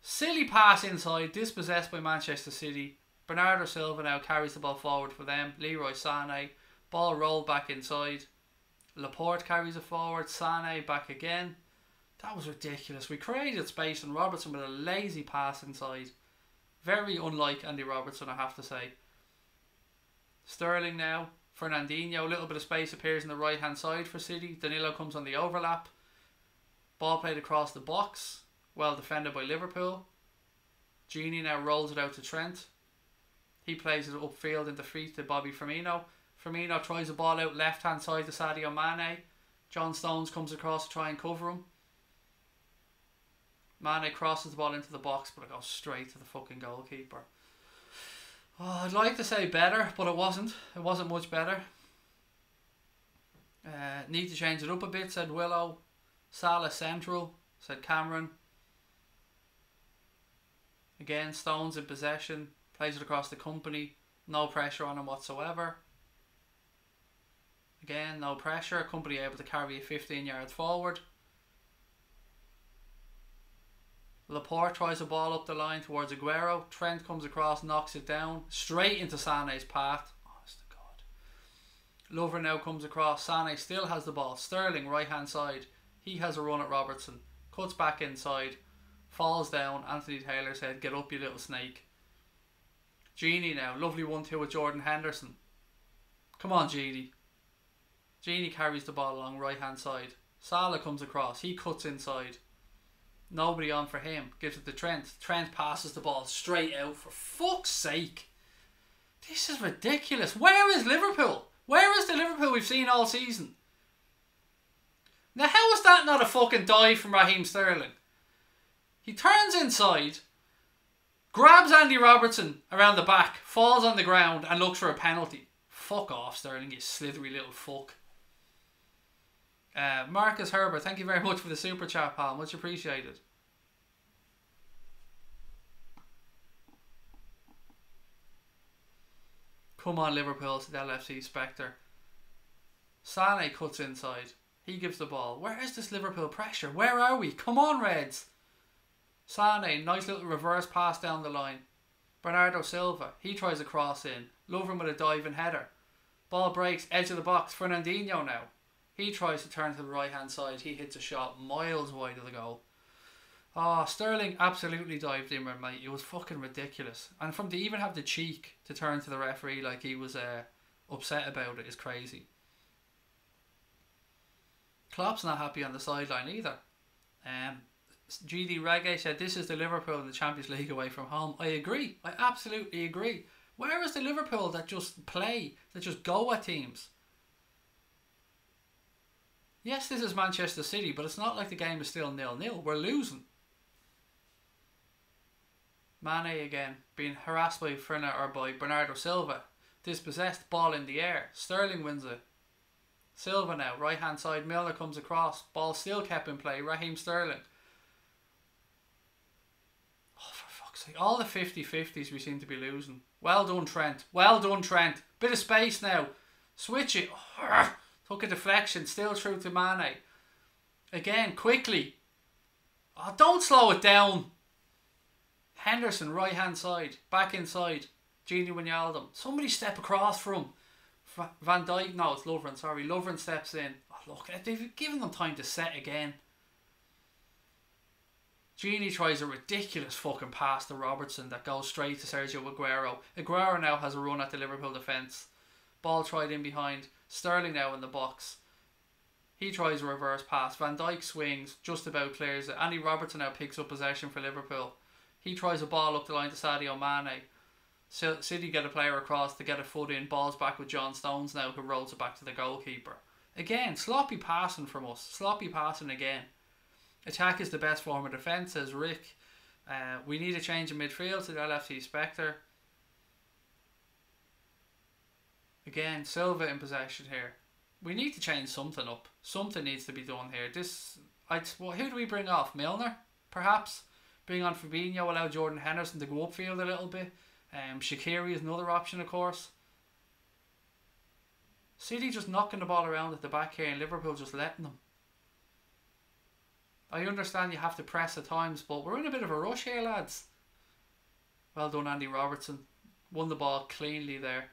Silly pass inside. Dispossessed by Manchester City. Bernardo Silva now carries the ball forward for them. Leroy Sané. Ball rolled back inside. Laporte carries it forward. Sané back again. That was ridiculous. We created space and Robertson with a lazy pass inside. Very unlike Andy Robertson, I have to say. Sterling now. Fernandinho, a little bit of space appears in the right hand side for City. Danilo comes on the overlap. Ball played across the box. Well defended by Liverpool. Genie now rolls it out to Trent. He plays it upfield into free to Bobby Firmino. Firmino tries the ball out left hand side to Sadio Mane. John Stones comes across to try and cover him. Mane crosses the ball into the box, but it goes straight to the fucking goalkeeper. Oh, I'd like to say better, but it wasn't. It wasn't much better. Need to change it up a bit, said Willow. Salah central, said Cameron. Again, Stones in possession. Plays it across the Kompany. No pressure on him whatsoever. Again, no pressure. Kompany able to carry it 15 yards forward. Laporte tries a ball up the line towards Aguero. Trent comes across, knocks it down. Straight into Sané's path. Honest to God. Lovren now comes across. Sané still has the ball. Sterling, right hand side. He has a run at Robertson. Cuts back inside. Falls down. Anthony Taylor said, "Get up, you little snake." Genie now. Lovely 1-2 with Jordan Henderson. Come on, Genie. Genie carries the ball along right hand side. Salah comes across. He cuts inside. Nobody on for him. Gives it to Trent. Trent passes the ball straight out. For fuck's sake. This is ridiculous. Where is Liverpool? Where is the Liverpool we've seen all season? Now, how is that not a fucking dive from Raheem Sterling? He turns inside, grabs Andy Robertson around the back, falls on the ground and looks for a penalty. Fuck off, Sterling, you slithery little fuck. Marcus Herbert, thank you very much for the super chat, pal. Much appreciated. Come on, Liverpool, to the LFC Spectre. Sané cuts inside. He gives the ball. Where is this Liverpool pressure? Where are we? Come on, Reds. Sané, nice little reverse pass down the line. Bernardo Silva, he tries a cross in. Lovren with a diving header. Ball breaks, edge of the box. Fernandinho now. He tries to turn to the right hand side. He hits a shot miles wide of the goal. Oh, Sterling absolutely dived in, mate. It was fucking ridiculous. And from to even have the cheek to turn to the referee like he was upset about it is crazy. Klopp's not happy on the sideline either. GD Reggae said, "This is the Liverpool in the Champions League away from home." I agree. I absolutely agree. Where is the Liverpool that just play, that just go at teams? Yes, this is Manchester City, but it's not like the game is still 0-0. We're losing. Mane again, being harassed by Bernardo Silva. Dispossessed, ball in the air. Sterling wins it. Silva now, right hand side. Milner comes across. Ball still kept in play. Raheem Sterling. Oh, for fuck's sake. All the 50-50s we seem to be losing. Well done, Trent. Well done, Trent. Bit of space now. Switch it. Took a deflection. Still through to Mane. Again, quickly. Oh, don't slow it down. Henderson, right hand side. Back inside. Gini Wijnaldum. Somebody step across for him. Van Dijk, no, it's Lovren, sorry. Lovren steps in. Oh, look, they've given them time to set again. Gini tries a ridiculous fucking pass to Robertson that goes straight to Sergio Aguero. Aguero now has a run at the Liverpool defence. Ball tried in behind. Sterling now in the box. He tries a reverse pass. Van Dijk swings, just about clears it. Andy Robertson now picks up possession for Liverpool. He tries a ball up the line to Sadio Mane. City get a player across to get a foot in. Balls back with John Stones now, who rolls it back to the goalkeeper. Again, sloppy passing from us. Sloppy passing again. Attack is the best form of defence, says Rick. We need a change in midfield to the LFC Spectre. Again, Silva in possession here. We need to change something up. Something needs to be done here. Who do we bring off? Milner, perhaps? Bring on Fabinho, allow Jordan Henderson to go upfield a little bit. Shaqiri is another option, of course. City just knocking the ball around at the back here and Liverpool just letting them. I understand you have to press at times, but we're in a bit of a rush here, lads. Well done, Andy Robertson. Won the ball cleanly there.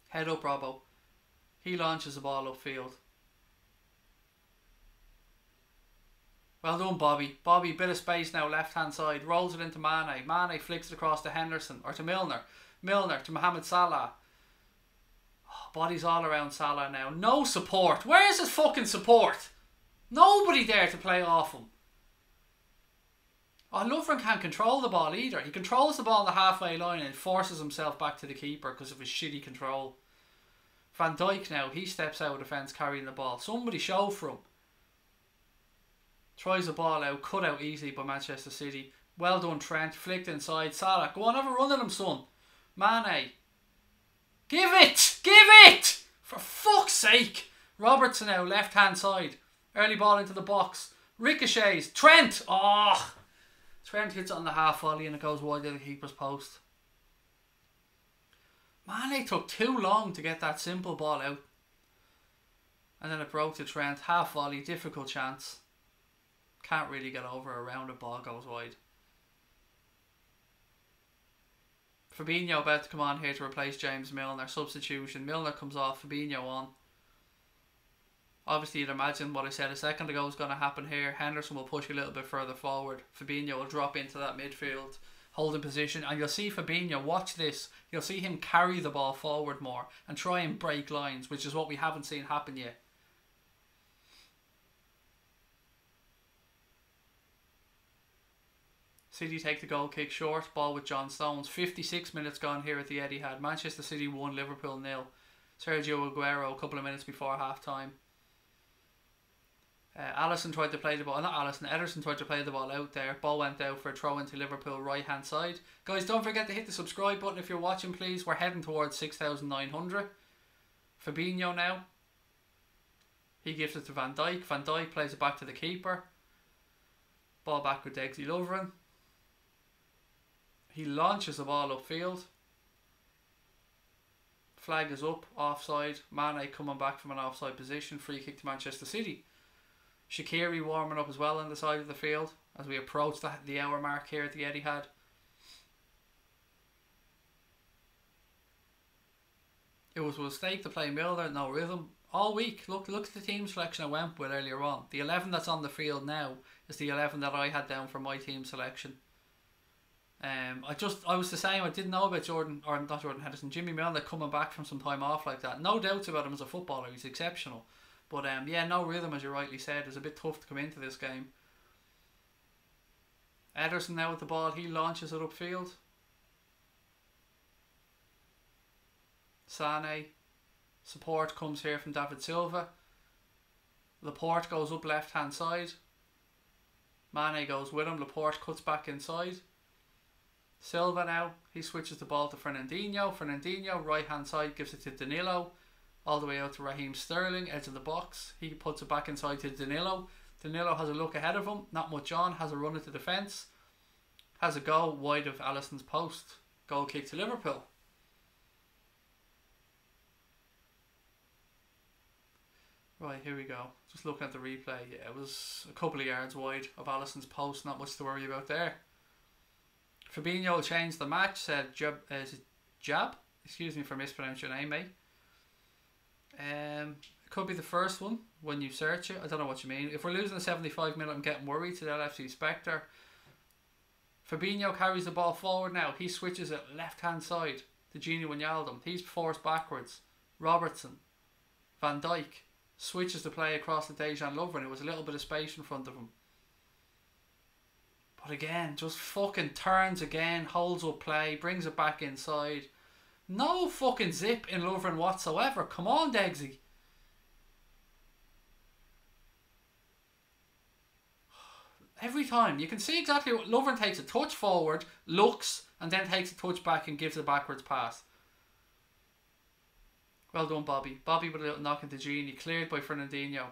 Head up, Robbo. He launches the ball upfield. Well done, Bobby. Bobby, bit of space now, left hand side. Rolls it into Mane. Mane flicks it across to Henderson, or to Milner. Milner to Mohamed Salah. Oh, bodies all around Salah now. No support. Where is his fucking support? Nobody there to play off him. Oh, Lovren can't control the ball either. He controls the ball on the halfway line and forces himself back to the keeper because of his shitty control. Van Dijk now, he steps out of defence carrying the ball. Somebody show for him. Tries the ball out, cut out easily by Manchester City. Well done, Trent. Flicked inside. Salah, go on, have a run at him, son. Mane. Give it! Give it! For fuck's sake. Robertson now, left hand side. Early ball into the box. Ricochets. Trent! Oh! Trent hits it on the half volley and it goes wide of the keeper's post. Mane took too long to get that simple ball out. And then it broke to Trent. Half volley, difficult chance. Can't really get over a rounded ball, goes wide. Fabinho about to come on here to replace James Milner. Substitution. Milner comes off, Fabinho on. Obviously, you'd imagine what I said a second ago is going to happen here. Henderson will push a little bit further forward. Fabinho will drop into that midfield, holding position. And you'll see Fabinho, watch this, you'll see him carry the ball forward more and try and break lines, which is what we haven't seen happen yet. City take the goal kick short, ball with John Stones. 56 minutes gone here at the Etihad. Manchester City 1, Liverpool 0. Sergio Aguero a couple of minutes before half time. Ederson tried to play the ball out there. Ball went out for a throw into Liverpool right hand side. Guys, don't forget to hit the subscribe button if you're watching, please. We're heading towards 6,900. Fabinho now. He gives it to Van Dijk. Van Dijk plays it back to the keeper. Ball back with Dexy Lovren. He launches the ball upfield. Flag is up, offside. Mane coming back from an offside position. Free kick to Manchester City. Shaqiri warming up as well on the side of the field as we approach the hour mark here at the Etihad. It was a mistake to play Milner, no rhythm. All week, look at the team selection I went with earlier on. The 11 that's on the field now is the 11 that I had down for my team selection. I was the same. I didn't know about Jimmy Milner coming back from some time off like that. No doubts about him as a footballer. He's exceptional. But yeah, no rhythm, as you rightly said. It's a bit tough to come into this game. Ederson now with the ball. He launches it upfield. Sané. Support comes here from David Silva. Laporte goes up left hand side. Mane goes with him. Laporte cuts back inside. Silva now, he switches the ball to Fernandinho. Fernandinho, right hand side, gives it to Danilo. All the way out to Raheem Sterling, edge of the box. He puts it back inside to Danilo. Danilo has a look ahead of him, not much on, has a run into defence. Has a go wide of Alisson's post. Goal kick to Liverpool. Right, here we go. Just looking at the replay. Yeah, it was a couple of yards wide of Alisson's post, not much to worry about there. Fabinho will change the match, said Jab. Excuse me for mispronouncing your name, mate. It could be the first one when you search it. I don't know what you mean. If we're losing a 75 minute, I'm getting worried to the LFC Spectre. Fabinho carries the ball forward now. He switches it left hand side to Gini Wijnaldum. He's forced backwards. Robertson. Van Dijk switches the play across to Dejan Lovren. It was a little bit of space in front of him. But again, just fucking turns again, holds up play, brings it back inside. No fucking zip in Lovren whatsoever. Come on, Degsy. Every time. You can see exactly what Lovren takes a touch forward, looks, and then takes a touch back and gives a backwards pass. Well done, Bobby. Bobby with a little knock into Gini, cleared by Fernandinho.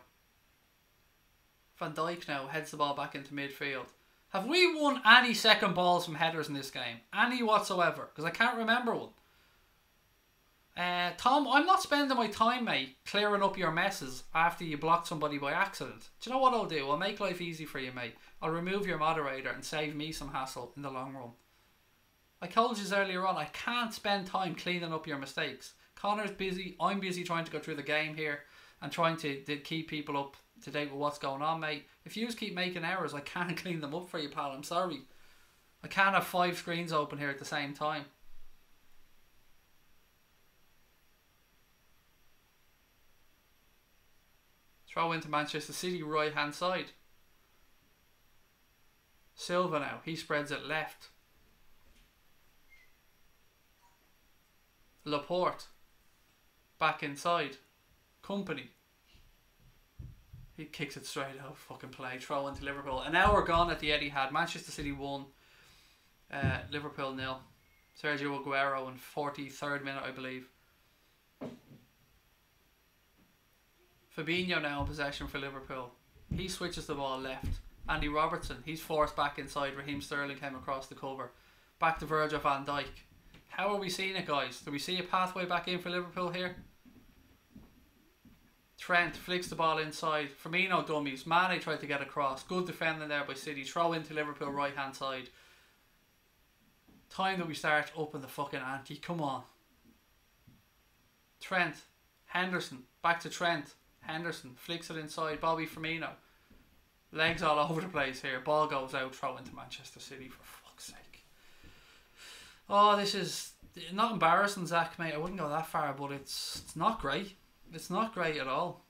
Van Dijk now heads the ball back into midfield. Have we won any second balls from headers in this game? Any whatsoever? Because I can't remember one. Tom, I'm not spending my time, mate, clearing up your messes after you blocked somebody by accident. Do you know what I'll do? I'll make life easy for you, mate. I'll remove your moderator and save me some hassle in the long run. I told you earlier on, I can't spend time cleaning up your mistakes. Connor's busy. I'm busy trying to go through the game here and trying to keep people up to date with what's going on, mate. If you just keep making errors, I can't clean them up for you, pal. I'm sorry. I can't have 5 screens open here at the same time. Throw into Manchester City right hand side. Silva now. He spreads it left. Laporte. Back inside. Company. He kicks it straight out. Fucking play. Throw into Liverpool. An hour gone at the Etihad. Manchester City 1. Liverpool 0. Sergio Aguero in 43rd minute, I believe. Fabinho now in possession for Liverpool. He switches the ball left. Andy Robertson. He's forced back inside. Raheem Sterling came across the cover. Back to Virgil van Dijk. How are we seeing it, guys? Do we see a pathway back in for Liverpool here? Trent flicks the ball inside. Firmino dummies. Mane tried to get across. Good defending there by City. Throw into Liverpool right hand side. Time that we start up in the fucking ante. Come on. Trent. Henderson. Back to Trent. Henderson flicks it inside. Bobby Firmino. Legs all over the place here. Ball goes out, throw into Manchester City for fuck's sake. Oh, this is not embarrassing, Zach, mate. I wouldn't go that far, but it's not great. It's not great at all.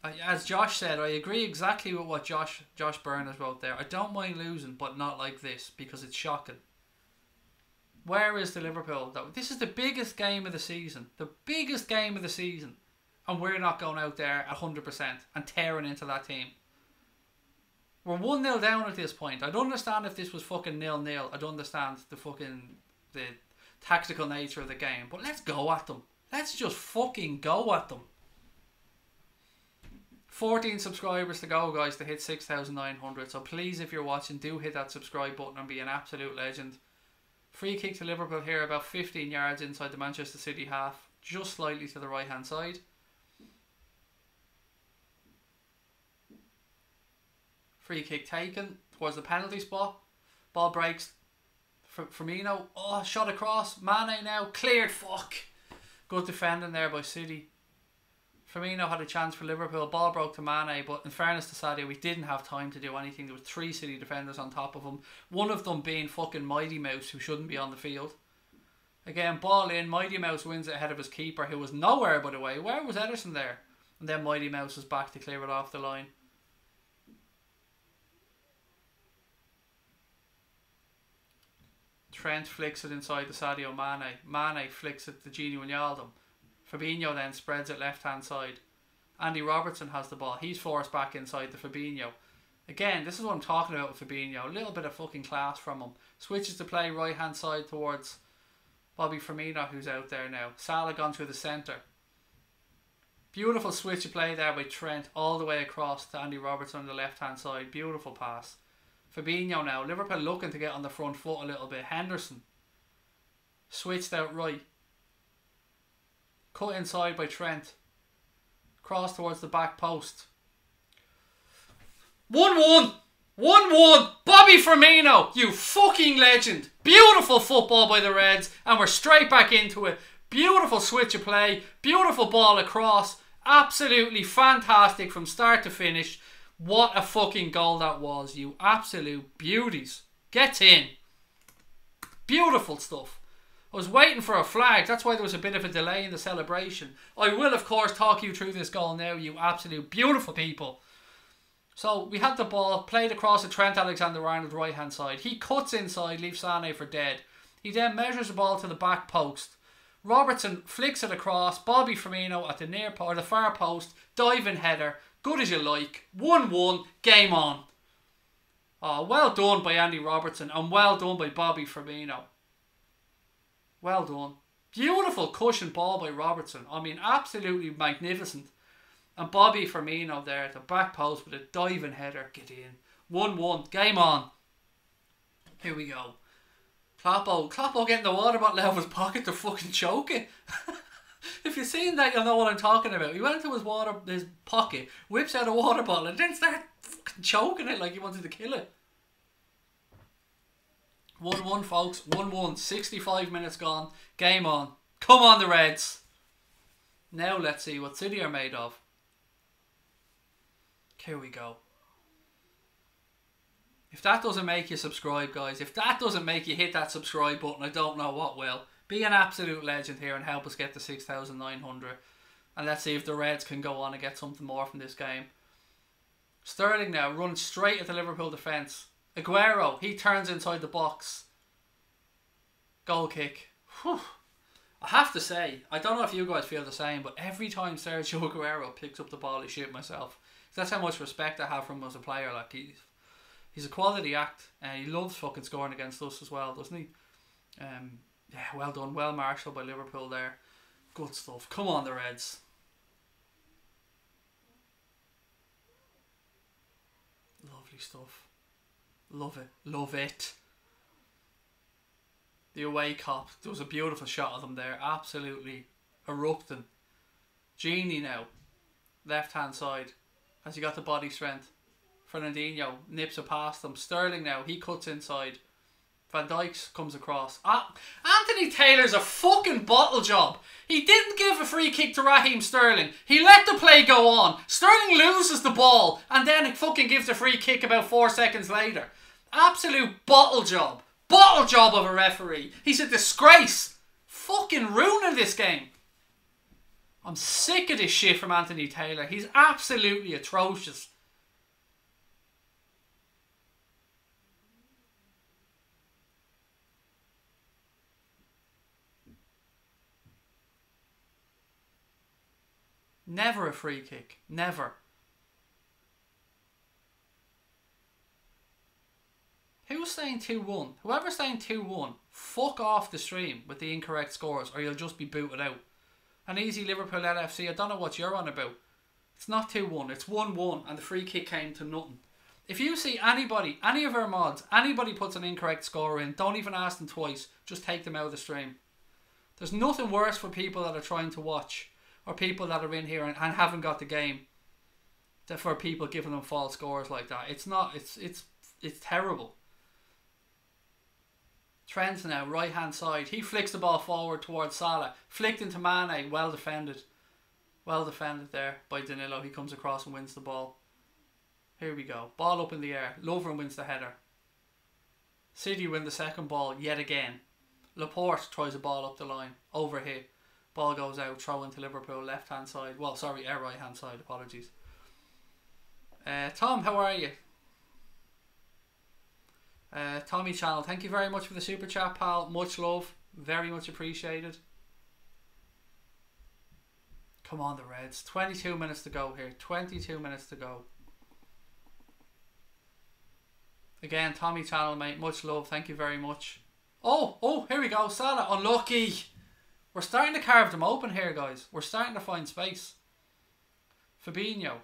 As Josh said, I agree exactly with what Josh Burners wrote there. I don't mind losing, but not like this, because it's shocking. Where is the Liverpool, though? This is the biggest game of the season. The biggest game of the season. And we're not going out there at 100% and tearing into that team. We're 1-0 down at this point. I'd understand if this was fucking 0-0. I'd understand the tactical nature of the game. But let's go at them. Let's just fucking go at them. 14 subscribers to go, guys, to hit 6,900. So please, if you're watching, do hit that subscribe button and be an absolute legend. Free kick to Liverpool here, about 15 yards inside the Manchester City half. Just slightly to the right hand side. Free kick taken towards the penalty spot. Ball breaks. Firmino. Oh, shot across. Mane now. Cleared. Fuck. Good defending there by City. Firmino had a chance for Liverpool. Ball broke to Mane, but in fairness to Sadio, we didn't have time to do anything. There were 3 City defenders on top of him. One of them being fucking Mighty Mouse, who shouldn't be on the field. Again, ball in. Mighty Mouse wins it ahead of his keeper, who was nowhere, by the way. Where was Ederson there? And then Mighty Mouse was back to clear it off the line. Trent flicks it inside to Sadio Mane. Mane flicks it to Gini Wijnaldum. Fabinho then spreads it left hand side. Andy Robertson has the ball. He's forced back inside to Fabinho. Again, this is what I'm talking about with Fabinho. A little bit of fucking class from him. Switches to play right hand side towards Bobby Firmino, who's out there now. Salah gone through the centre. Beautiful switch of play there by Trent all the way across to Andy Robertson on the left hand side. Beautiful pass. Fabinho now. Liverpool looking to get on the front foot a little bit. Henderson. Switched out right. Cut inside by Trent. Cross towards the back post. 1-1. 1-1. Bobby Firmino. You fucking legend. Beautiful football by the Reds. And we're straight back into it. Beautiful switch of play. Beautiful ball across. Absolutely fantastic from start to finish. What a fucking goal that was, you absolute beauties. Get in. Beautiful stuff. I was waiting for a flag. That's why there was a bit of a delay in the celebration. I will, of course, talk you through this goal now, you absolute beautiful people. So, we had the ball, played across to Trent Alexander-Arnold right hand side. He cuts inside, leaves Sané for dead. He then measures the ball to the back post. Robertson flicks it across. Bobby Firmino at the near or the far post. Diving header. Good as you like. 1-1. Game on. Oh, well done by Andy Robertson. And well done by Bobby Firmino. Well done. Beautiful cushion ball by Robertson. I mean, absolutely magnificent. And Bobby Firmino there at the back post with a diving header. Get in. 1-1. Game on. Here we go. Kloppo getting the water bottle out of his pocket to fucking choke it. If you've seen that, you'll know what I'm talking about. He went into his pocket, whips out a water bottle, and then started fucking choking it like he wanted to kill it. 1-1, folks. 1-1. 65 minutes gone. Game on. Come on, the Reds. Now let's see what City are made of. Here we go. If that doesn't make you subscribe, guys, if that doesn't make you hit that subscribe button, I don't know what will. Be an absolute legend here and help us get to 6,900. And let's see if the Reds can go on and get something more from this game. Sterling now runs straight at the Liverpool defence. Aguero, he turns inside the box. Goal kick. Whew. I have to say, I don't know if you guys feel the same, but every time Sergio Aguero picks up the ball, I shit myself. That's how much respect I have for him as a player. Like he's a quality act, and he loves fucking scoring against us as well, doesn't he? Yeah, well done. Well marshalled by Liverpool there. Good stuff. Come on, the Reds. Lovely stuff. Love it. Love it. The away cop. There was a beautiful shot of them there. Absolutely erupting. Gini now. Left hand side. Has he got the body strength? Fernandinho nips it past them. Sterling now. He cuts inside. Van Dijk comes across. Anthony Taylor's a fucking bottle job. He didn't give a free kick to Raheem Sterling. He let the play go on. Sterling loses the ball and then he fucking gives a free kick about 4 seconds later. Absolute bottle job. Bottle job of a referee. He's a disgrace. Fucking ruining this game. I'm sick of this shit from Anthony Taylor. He's absolutely atrocious. Never a free kick. Never. Who's saying 2-1? Whoever's saying 2-1, fuck off the stream with the incorrect scores or you'll just be booted out. An easy Liverpool LFC, I don't know what you're on about. It's not 2-1, it's 1-1 and the free kick came to nothing. If you see anybody, any of our mods, anybody puts an incorrect score in, don't even ask them twice, just take them out of the stream. There's nothing worse for people that are trying to watch or people that are in here and haven't got the game than for people giving them false scores like that. It's not, it's terrible. Trent's now, right hand side. He flicks the ball forward towards Salah. Flicked into Mane. Well defended. Well defended there by Danilo. He comes across and wins the ball. Here we go. Ball up in the air. Lovren wins the header. City win the second ball yet again. Laporte tries a ball up the line. Overhit. Ball goes out. Throw into Liverpool. Left hand side. Well, sorry, our right hand side. Apologies. Tom, how are you? Tommy Channel, thank you very much for the super chat, pal. Much love, very much appreciated. Come on, the Reds. 22 minutes to go here. 22 minutes to go. Again, Tommy Channel, mate. Much love. Thank you very much. Oh, here we go. Salah, unlucky. We're starting to carve them open here, guys. We're starting to find space. Fabinho,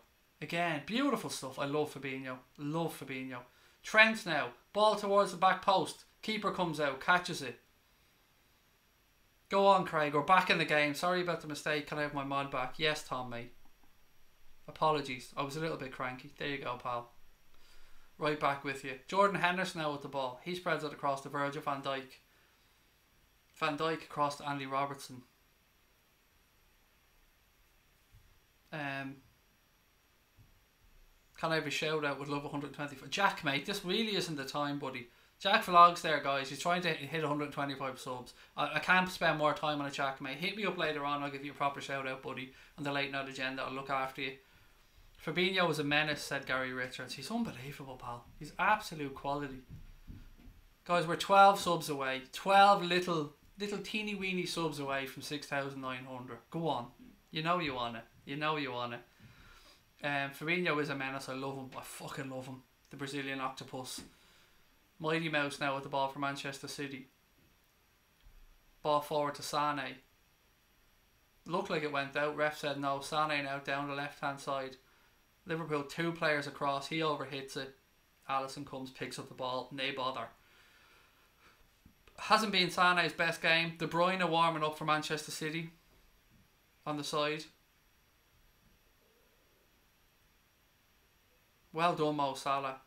again, beautiful stuff. I love Fabinho. Love Fabinho. Trent now. Ball towards the back post. Keeper comes out. Catches it. Go on, Craig. We're back in the game. Sorry about the mistake. Can I have my mod back? Yes, Tom, mate. Apologies. I was a little bit cranky. There you go, pal. Right back with you. Jordan Henderson now with the ball. He spreads it across to Virgil van Dijk. Van Dijk across to Andy Robertson. Can I have a shout out? Would love 125. Jack, mate, this really isn't the time, buddy. Jack Vlogs there, guys. He's trying to hit 125 subs. I can't spend more time on a Jack, mate. Hit me up later on. I'll give you a proper shout out, buddy. On the late night agenda. I'll look after you. Fabinho was a menace, said Gary Richards. He's unbelievable, pal. He's absolute quality. Guys, we're 12 subs away. 12 little teeny weeny subs away from 6,900. Go on. You know you want it. You know you want it. Fabinho is a menace. I love him. I fucking love him. The Brazilian octopus. Mighty Mouse now with the ball for Manchester City. Ball forward to Sané. Looked like it went out. Ref said no. Sané now down the left hand side. Liverpool 2 players across. He overhits it. Alisson comes, picks up the ball. Nay bother. Hasn't been Sané's best game. De Bruyne warming up for Manchester City. On the side. Well done, Mo Salah.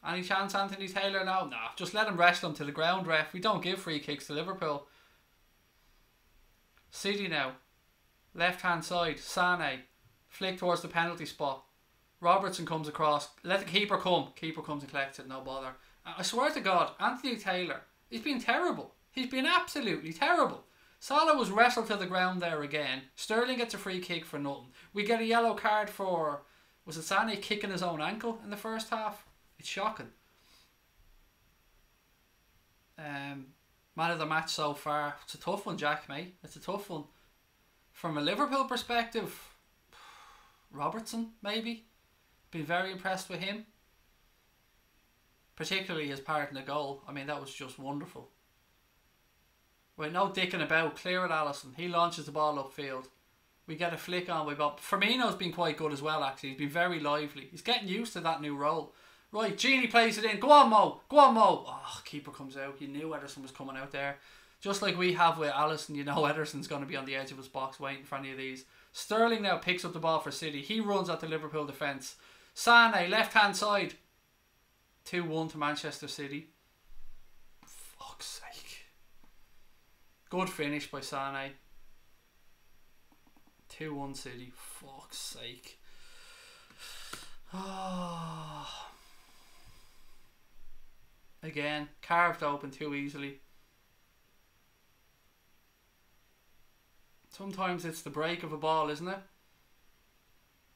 Any chance Anthony Taylor now? Nah, just let him wrestle him to the ground, ref. We don't give free kicks to Liverpool. City now. Left hand side. Sané. Flick towards the penalty spot. Robertson comes across. Let the keeper come. Keeper comes and collects it. No bother. I swear to God, Anthony Taylor, he's been terrible. He's been absolutely terrible. Salah was wrestled to the ground there again. Sterling gets a free kick for nothing. We get a yellow card for... Was it Sané kicking his own ankle in the first half? It's shocking. Man of the match so far. It's a tough one, Jack, mate. It's a tough one. From a Liverpool perspective, Robertson, maybe. Been very impressed with him. Particularly his part in the goal. I mean, that was just wonderful. With no dicking about, clear at Alisson. He launches the ball upfield. We get a flick on by Bob. Firmino's been quite good as well, actually. He's been very lively. He's getting used to that new role. Right, Genie plays it in. Go on, Mo. Go on, Mo. Oh, keeper comes out. You knew Ederson was coming out there. Just like we have with Alisson, you know Ederson's going to be on the edge of his box waiting for any of these. Sterling now picks up the ball for City. He runs at the Liverpool defence. Sané, left-hand side. 2-1 to Manchester City. Fuck's sake. Good finish by Sané. 2-1 City. Fuck's sake. Oh. Again, carved open too easily. Sometimes it's the break of a ball, isn't it?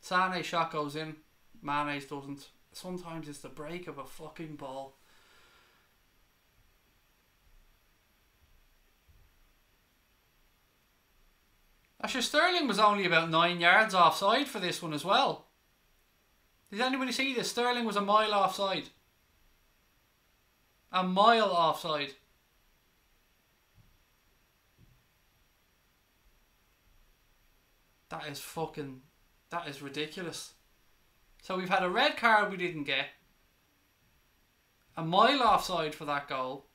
Sané's shot goes in, Mane's doesn't. Sometimes it's the break of a fucking ball. Actually, Sterling was only about 9 yards offside for this one as well. Did anybody see this? Sterling was a mile offside. A mile offside. That is ridiculous. So we've had a red card we didn't get. A mile offside for that goal.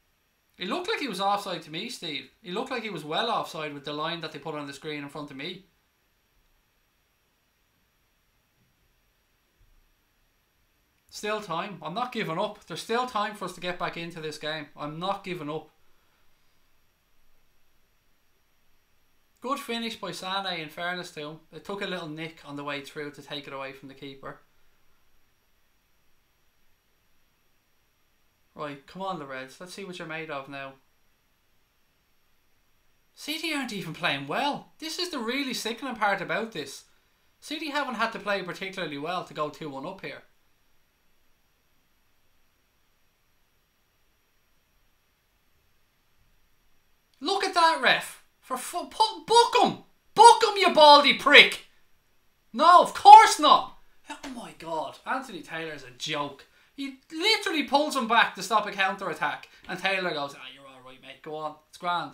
It looked like he was offside to me, Steve. He looked like he was well offside with the line that they put on the screen in front of me. Still time. I'm not giving up. There's still time for us to get back into this game. I'm not giving up. Good finish by Sané, in fairness to him. It took a little nick on the way through to take it away from the keeper. Right, come on the Reds. Let's see what you're made of now. City aren't even playing well. This is the really sickening part about this. City haven't had to play particularly well to go 2-1 up here. Look at that, ref. Book him! Book him, you baldy prick! No, of course not! Oh my god, Anthony Taylor's a joke. He literally pulls him back to stop a counter-attack, and Taylor goes, "Ah, you're alright, mate, go on, it's grand."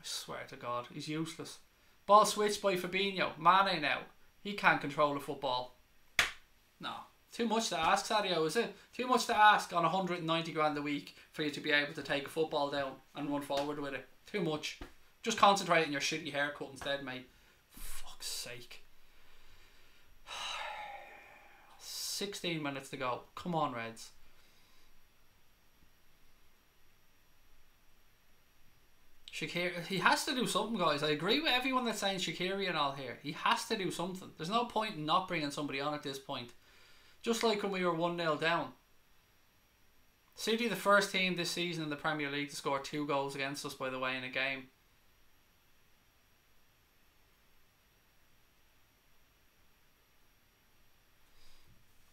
I swear to God, he's useless. Ball switched by Fabinho. Mane now. He can't control the football. No. Too much to ask, Sadio, is it? Too much to ask on 190 grand a week for you to be able to take a football down and run forward with it. Too much. Just concentrate on your shitty haircut instead, mate. For fuck's sake. 16 minutes to go. Come on, Reds. Shaqiri, he has to do something, guys. I agree with everyone that's saying Shaqiri and all here. He has to do something. There's no point in not bringing somebody on at this point. Just like when we were 1-0 down. City, the first team this season in the Premier League to score 2 goals against us, by the way, in a game.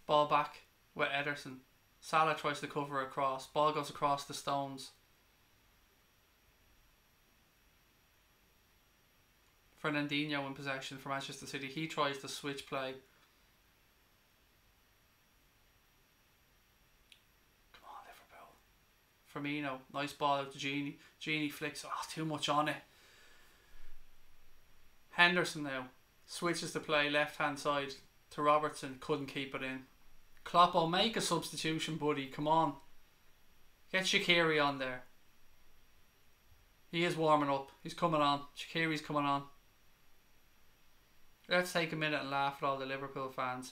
Ball back with Ederson. Salah tries to cover across. Ball goes across the stones. Fernandinho in possession for Manchester City. He tries to switch play. Firmino, nice ball out to Genie. Genie flicks. Oh, too much on it. Henderson now switches to play left hand side to Robertson. Couldn't keep it in. Kloppo, make a substitution, buddy. Come on. Get Shaqiri on there. He is warming up. He's coming on. Shaqiri's coming on. Let's take a minute and laugh at all the Liverpool fans.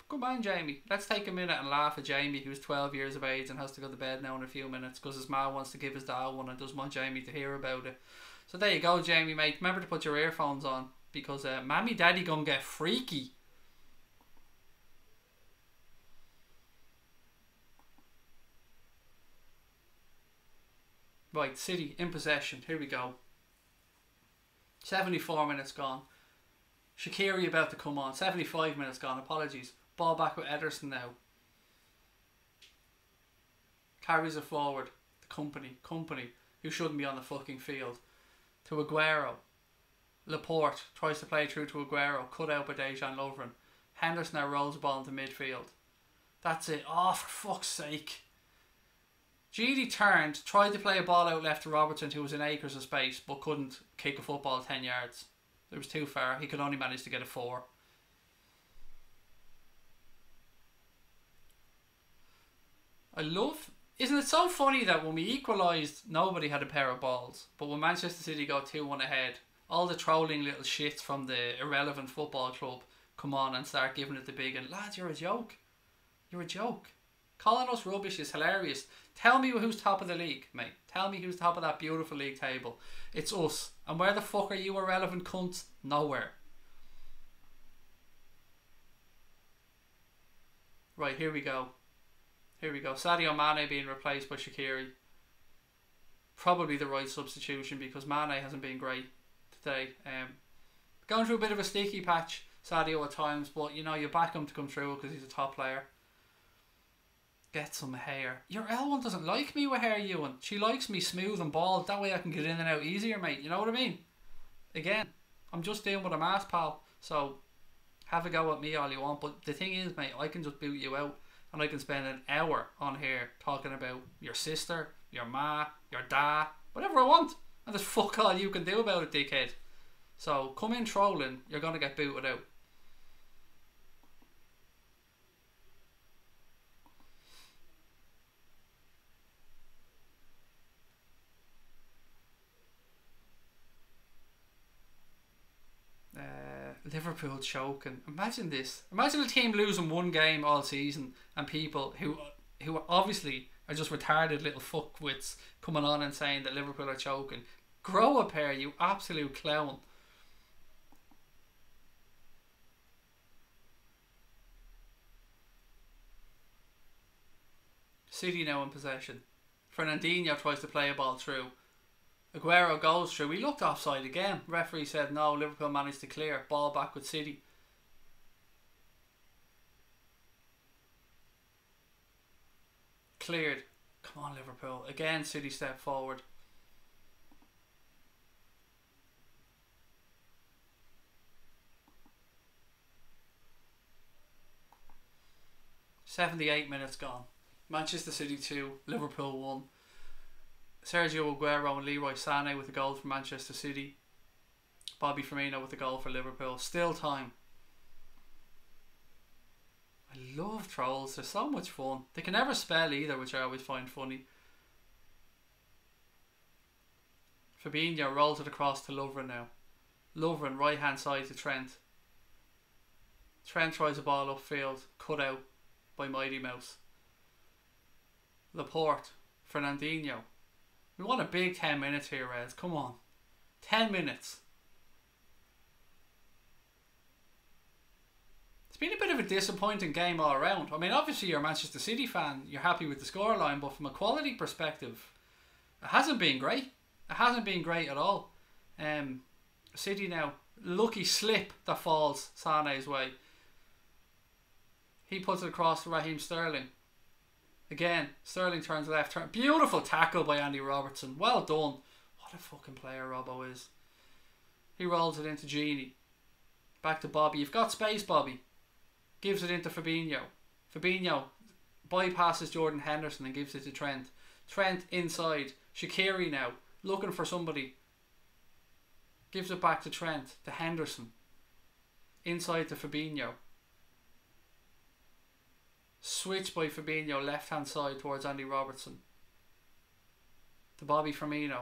Come on, Jamie. Let's take a minute and laugh at Jamie, who's 12 years of age and has to go to bed now in a few minutes because his ma wants to give his dad one and doesn't want Jamie to hear about it. So there you go, Jamie, mate. Remember to put your earphones on because Mammy Daddy gonna get freaky. Right, City in possession. Here we go. 74 minutes gone. Shaqiri about to come on. 75 minutes gone. Apologies. Ball back with Ederson now. Carries it forward. The company who shouldn't be on the fucking field. To Aguero. Laporte tries to play through to Aguero. Cut out by Dejan Lovren. Henderson now rolls the ball into midfield. That's it. Oh, for fuck's sake. Gini turned, tried to play a ball out left to Robertson, who was in acres of space, but couldn't kick a football 10 yards. It was too far. He could only manage to get a 4. Isn't it so funny that when we equalised, nobody had a pair of balls, but when Manchester City got 2-1 ahead, all the trolling little shits from the irrelevant football club come on and start giving it the big and lads, you're a joke. You're a joke. Calling us rubbish is hilarious. Tell me who's top of the league, mate. Tell me who's top of that beautiful league table. It's us. And where the fuck are you irrelevant cunts? Nowhere. Right, here we go. Here we go. Sadio Mane being replaced by Shaqiri. Probably the right substitution because Mane hasn't been great today. Going through a bit of a sticky patch, Sadio, at times, but you know, you back him to come through because he's a top player. Get some hair. Your L1 doesn't like me with hair, Ewan. She likes me smooth and bald. That way I can get in and out easier, mate. You know what I mean? Again, I'm just dealing with a mass, pal. So, have a go at me all you want. But the thing is, mate, I can just boot you out. And I can spend an hour on here talking about your sister, your ma, your dad, whatever I want. And there's fuck all you can do about it, dickhead. So, come in trolling, you're going to get booted out. Liverpool choking. Imagine this. Imagine a team losing one game all season and people who obviously are just retarded little fuckwits coming on and saying that Liverpool are choking. Grow a pair, you absolute clown. City now in possession. Fernandinho tries to play a ball through. Aguero goes through. We looked offside again. Referee said no. Liverpool managed to clear. Ball back with City. Cleared. Come on, Liverpool. Again, City step forward. "78 minutes gone. Manchester City 2, Liverpool 1. Sergio Aguero and Leroy Sané with a goal for Manchester City. Bobby Firmino with a goal for Liverpool. Still time. I love trolls. They're so much fun. They can never spell either, which I always find funny. Fabinho rolls it across to Lovren now. Lovren right hand side to Trent. Trent tries a ball upfield. Cut out by Mighty Mouse. Laporte. Fernandinho. We want a big 10 minutes here, Reds. Come on. 10 minutes. It's been a bit of a disappointing game all around. I mean, obviously you're a Manchester City fan. You're happy with the scoreline. But from a quality perspective, it hasn't been great. It hasn't been great at all. City now. Lucky slip that falls Sané's way. He puts it across to Raheem Sterling. Again, Sterling turns left. Beautiful tackle by Andy Robertson. Well done. What a fucking player Robbo is. He rolls it into Genie. Back to Bobby. You've got space, Bobby. Gives it into Fabinho. Fabinho bypasses Jordan Henderson and gives it to Trent. Trent inside. Shaqiri now. Looking for somebody. Gives it back to Trent. To Henderson. Inside to Fabinho. Switch by Fabinho, left hand side towards Andy Robertson. To Bobby Firmino.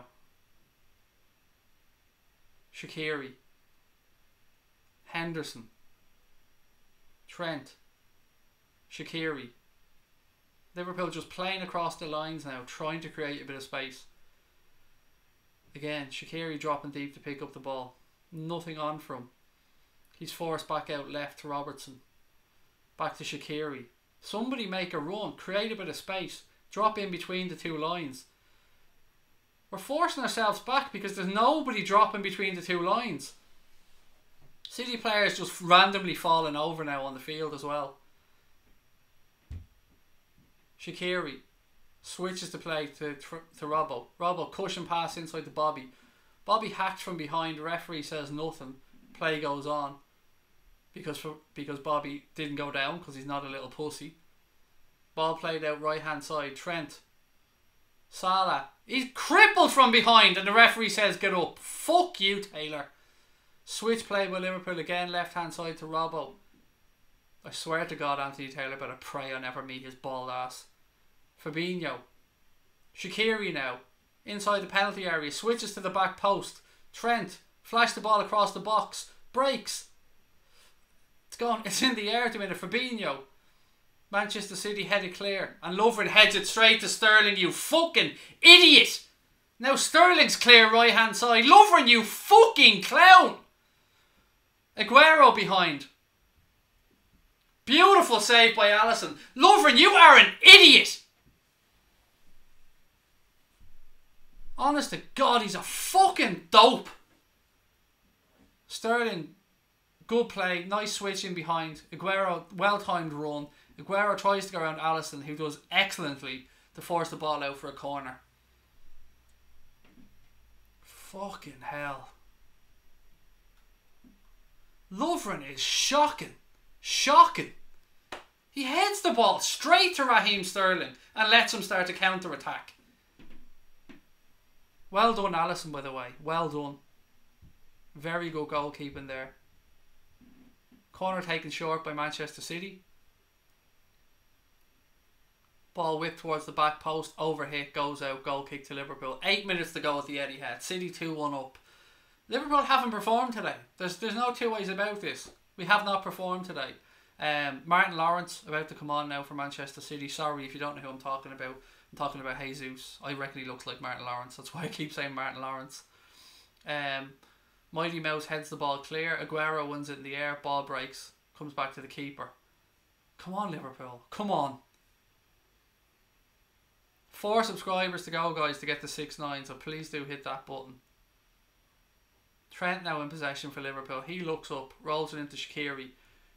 Shaqiri. Henderson. Trent. Shaqiri. Liverpool just playing across the lines now, trying to create a bit of space. Again, Shaqiri dropping deep to pick up the ball. Nothing on for him. He's forced back out left to Robertson. Back to Shaqiri. Somebody make a run, create a bit of space, drop in between the two lines. We're forcing ourselves back because there's nobody dropping between the two lines. City players just randomly falling over now on the field as well. Shaqiri switches the play to Robbo. Robbo cushion pass inside to Bobby. Bobby hacked from behind. Referee says nothing. Play goes on. Because Bobby didn't go down because he's not a little pussy. Ball played out right hand side. Trent. Salah. He's crippled from behind and the referee says get up. Fuck you, Taylor. Switch play by Liverpool again. Left hand side to Robbo. I swear to God Anthony Taylor better pray I never meet his bald ass. Fabinho. Shaqiri now. Inside the penalty area. Switches to the back post. Trent. Flash the ball across the box. Breaks. It's gone. It's in the air to win it. Fabinho. Manchester City head it clear. And Lovren heads it straight to Sterling, you fucking idiot. Now Sterling's clear right hand side. Lovren, you fucking clown. Aguero behind. Beautiful save by Alisson. Lovren, you are an idiot. Honest to God, he's a fucking dope. Sterling, good play. Nice switch in behind. Aguero, well-timed run. Aguero tries to go around Alisson, who does excellently to force the ball out for a corner. Fucking hell. Lovren is shocking. Shocking. He heads the ball straight to Raheem Sterling and lets him start to counter-attack. Well done, Alisson, by the way. Well done. Very good goalkeeping there. Corner taken short by Manchester City. Ball whipped towards the back post. Overhit. Goes out. Goal kick to Liverpool. 8 minutes to go at the Etihad. City 2-1 up. Liverpool haven't performed today. There's no two ways about this. We have not performed today. Martin Lawrence about to come on now for Manchester City. Sorry if you don't know who I'm talking about. I'm talking about Jesus. I reckon he looks like Martin Lawrence. That's why I keep saying Martin Lawrence. Mighty Mouse heads the ball clear. Aguero wins it in the air. Ball breaks. Comes back to the keeper. Come on, Liverpool. Come on. 4 subscribers to go, guys, to get to 6-9. So please do hit that button. Trent now in possession for Liverpool. He looks up. Rolls it into Shaqiri.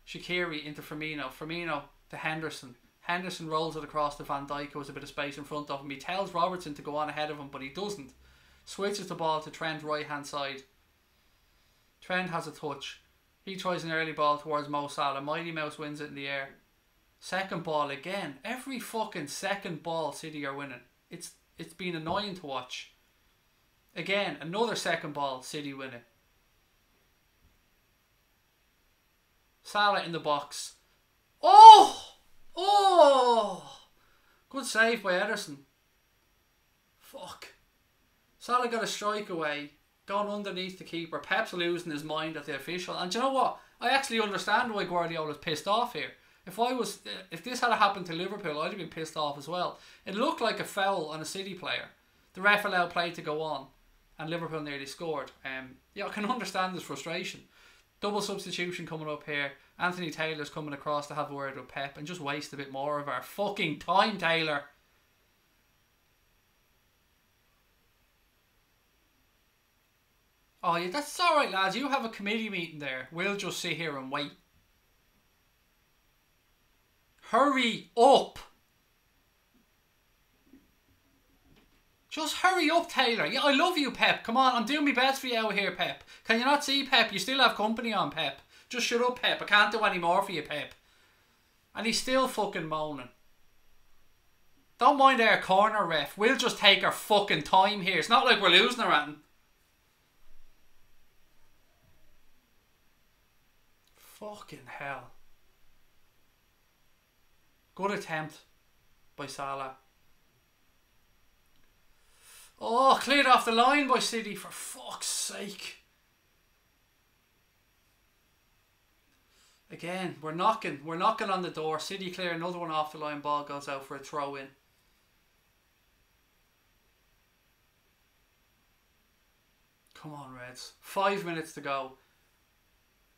Shaqiri into Firmino. Firmino to Henderson. Henderson rolls it across to Van Dijk, who has a bit of space in front of him. He tells Robertson to go on ahead of him, but he doesn't. Switches the ball to Trent right hand side. Trent has a touch. He tries an early ball towards Mo Salah. Mighty Mouse wins it in the air. Second ball again. Every fucking second ball City are winning. It's been annoying to watch. Again, another second ball City winning. Salah in the box. Oh! Oh! Good save by Ederson. Fuck. Salah got a strike away. Gone underneath the keeper. Pep's losing his mind at the official. And do you know what? I actually understand why Guardiola's pissed off here. If this had happened to Liverpool, I'd have been pissed off as well. It looked like a foul on a City player. The ref allowed play to go on, and Liverpool nearly scored. Yeah, I can understand this frustration. Double substitution coming up here. Anthony Taylor's coming across to have a word with Pep and just waste a bit more of our fucking time, Taylor. Oh yeah, that's alright, lads. You have a committee meeting there. We'll just sit here and wait. Hurry up. Just hurry up, Taylor. Yeah, I love you, Pep. Come on, I'm doing my best for you out here, Pep. Can you not see, Pep? You still have company on, Pep. Just shut up, Pep. I can't do any more for you, Pep. And he's still fucking moaning. Don't mind our corner, ref. We'll just take our fucking time here. It's not like we're losing or anything. Fucking hell. Good attempt by Salah. Oh, cleared off the line by City, for fuck's sake. Again, we're knocking on the door. City clear, another one off the line, ball goes out for a throw in. Come on, Reds. 5 minutes to go.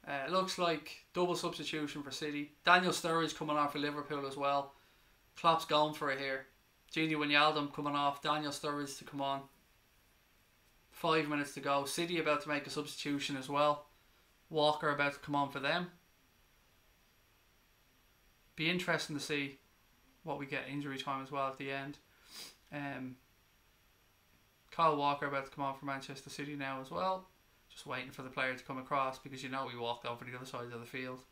It looks like double substitution for City. Daniel Sturridge coming on for Liverpool as well. Klopp's going for it here. Gini Wijnaldum coming off. Daniel Sturridge to come on. 5 minutes to go. City about to make a substitution as well. Walker about to come on for them. Be interesting to see what we get injury time as well at the end. Kyle Walker about to come on for Manchester City now as well. Just waiting for the player to come across because you know we walked over the other side of the field.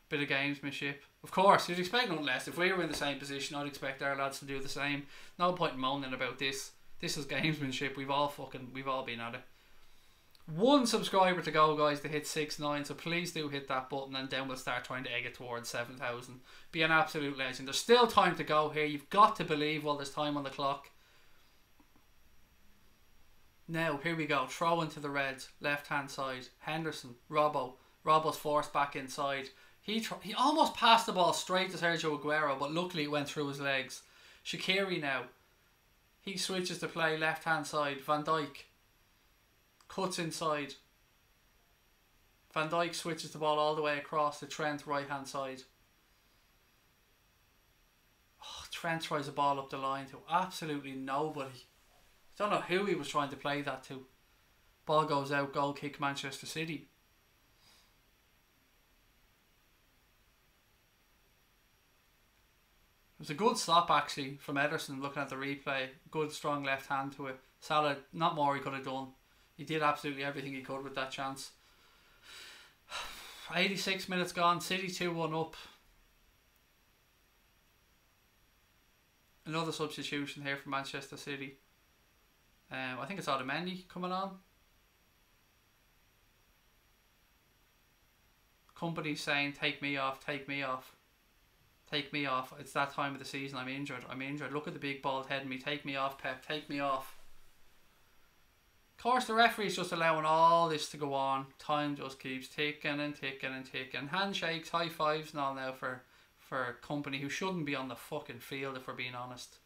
Bit of gamesmanship. Of course, you'd expect nothing less. If we were in the same position, I'd expect our lads to do the same. No point in moaning about this. This is gamesmanship. We've all been at it. 1 subscriber to go, guys, to hit 6-9. So please do hit that button, and then we'll start trying to egg it towards 7,000. Be an absolute legend. There's still time to go here. You've got to believe while there's time on the clock. Now, here we go. Throw into the Reds. Left hand side. Henderson. Robbo. Robbo's forced back inside. He almost passed the ball straight to Sergio Aguero, but luckily it went through his legs. Shaqiri now. He switches to play left hand side. Van Dijk cuts inside. Van Dijk switches the ball all the way across to Trent right hand side. Oh, Trent tries a ball up the line to absolutely nobody. Don't know who he was trying to play that to. Ball goes out, goal kick Manchester City. It was a good stop actually from Ederson looking at the replay. Good strong left hand to it. Salah, not more he could have done. He did absolutely everything he could with that chance. 86 minutes gone, City 2-1 up. Another substitution here for Manchester City. I think it's Otamendi coming on. Company saying, take me off, take me off. Take me off. It's that time of the season. I'm injured. I'm injured. Look at the big bald head in me. Take me off, Pep. Take me off. Of course, the referee's just allowing all this to go on. Time just keeps ticking and ticking and ticking. Handshakes, high fives and all now for Company, who shouldn't be on the fucking field if we're being honest.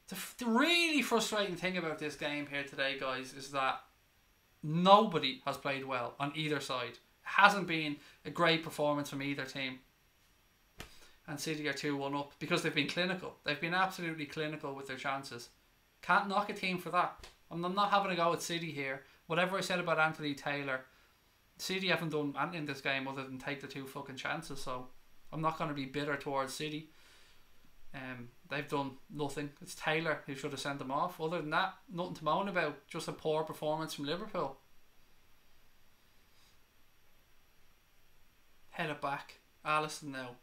The really frustrating thing about this game here today, guys, is that nobody has played well on either side. It hasn't been a great performance from either team. And City are 2-1 up because they've been clinical. They've been absolutely clinical with their chances. Can't knock a team for that. I'm not having a go at City here. Whatever I said about Anthony Taylor, City haven't done anything in this game other than take the 2 fucking chances. So I'm not going to be bitter towards City. They've done nothing. It's Taylor who should have sent them off. Other than that, nothing to moan about. Just a poor performance from Liverpool. Head it back. Alisson now.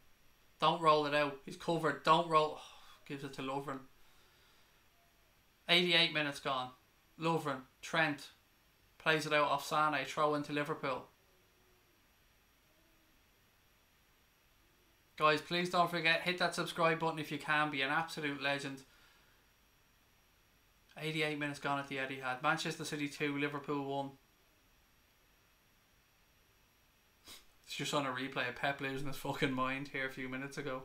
Don't roll it out. He's covered. Don't roll. Oh, gives it to Lovren. 88 minutes gone. Lovren. Trent. Plays it out off Sané. Throw into Liverpool. Guys, please don't forget, hit that subscribe button if you can. Be an absolute legend. 88 minutes gone at the Etihad. Manchester City 2, Liverpool 1. It's just on a replay of Pep losing his fucking mind here a few minutes ago.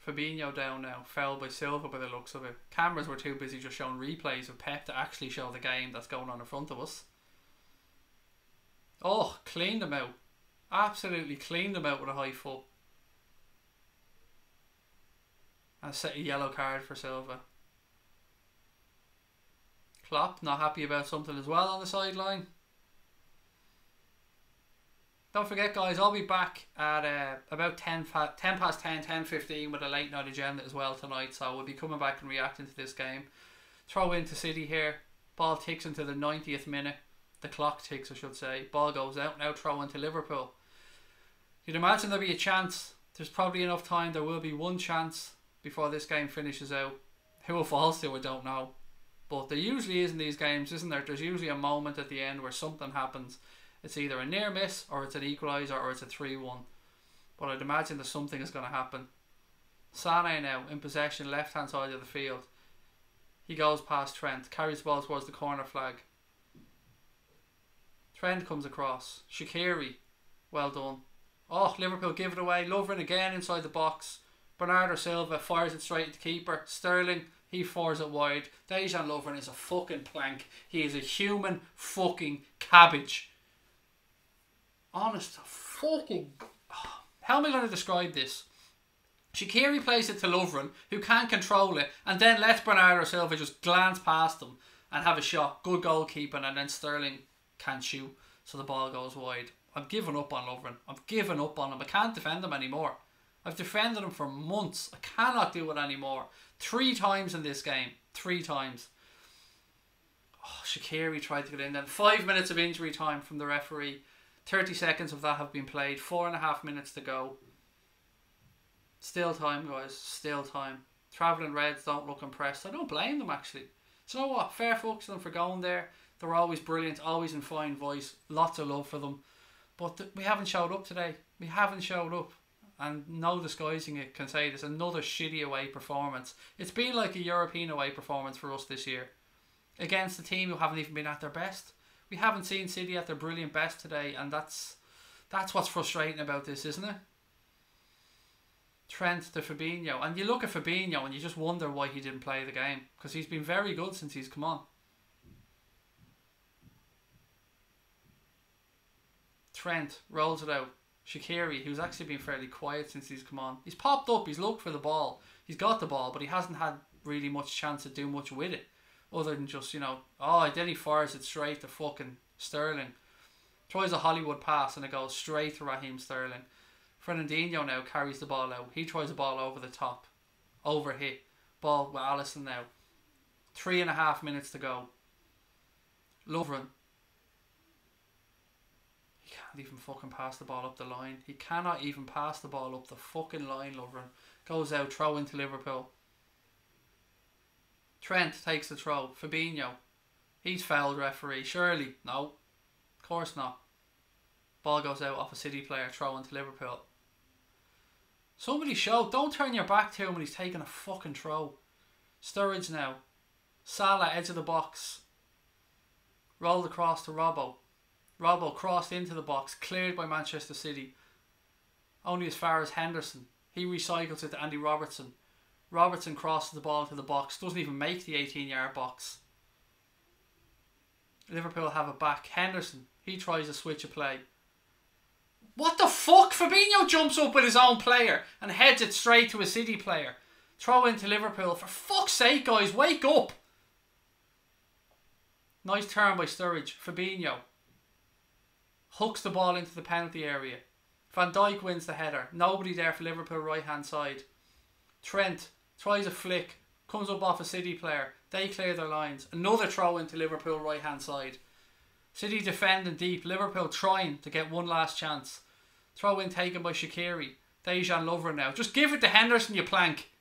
Fabinho down now. Fouled by Silva by the looks of it. Cameras were too busy just showing replays of Pep to actually show the game that's going on in front of us. Oh, cleaned him out. Absolutely cleaned him out with a high foot. And set a yellow card for Silva. Klopp not happy about something as well on the sideline. Don't forget, guys, I'll be back at about 10 past 10, 10:15 with a late night agenda as well tonight. So we'll be coming back and reacting to this game. Throw into City here. Ball ticks into the 90th minute. The clock ticks, I should say. Ball goes out. Now throw into Liverpool. You'd imagine there'll be a chance. There's probably enough time. There will be one chance before this game finishes out. Who it falls to, I don't know. But there usually is in these games, isn't there? There's usually a moment at the end where something happens. It's either a near miss, or it's an equaliser, or it's a 3-1. But I'd imagine that something is going to happen. Sané now in possession, left hand side of the field. He goes past Trent, carries the ball towards the corner flag. Trent comes across. Shaqiri, well done. Oh, Liverpool give it away. Lovren again inside the box. Bernardo Silva fires it straight at the keeper. Sterling, he fires it wide. Dejan Lovren is a fucking plank. He is a human fucking cabbage. Honest to fucking... How am I going to describe this? Shaqiri plays it to Lovren, who can't control it, and then lets Bernardo Silva just glance past him and have a shot. Good goalkeeping, and then Sterling can't shoot, so the ball goes wide. I've given up on Lovren. I've given up on him. I can't defend him anymore. I've defended him for months. I cannot do it anymore. 3 times in this game. 3 times. Oh, Shaqiri tried to get in then. 5 minutes of injury time from the referee. 30 seconds of that have been played. 4.5 minutes to go. Still time, guys. Still time. Travelling Reds don't look impressed. I don't blame them, actually. So you know what? Fair fucks to them for going there. They're always brilliant. Always in fine voice. Lots of love for them. But we haven't showed up today. We haven't showed up. And no disguising it can say this. Another shitty away performance. It's been like a European away performance for us this year. Against a team who haven't even been at their best. We haven't seen City at their brilliant best today, and that's what's frustrating about this, isn't it? Trent to Fabinho. And you look at Fabinho and you just wonder why he didn't play the game. Because he's been very good since he's come on. Trent rolls it out. Shaqiri, who's actually been fairly quiet since he's come on. He's popped up, he's looked for the ball. He's got the ball, but he hasn't had really much chance to do much with it. Other than just, you know, then he fires it straight to fucking Sterling. Tries a Hollywood pass and it goes straight to Raheem Sterling. Fernandinho now carries the ball out. He tries the ball over the top. Overhit. Ball with Alisson now. 3.5 minutes to go. Lovren. He can't even fucking pass the ball up the line. He cannot even pass the ball up the fucking line, Lovren. Goes out, throw into Liverpool. Trent takes the throw. Fabinho. He's fouled, referee. Surely. No. Of course not. Ball goes out off a City player. Throw into Liverpool. Somebody show. Don't turn your back to him when he's taking a fucking throw. Sturridge now. Salah, edge of the box. Rolled across to Robbo. Robbo crossed into the box. Cleared by Manchester City. Only as far as Henderson. He recycles it to Andy Robertson. Robertson crosses the ball into the box. Doesn't even make the 18-yard box. Liverpool have it back. Henderson. He tries a switch of play. What the fuck? Fabinho jumps up with his own player and heads it straight to a City player. Throw into Liverpool. For fuck's sake, guys, wake up. Nice turn by Sturridge. Fabinho hooks the ball into the penalty area. Van Dijk wins the header. Nobody there for Liverpool right hand side. Trent tries a flick. Comes up off a City player. They clear their lines. Another throw into Liverpool right hand side. City defending deep. Liverpool trying to get one last chance. Throw in taken by Shaqiri. Dejan Lovren now. Just give it to Henderson, you plank.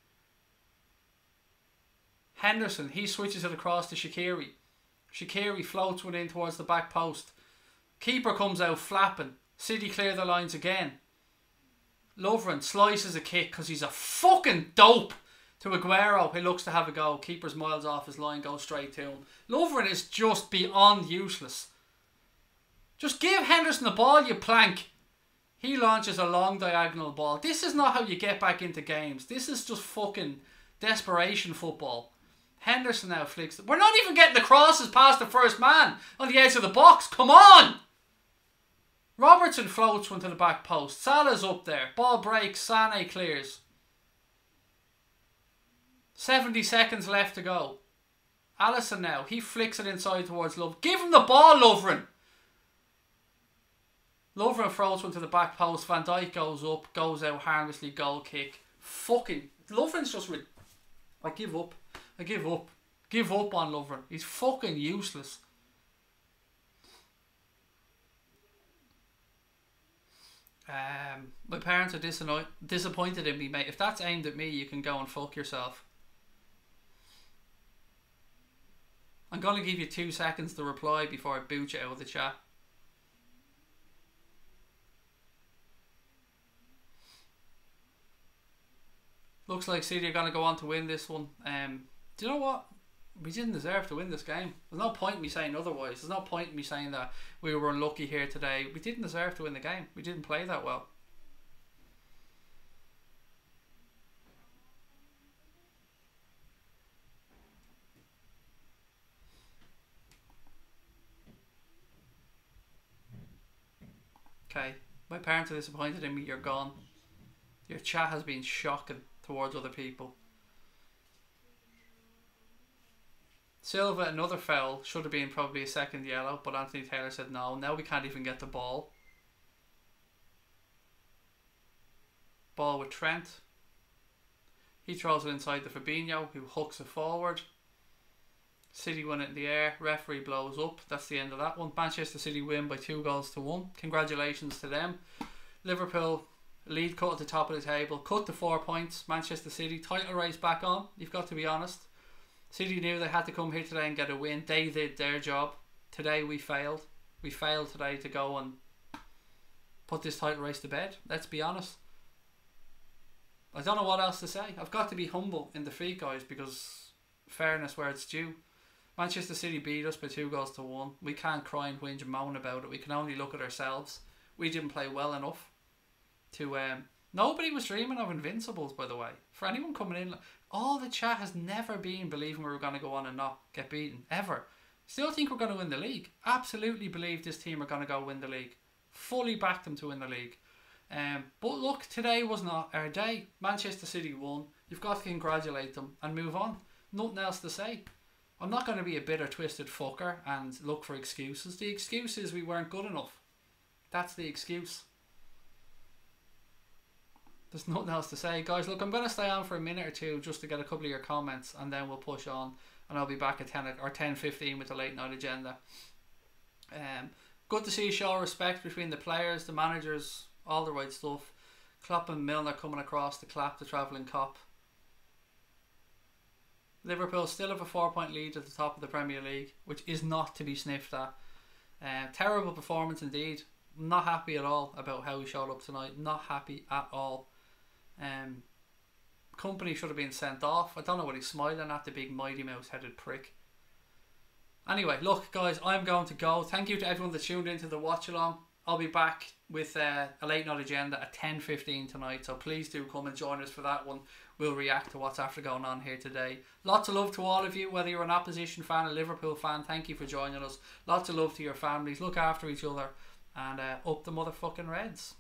Henderson, he switches it across to Shaqiri. Shaqiri floats one in towards the back post. Keeper comes out flapping. City clear the lines again. Lovren slices a kick because he's a fucking dope to Aguero, who looks to have a go. Keeper's miles off his line, goes straight to him. Lovren is just beyond useless. Just give Henderson the ball, you plank. He launches a long diagonal ball. This is not how you get back into games. This is just fucking desperation football. Henderson now flicks. We're not even getting the crosses past the first man on the edge of the box. Come on! Robertson floats one to the back post. Salah's up there. Ball breaks. Sané clears. 70 seconds left to go. Alisson now. He flicks it inside towards Love. Give him the ball, Lovren. Lovren throws one to the back post. Van Dijk goes up. Goes out harmlessly. Goal kick. Fucking. Lovren's just with. I give up. I give up. Give up on Lovren. He's fucking useless. My parents are disappointed in me, mate. If that's aimed at me, you can go and fuck yourself. I'm going to give you 2 seconds to reply before I boot you out of the chat. Looks like City are going to go on to win this one. Do you know what? We didn't deserve to win this game. There's no point in me saying otherwise. There's no point in me saying that we were unlucky here today. We didn't deserve to win the game. We didn't play that well. Okay, my parents are disappointed in me. You're gone. Your chat has been shocking towards other people. Silva, another foul. Should have been probably a second yellow, but Anthony Taylor said no. Now we can't even get the ball. Ball with Trent. He throws it inside to Fabinho, who hooks it forward. City win it in the air. Referee blows up. That's the end of that one. Manchester City win by 2-1. Congratulations to them. Liverpool lead cut at the top of the table. Cut to 4 points. Manchester City title race back on. You've got to be honest. City knew they had to come here today and get a win. They did their job. Today we failed. We failed today to go and put this title race to bed. Let's be honest. I don't know what else to say. I've got to be humble in defeat, guys, because fairness where it's due. Manchester City beat us by 2-1. We can't cry and whinge and moan about it. We can only look at ourselves. We didn't play well enough to... Nobody was dreaming of Invincibles, by the way. For anyone coming in, all the chat has never been believing we were going to go on and not get beaten, ever. Still think we're going to win the league. Absolutely believe this team are going to go win the league. Fully back them to win the league. But look, today was not our day. Manchester City won. You've got to congratulate them and move on. Nothing else to say. I'm not going to be a bitter, twisted fucker and look for excuses. The excuse is we weren't good enough. That's the excuse. There's nothing else to say. Guys, look, I'm going to stay on for a minute or two just to get a couple of your comments, and then we'll push on, and I'll be back at 10 or 10:15 with the late night agenda. Good to see show respect between the players, the managers, all the right stuff. Klopp and Milner coming across to clap the travelling cop. Liverpool still have a 4-point lead at the top of the Premier League, which is not to be sniffed at. Terrible performance indeed. Not happy at all about how we showed up tonight. Not happy at all. Company should have been sent off. I don't know what he's smiling at, the big mighty mouse headed prick. Anyway, look guys, I'm going to go. Thank you to everyone that tuned into the watch along. I'll be back with a late night agenda at 10:15 tonight, so please do come and join us for that one. We'll react to what's after going on here today. Lots of love to all of you, whether you're an opposition fan, a Liverpool fan. Thank you for joining us. Lots of love to your families. Look after each other, and up the motherfucking Reds.